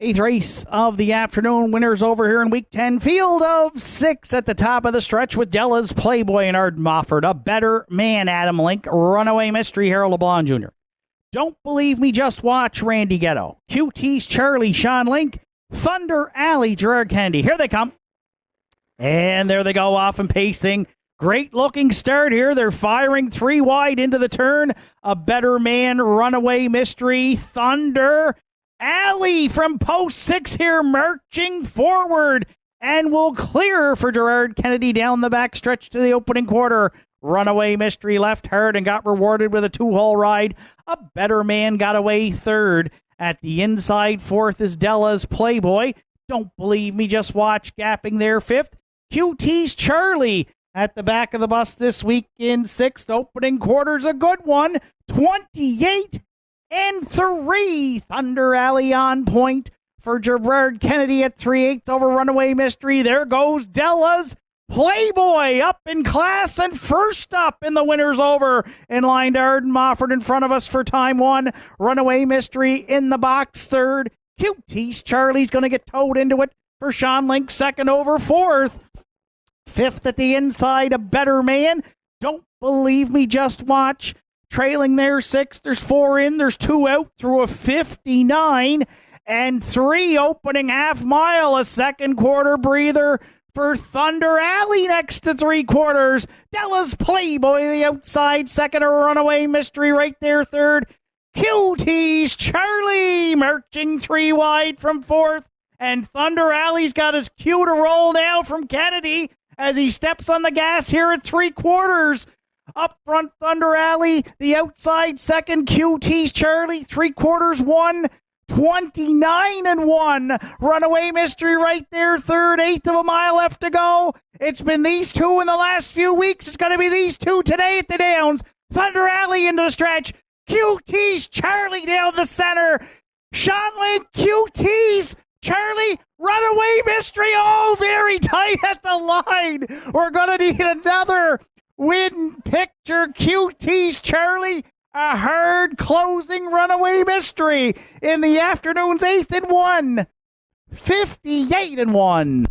Eighth race of the afternoon. Winners over here in week 10. Field of 6 at the top of the stretch with Della's Playboy and Arden Mofford. A Better Man, Adam Link. Runaway Mystery, Harold LeBlanc Jr. Don't Believe Me, Just Watch, Randy Ghetto. QT's Charlie, Sean Link. Thunder Alley, Gerard Kennedy. Here they come. And there they go off and pacing. Great looking start here. They're firing 3 wide into the turn. A Better Man, Runaway Mystery, Thunder Alley from post 6 here, marching forward and will clear for Gerard Kennedy down the back stretch to the opening quarter. Runaway Mystery left hard and got rewarded with a 2-hole ride. A Better Man got away third. At the inside, 4th is Della's Playboy. Don't Believe Me, Just Watch, gapping there 5th. QT's Charlie at the back of the bus this week in 6th. Opening quarter's a good one. 28-3. Thunder Alley on point for Gerard Kennedy at 3/8 over Runaway Mystery. There goes Della's Playboy up in class and first up in the winners over. In line to Arden Mofford in front of us for time 1. Runaway Mystery in the box 3rd. QT's Charlie's going to get towed into it for Sean Link 2nd over 4th. 5th at the inside, A Better Man. Don't Believe Me, Just Watch. Trailing there 6th. There's 4 in. There's 2 out through a 59-3 opening half mile. A second quarter breather for Thunder Alley next to 3 quarters. Della's Playboy the outside 2nd. A Runaway Mystery right there 3rd. QT's Charlie marching 3 wide from 4th. And Thunder Alley's got his cue to roll now from Kennedy as he steps on the gas here at 3 quarters. Up front, Thunder Alley, the outside 2nd, QT's Charlie, 3 quarters 1, 29-1. Runaway Mystery right there, 3rd, 1/8 of a mile left to go. It's been these 2 in the last few weeks. It's going to be these 2 today at the Downs. Thunder Alley into the stretch. QT's Charlie down the center. Sean Link, QT's Charlie, Runaway Mystery. Oh, very tight at the line. We're going to need another win picture. QT's Charlie, a hard closing Runaway Mystery in the afternoon's 8th and 1. 58-1.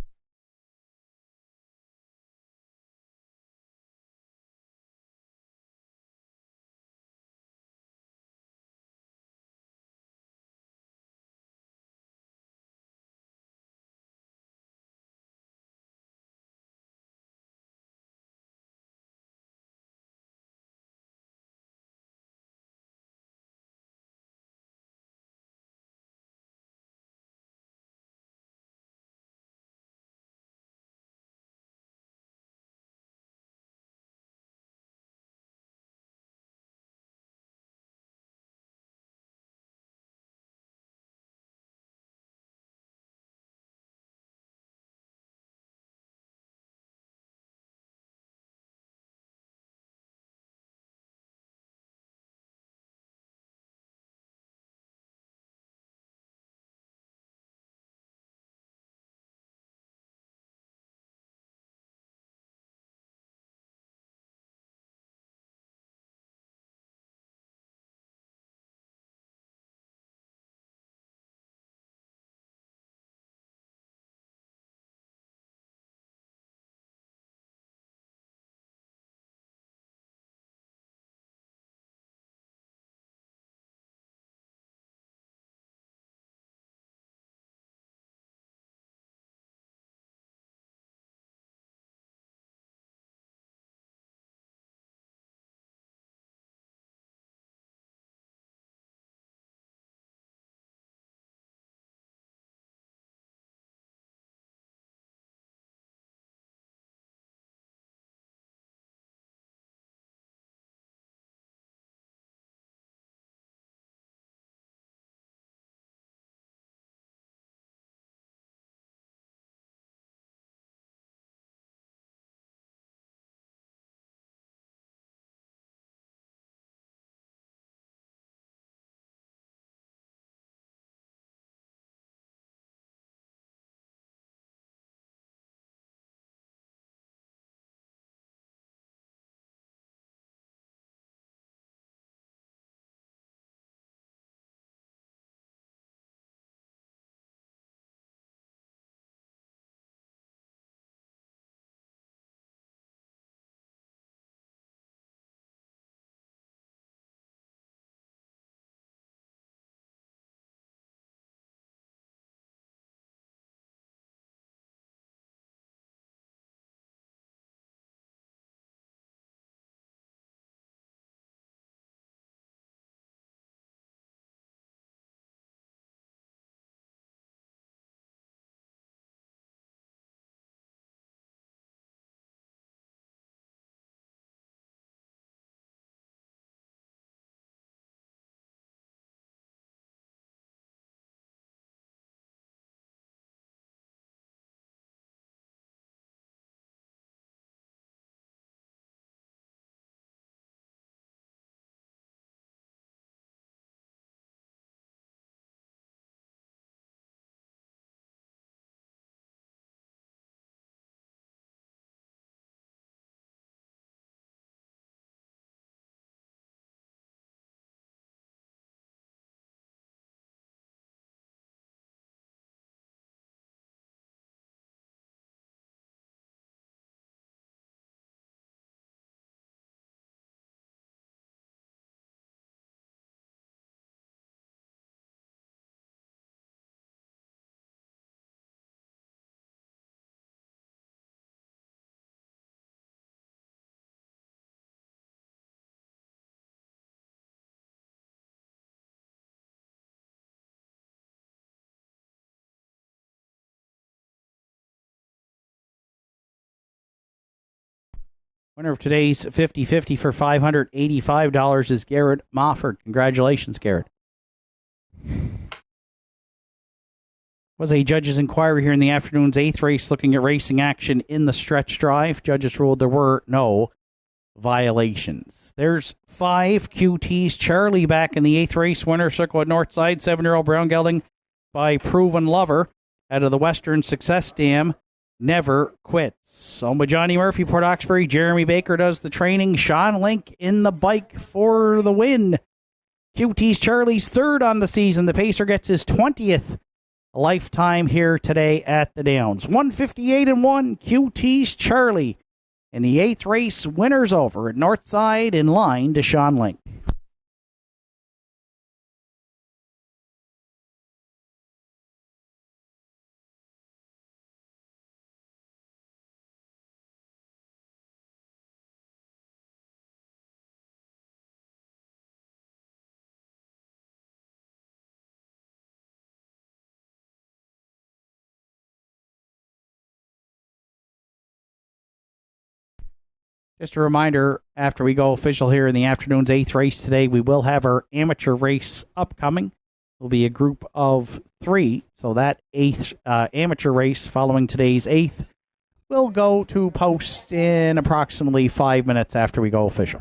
Winner of today's 50-50 for $585 is Garrett Mofford. Congratulations, Garrett. Was a judge's inquiry here in the afternoon's 8th race looking at racing action in the stretch drive. Judges ruled there were no violations. There's 5 QTs. Charlie back in the 8th race. Winner circle at Northside. 7-year-old brown gelding by Proven Lover out of the Western Success Dam. Never quits. Owned by Johnny Murphy, Port Oxbury. Jeremy Baker does the training. Sean Link in the bike for the win. QT's Charlie's 3rd on the season. The Pacer gets his 20th lifetime here today at the Downs. 158-1. QT's Charlie in the 8th race. Winners over at Northside in line to Sean Link. Just a reminder, after we go official here in the afternoon's 8th race today, we will have our amateur race upcoming. It will be a group of 3. So that 8th amateur race following today's 8th will go to post in approximately 5 minutes after we go official.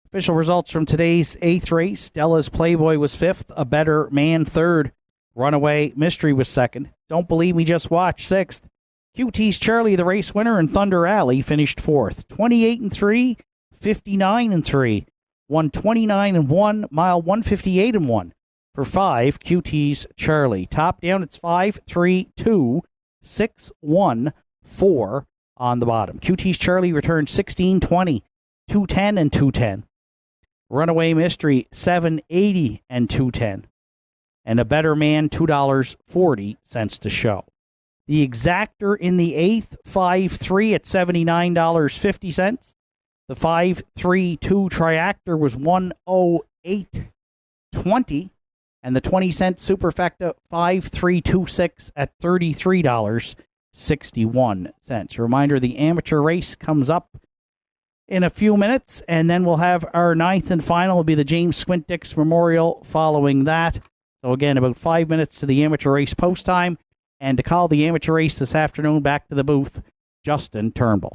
Official results from today's 8th race. Della's Playboy was 5th. A Better Man 3rd. Runaway Mystery was 2nd. Don't Believe Me Just Watch 6th. QT's Charlie, the race winner, and Thunder Alley finished 4th. 28-3, 59-3, 129-1, mile 158-1 for 5 QT's Charlie. Top down, it's 5-3-2, 6-1-4 on the bottom. QT's Charlie returned 16-20, 210 and 210. Runaway Mystery, 780 and 210. And A Better Man, $2.40 to show. The exactor in the 8th, 5-3 at $79.50. The 5-3-2 triactor was 108.20. And the 20-cent superfecta, 5-3-2-6 at $33.61. Reminder, the amateur race comes up in a few minutes, and then we'll have our 9th and final will be the James Squint Dix Memorial following that. So again, about 5 minutes to the amateur race post time, and to call the amateur race this afternoon back to the booth, Justin Turnbull.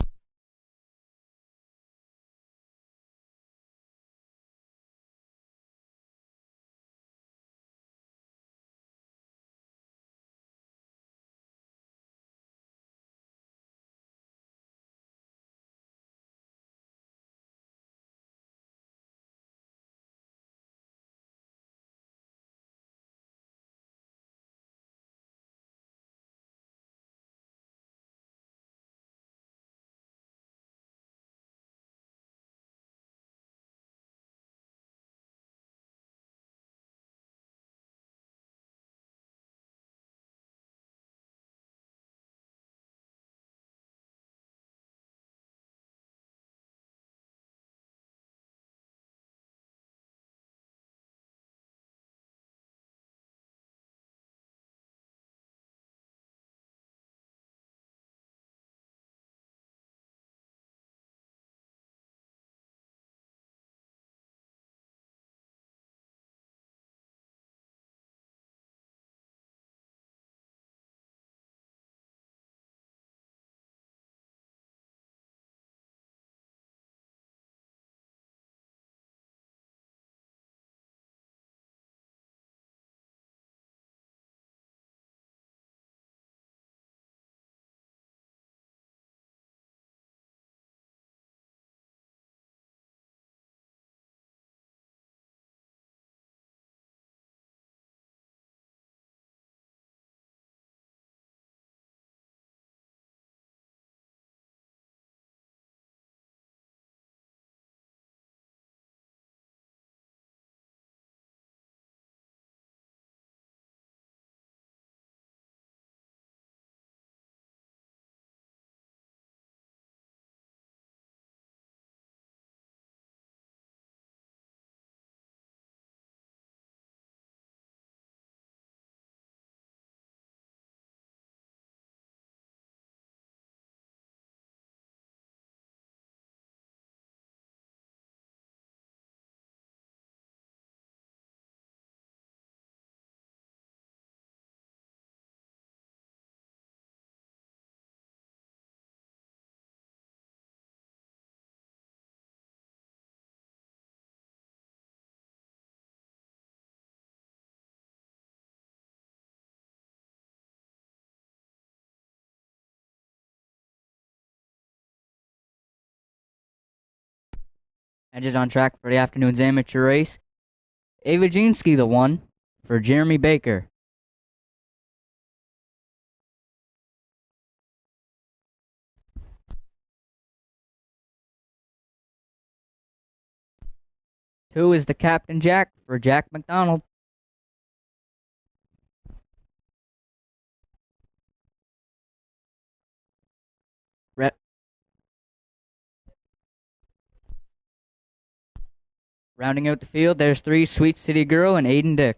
Edges on track for the afternoon's amateur race. Avajinsky the 1 for Jeremy Baker. Two is the Captain Jack for Jack McDonald. Re- Rounding out the field, there's 3 Sweet City Girl and Aiden Dick.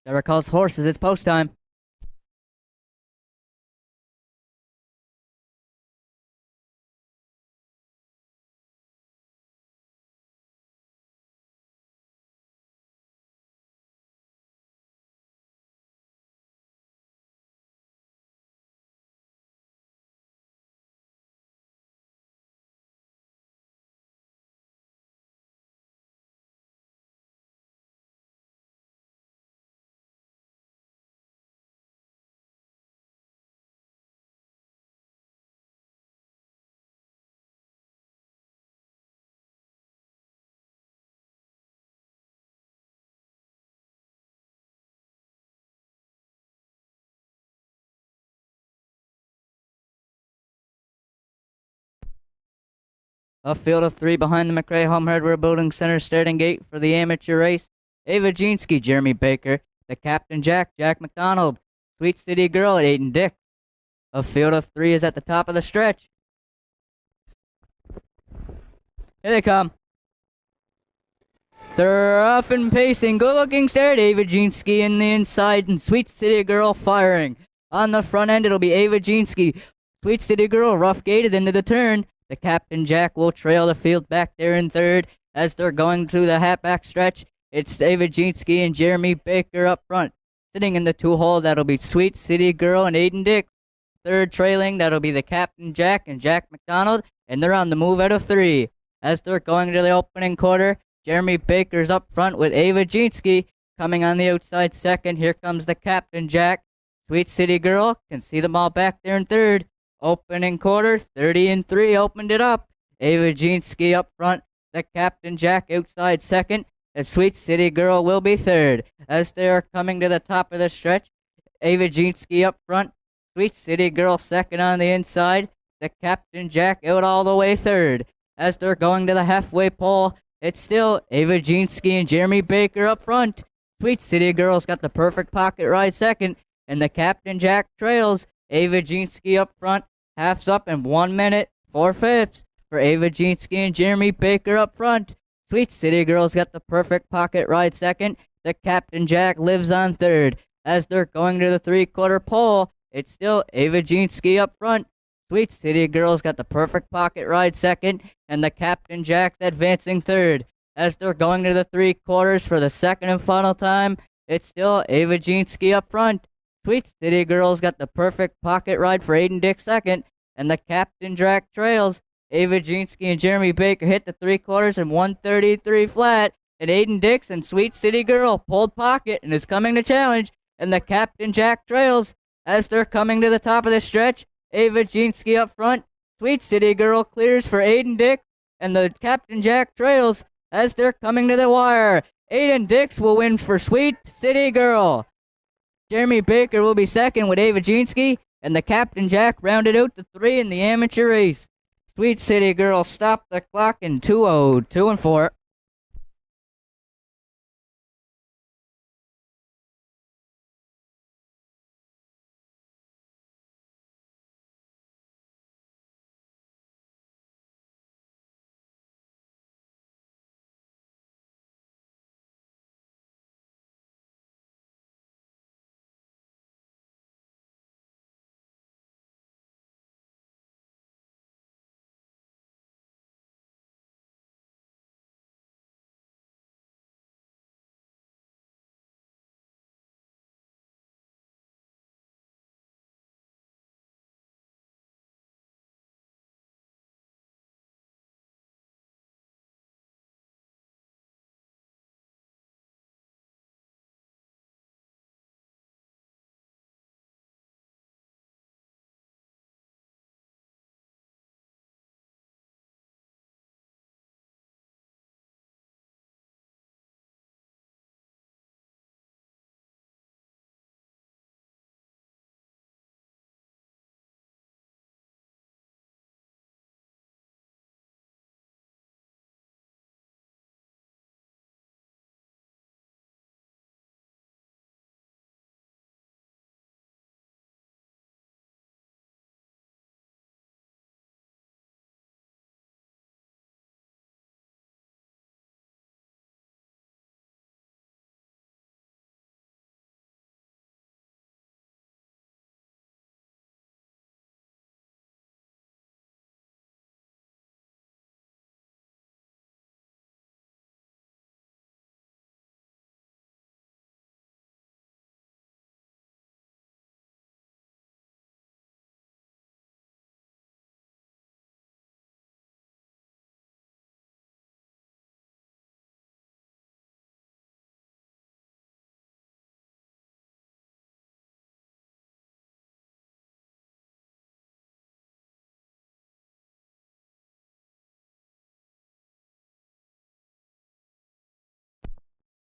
Derek calls horses. It's post time. A field of 3 behind the McRae Home Hardware Building Center starting gate for the amateur race. Ava Jeanski, Jeremy Baker, the Captain Jack, Jack McDonald, Sweet City Girl, Aiden Dick. A field of 3 is at the top of the stretch. Here they come. They're off and pacing. Good-looking start. Ava Jeanski in the inside and Sweet City Girl firing. On the front end, it'll be Ava Jeanski. Sweet City Girl rough gated into the turn. The Captain Jack will trail the field back there in third as they're going through the halfback stretch. It's Ava Jeanski and Jeremy Baker up front. Sitting in the 2-hole, that'll be Sweet City Girl and Aiden Dick. Third trailing, that'll be the Captain Jack and Jack McDonald, and they're on the move out of 3. As they're going to the opening quarter, Jeremy Baker's up front with Ava Jeanski. Coming on the outside second, here comes the Captain Jack. Sweet City Girl can see them all back there in third. Opening quarter, 30-3, opened it up. Ava Jeanski up front, the Captain Jack outside second, and Sweet City Girl will be third. As they are coming to the top of the stretch, Ava Jeanski up front, Sweet City Girl second on the inside, the Captain Jack out all the way third. As they're going to the halfway pole, it's still Ava Jeanski and Jeremy Baker up front. Sweet City Girl's got the perfect pocket ride second, and the Captain Jack trails. Ava Jeanski up front, halves up in 1 minute, 4/5 for Ava Jeanski and Jeremy Baker up front. Sweet City Girl's got the perfect pocket ride second. The Captain Jack lives on third. As they're going to the 3/4 pole, it's still Ava Jeanski up front. Sweet City Girl's got the perfect pocket ride second, and the Captain Jack's advancing third. As they're going to the 3/4 for the second and final time, it's still Ava Jeanski up front. Sweet City Girl's got the perfect pocket ride for Aiden Dick second, and the Captain Jack trails. Ava Jeanski and Jeremy Baker hit the 3/4 in 1:33 flat, and Aiden Dix and Sweet City Girl pulled pocket and is coming to challenge, and the Captain Jack trails. As they're coming to the top of the stretch, Ava Jeanski up front, Sweet City Girl clears for Aiden Dix, and the Captain Jack trails as they're coming to the wire. Aiden Dix will win for Sweet City Girl. Jeremy Baker will be second with Ava Jeanski, and the Captain Jack rounded out the 3 in the amateur race. Sweet City Girl stopped the clock in 2:02 and 4.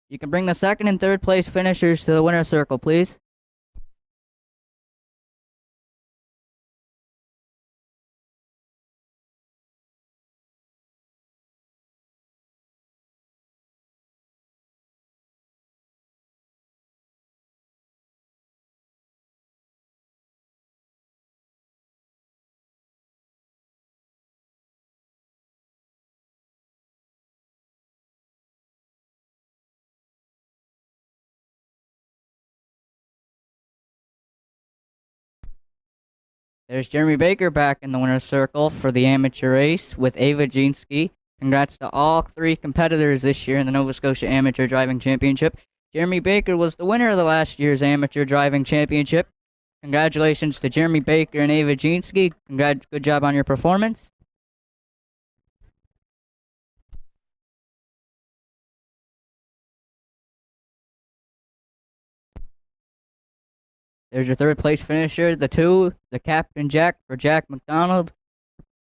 You can bring the second and third place finishers to the winner's circle, please. There's Jeremy Baker back in the winner's circle for the amateur race with Ava Jeanski. Congrats to all three competitors this year in the Nova Scotia Amateur Driving Championship. Jeremy Baker was the winner of the last year's Amateur Driving Championship. Congratulations to Jeremy Baker and Ava Jeanski. Good job on your performance. There's your third place finisher, the Captain Jack for Jack McDonald.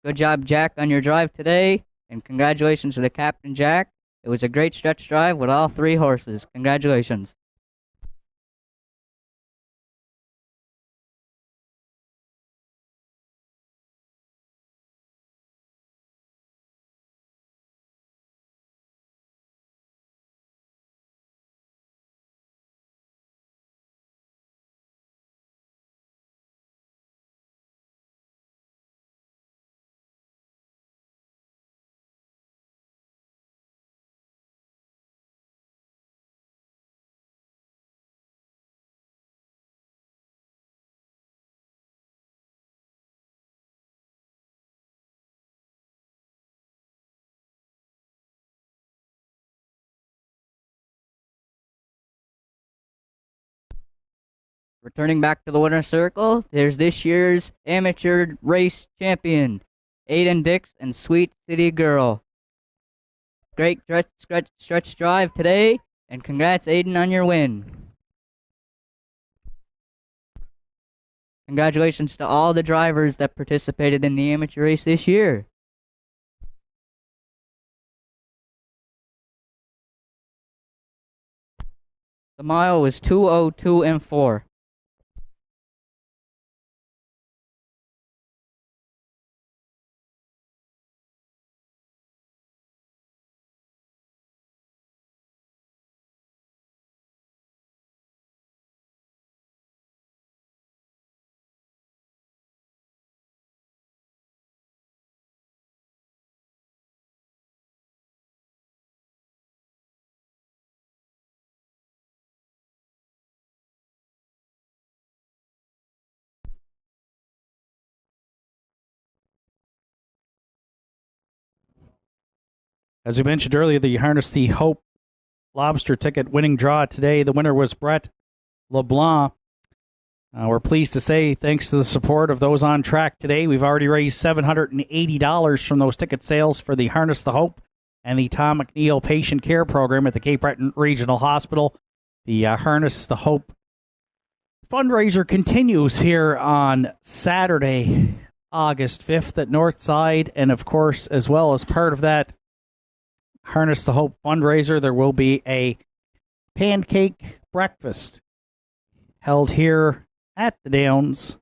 Good job, Jack, on your drive today, and congratulations to the Captain Jack. It was a great stretch drive with all three horses. Congratulations. Returning back to the winner's circle, there's this year's amateur race champion, Aiden Dix and Sweet City Girl. Great stretch drive today, and congrats, Aiden, on your win. Congratulations to all the drivers that participated in the amateur race this year. The mile was 2:02 and 4. As we mentioned earlier, the Harness the Hope lobster ticket winning draw today. The winner was Brett LeBlanc. We're pleased to say, thanks to the support of those on track today, we've already raised $780 from those ticket sales for the Harness the Hope and the Tom McNeil Patient Care Program at the Cape Breton Regional Hospital. The Harness the Hope fundraiser continues here on Saturday, August 5th at Northside, and of course, as well as part of that Harness the Hope fundraiser, there will be a pancake breakfast held here at the Downs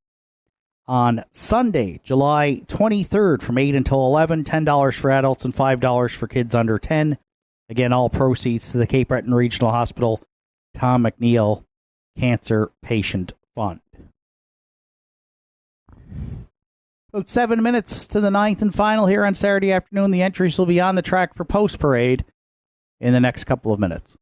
on Sunday, July 23rd from 8 until 11, $10 for adults and $5 for kids under 10. Again, all proceeds to the Cape Breton Regional Hospital Tom McNeil Cancer Patient Fund. About 7 minutes to the ninth and final here on Saturday afternoon. The entries will be on the track for post parade in the next couple of minutes.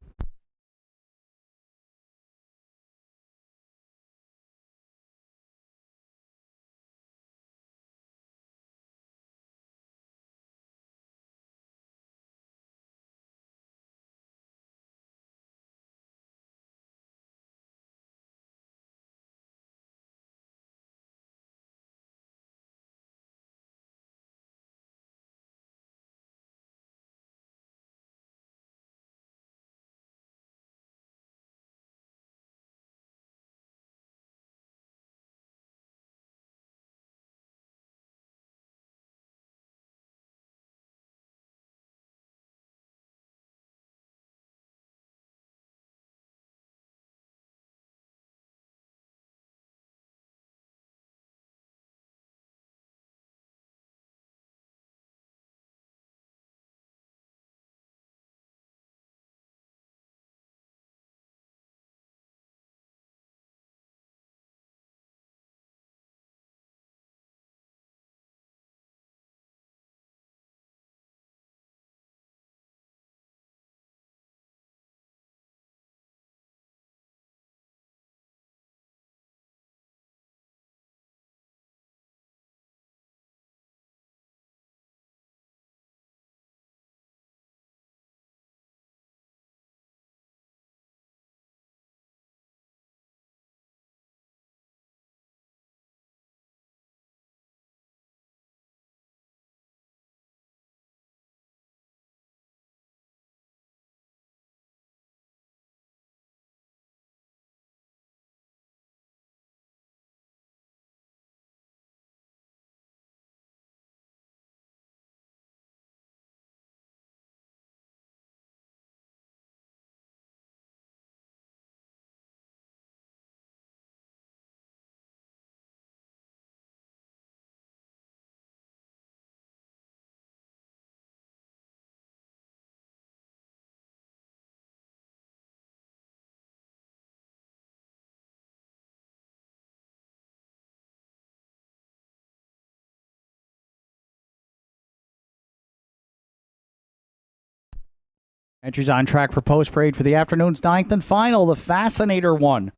Entries on track for post parade for the afternoon's ninth and final. The Fascinator 1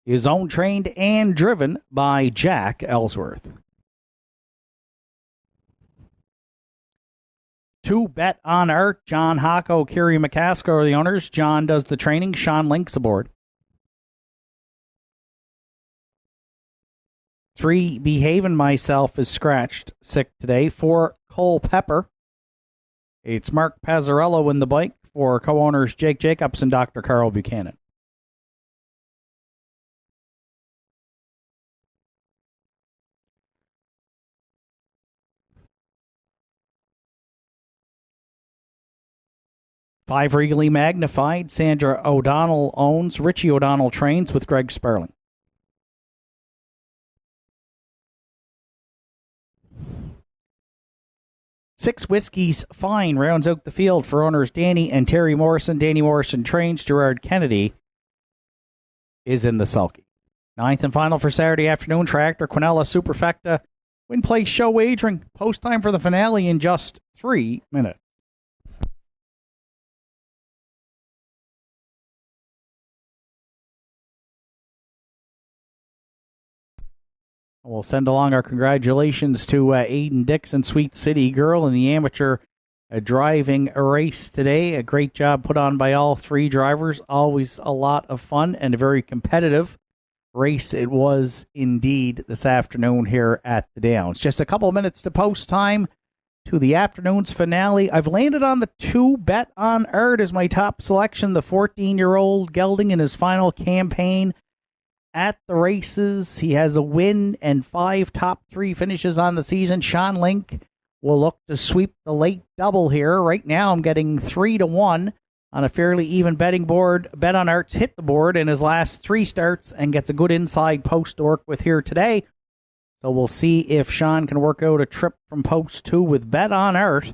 is owned, trained, and driven by Jack Ellsworth. 2 Bet on Art. John Hocko, Kiri McCaskill are the owners. John does the training. Sean Link's aboard. 3 Behaving Myself is scratched sick today. 4 Cole Pepper. It's Mark Pazzarello in the bike for co-owners Jake Jacobs and Dr. Carl Buchanan. Five Regally Magnified. Sandra O'Donnell owns. Richie O'Donnell trains with Greg Sparling. 6 Whiskies Fine rounds out the field for owners Danny and Terry Morrison. Danny Morrison trains. Gerard Kennedy is in the sulky. Ninth and final for Saturday afternoon. Tractor Quinella Superfecta. Win place show wagering. Post time for the finale in just 3 minutes. We'll send along our congratulations to Aiden Dixon, Sweet City Girl, in the amateur driving race today. A great job put on by all 3 drivers. Always a lot of fun and a very competitive race it was indeed this afternoon here at the Downs. Just a couple minutes to post time to the afternoon's finale. I've landed on the 2 Bet on Art as my top selection. The 14-year-old gelding in his final campaign at the races. He has a win and 5 top 3 finishes on the season. Sean Link will look to sweep the late double here. Right now I'm getting 3-1 on a fairly even betting board. Bet on Arts hit the board in his last 3 starts and gets a good inside post to work with here today. So we'll see if Sean can work out a trip from post 2 with Bet on Art.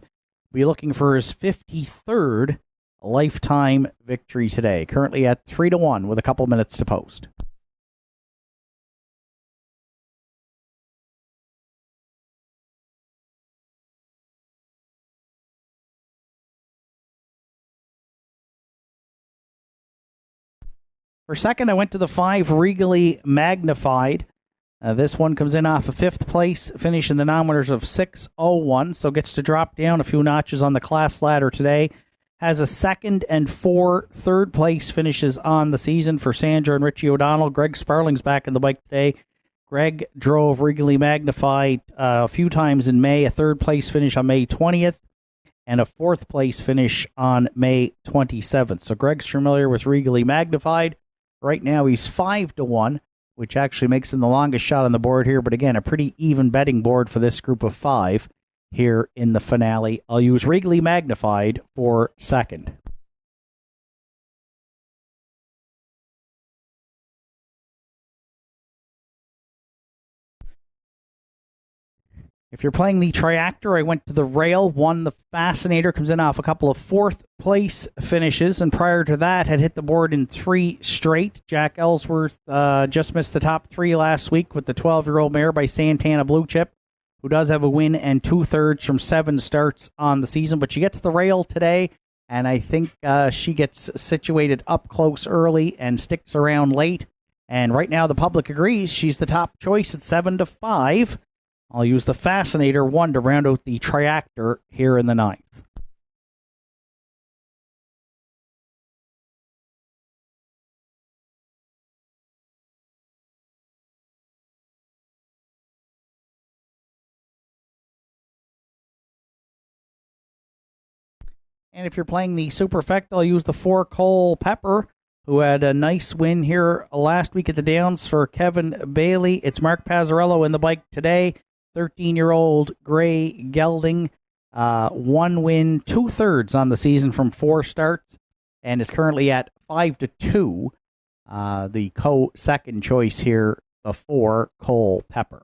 Be looking for his 53rd lifetime victory today. Currently at 3-1 with a couple minutes to post. For second, I went to the 5 Regally Magnified. This one comes in off a 5th place finish in the non-winners of 6:01, so gets to drop down a few notches on the class ladder today. Has a 2nd and 4 third place finishes on the season for Sandra and Richie O'Donnell. Greg Sparling's back in the bike today. Greg drove Regally Magnified a few times in May, a 3rd place finish on May 20th, and a 4th place finish on May 27th. So Greg's familiar with Regally Magnified. Right now he's 5-1, which actually makes him the longest shot on the board here. But again, a pretty even betting board for this group of 5 here in the finale. I'll use Regally Magnified for second. If you're playing the Triactor, I went to the rail, won the Fascinator, comes in off a couple of 4th place finishes, and prior to that had hit the board in 3 straight. Jack Ellsworth just missed the top 3 last week with the 12-year-old mare by Santana Blue Chip, who does have a win and 2/3 from 7 starts on the season, but she gets the rail today, and I think she gets situated up close early and sticks around late, and right now the public agrees she's the top choice at 7-5. I'll use the Fascinator 1 to round out the Triactor here in the 9th. And if you're playing the Superfecta, I'll use the 4 Cole Pepper, who had a nice win here last week at the Downs for Kevin Bailey. It's Mark Pazzarello in the bike today. 13-year-old Gray Gelding, 1 win, 2/3 on the season from 4 starts, and is currently at 5-2. The co-second choice here, the 4 Cole Pepper.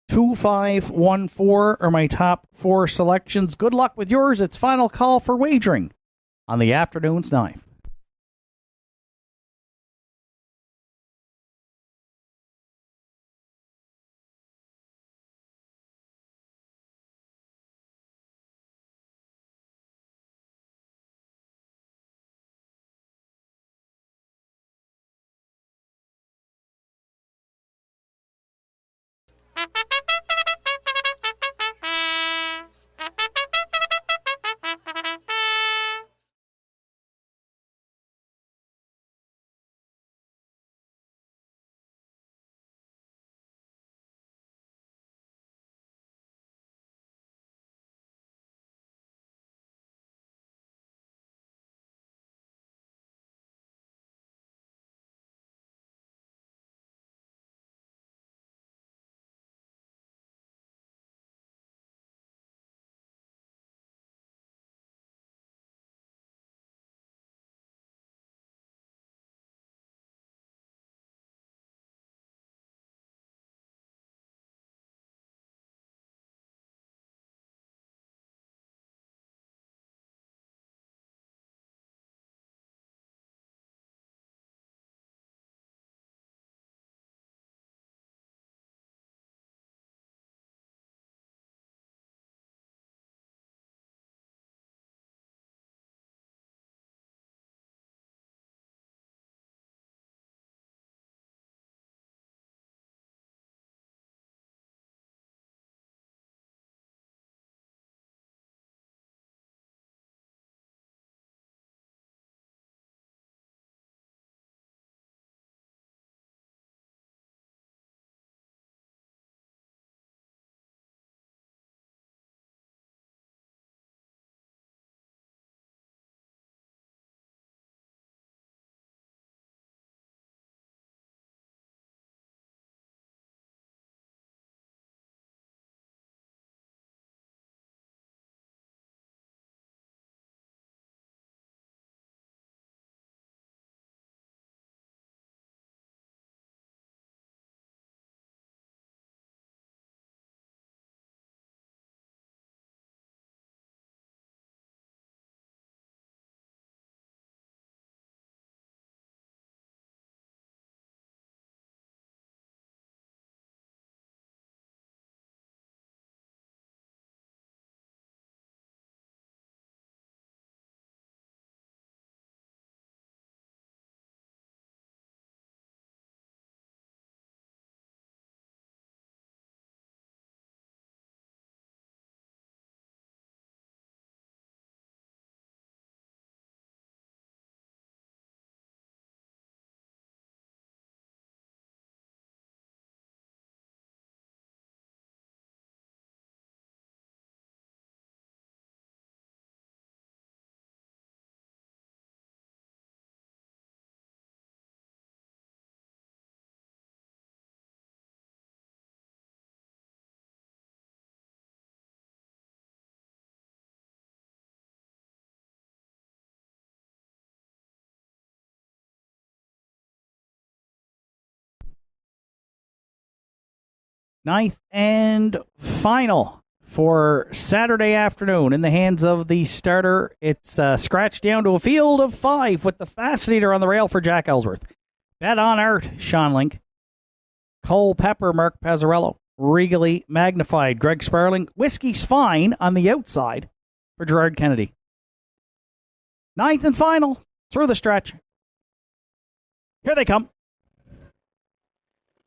2, 5, 1, 4 are my top 4 selections. Good luck with yours. It's final call for wagering on the afternoon's 9th. Ninth and final for Saturday afternoon in the hands of the starter. It's scratched down to a field of 5 with the Fascinator on the rail for Jack Ellsworth. Bet on Art, Sean Link. Cole Pepper, Mark Pazzarello. Regally Magnified, Greg Sparling. Whiskey's Fine on the outside for Gerard Kennedy. Ninth and final through the stretch. Here they come.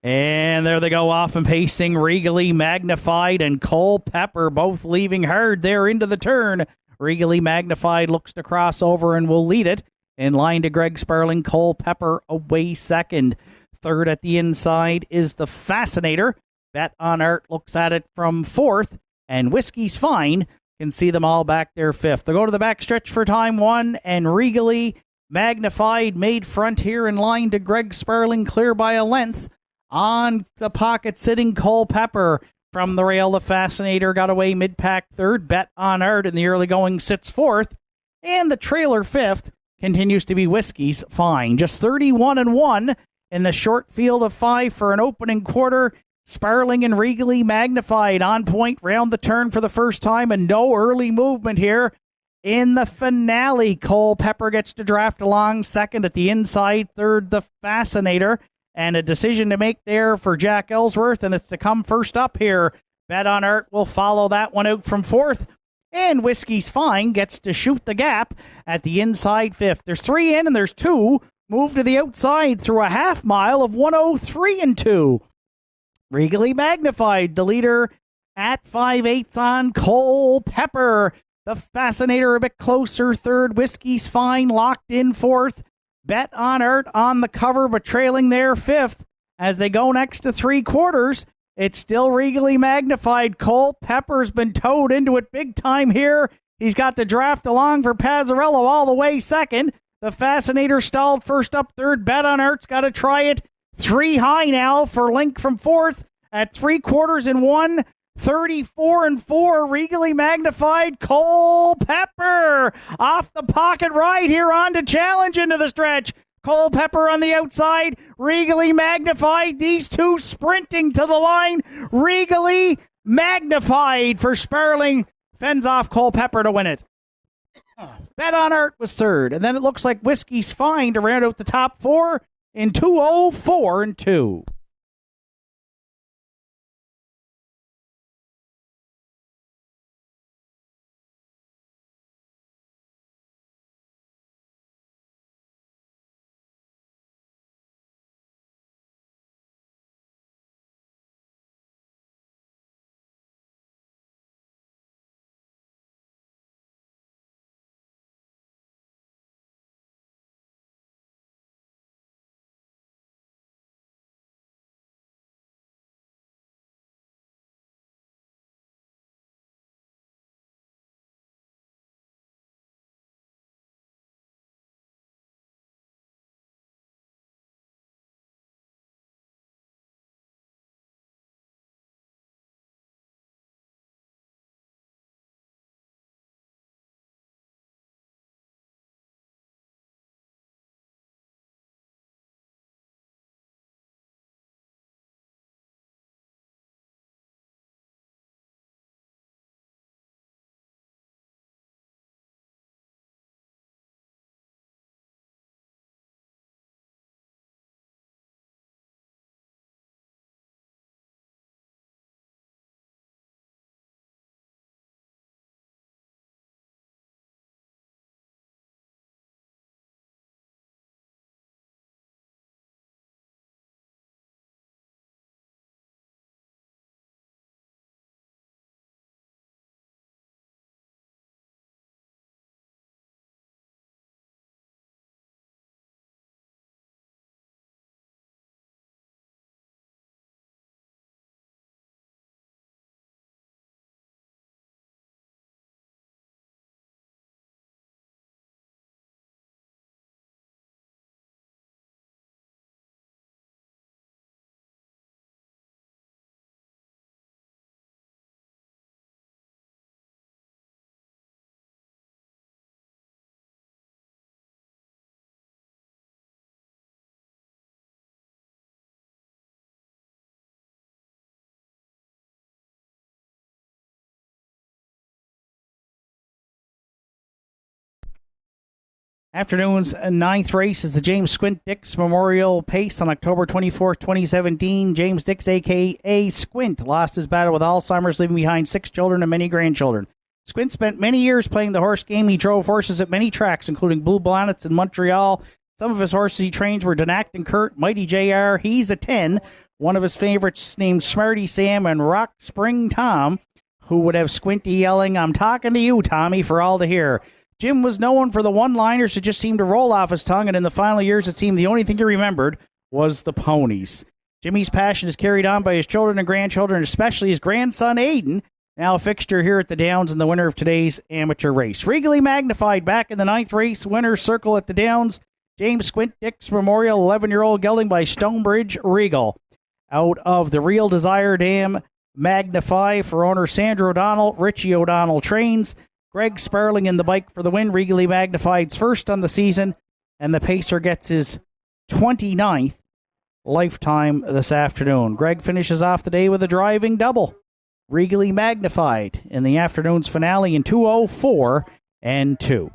And there they go off and pacing. Regally Magnified and Cole Pepper both leaving hard there into the turn. Regally Magnified looks to cross over and will lead it. In line to Greg Sparling, Cole Pepper away second. Third at the inside is the Fascinator. Bet on Art looks at it from fourth. And Whiskey's Fine can see them all back there fifth. They'll go to the backstretch for time one. And Regally Magnified made front here in line to Greg Sparling, clear by a length. On the pocket sitting Cole Pepper. From the rail, the Fascinator got away mid-pack third. Bet on Art in the early going sits fourth. And the trailer fifth continues to be Whiskey's Fine. Just 31-1 in the short field of 5 for an opening quarter. Sparling and Regally Magnified on point round the turn for the first time, and no early movement here. In the finale, Cole Pepper gets to draft along second at the inside, third the Fascinator. And a decision to make there for Jack Ellsworth, and it's to come first up here. Bet on Art will follow that one out from fourth. And Whiskey's Fine gets to shoot the gap at the inside fifth. There's 3 in and there's 2. Move to the outside through a half mile of 1:03.2. Regally Magnified, the leader at 5/8 on Cole Pepper. The Fascinator a bit closer, third. Whiskey's Fine locked in fourth. Bet on Art on the cover, but trailing there fifth. As they go next to 3/4, it's still Regally Magnified. Cole Pepper's been towed into it big time here. He's got the draft along for Pazzarello all the way second. The Fascinator stalled first up third. Bet on Art's got to try it. 3 high now for Link from fourth at 3/4 in 1:34.4. Regally Magnified. Cole Pepper off the pocket right here on to challenge into the stretch. Cole Pepper on the outside. Regally Magnified. These two sprinting to the line. Regally Magnified for Sparling. Fends off Cole Pepper to win it. Bet on Art was third. And then it looks like Whiskey's Fine to round out the top 4 in 2:04.2. Afternoon's ninth race is the James Squint Dix Memorial Pace on October 24th, 2017. James Dix, a.k.a. Squint, lost his battle with Alzheimer's, leaving behind 6 children and many grandchildren. Squint spent many years playing the horse game. He drove horses at many tracks, including Blue Bonnets in Montreal. Some of his horses he trains were Denact and Kurt, Mighty JR, He's a 10. One of his favorites named Smarty Sam and Rock Spring Tom, who would have Squinty yelling, "I'm talking to you, Tommy," for all to hear. Jim was known for the one-liners that just seemed to roll off his tongue, and in the final years it seemed the only thing he remembered was the ponies. Jimmy's passion is carried on by his children and grandchildren, especially his grandson Aiden, now a fixture here at the Downs and the winner of today's amateur race. Regally Magnified back in the ninth race, winner's circle at the Downs. James Squint Dix Memorial, 11-year-old gelding by Stonebridge Regal. Out of the Real Desire Dam, Magnify for owner Sandra O'Donnell. Richie O'Donnell trains. Greg Sparling in the bike for the win. Regally Magnified's first on the season, and the pacer gets his 29th lifetime this afternoon. Greg finishes off the day with a driving double. Regally Magnified in the afternoon's finale in 2:04 and 2.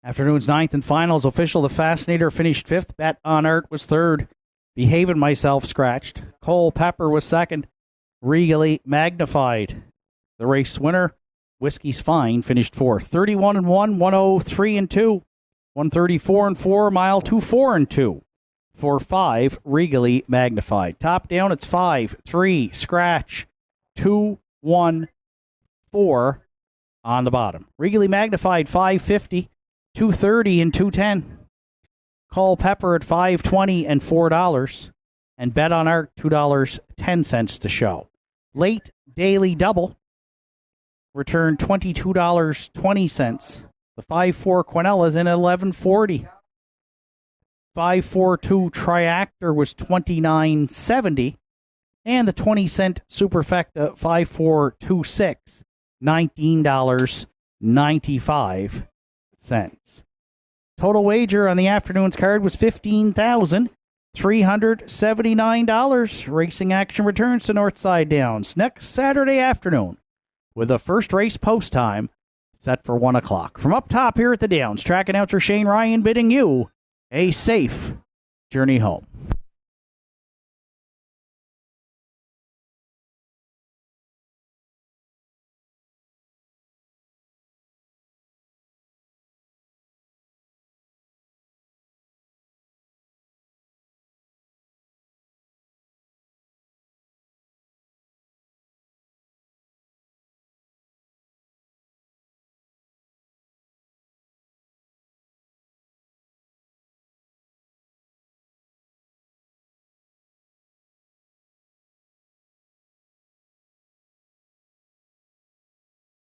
Afternoon's ninth and finals official. The Fascinator finished fifth. Bet on Art was third. Behaving Myself scratched. Cole Pepper was second. Regally Magnified, the race winner. Whiskey's Fine finished fourth. 31-1, 103-2, 134-4, mile 24-2. For 5, Regally Magnified. Top down, it's 5, 3, scratch, 2, 1, 4 on the bottom. Regally Magnified, 550. 230 and 210. Call Pepper at $5.20 and $4. And Bet on Art, $2.10 to show. Late daily double returned $22.20. The 5-4 Quinella's in at $11.40. 5-4-2 Triactor was $29.70. And the 20-cent Superfecta 5-4-2-6, $19.95. Total wager on the afternoon's card was $15,379. Racing action returns to Northside Downs next Saturday afternoon with the first race post time set for 1 o'clock. From up top here at the Downs, track announcer Shane Ryan bidding you a safe journey home.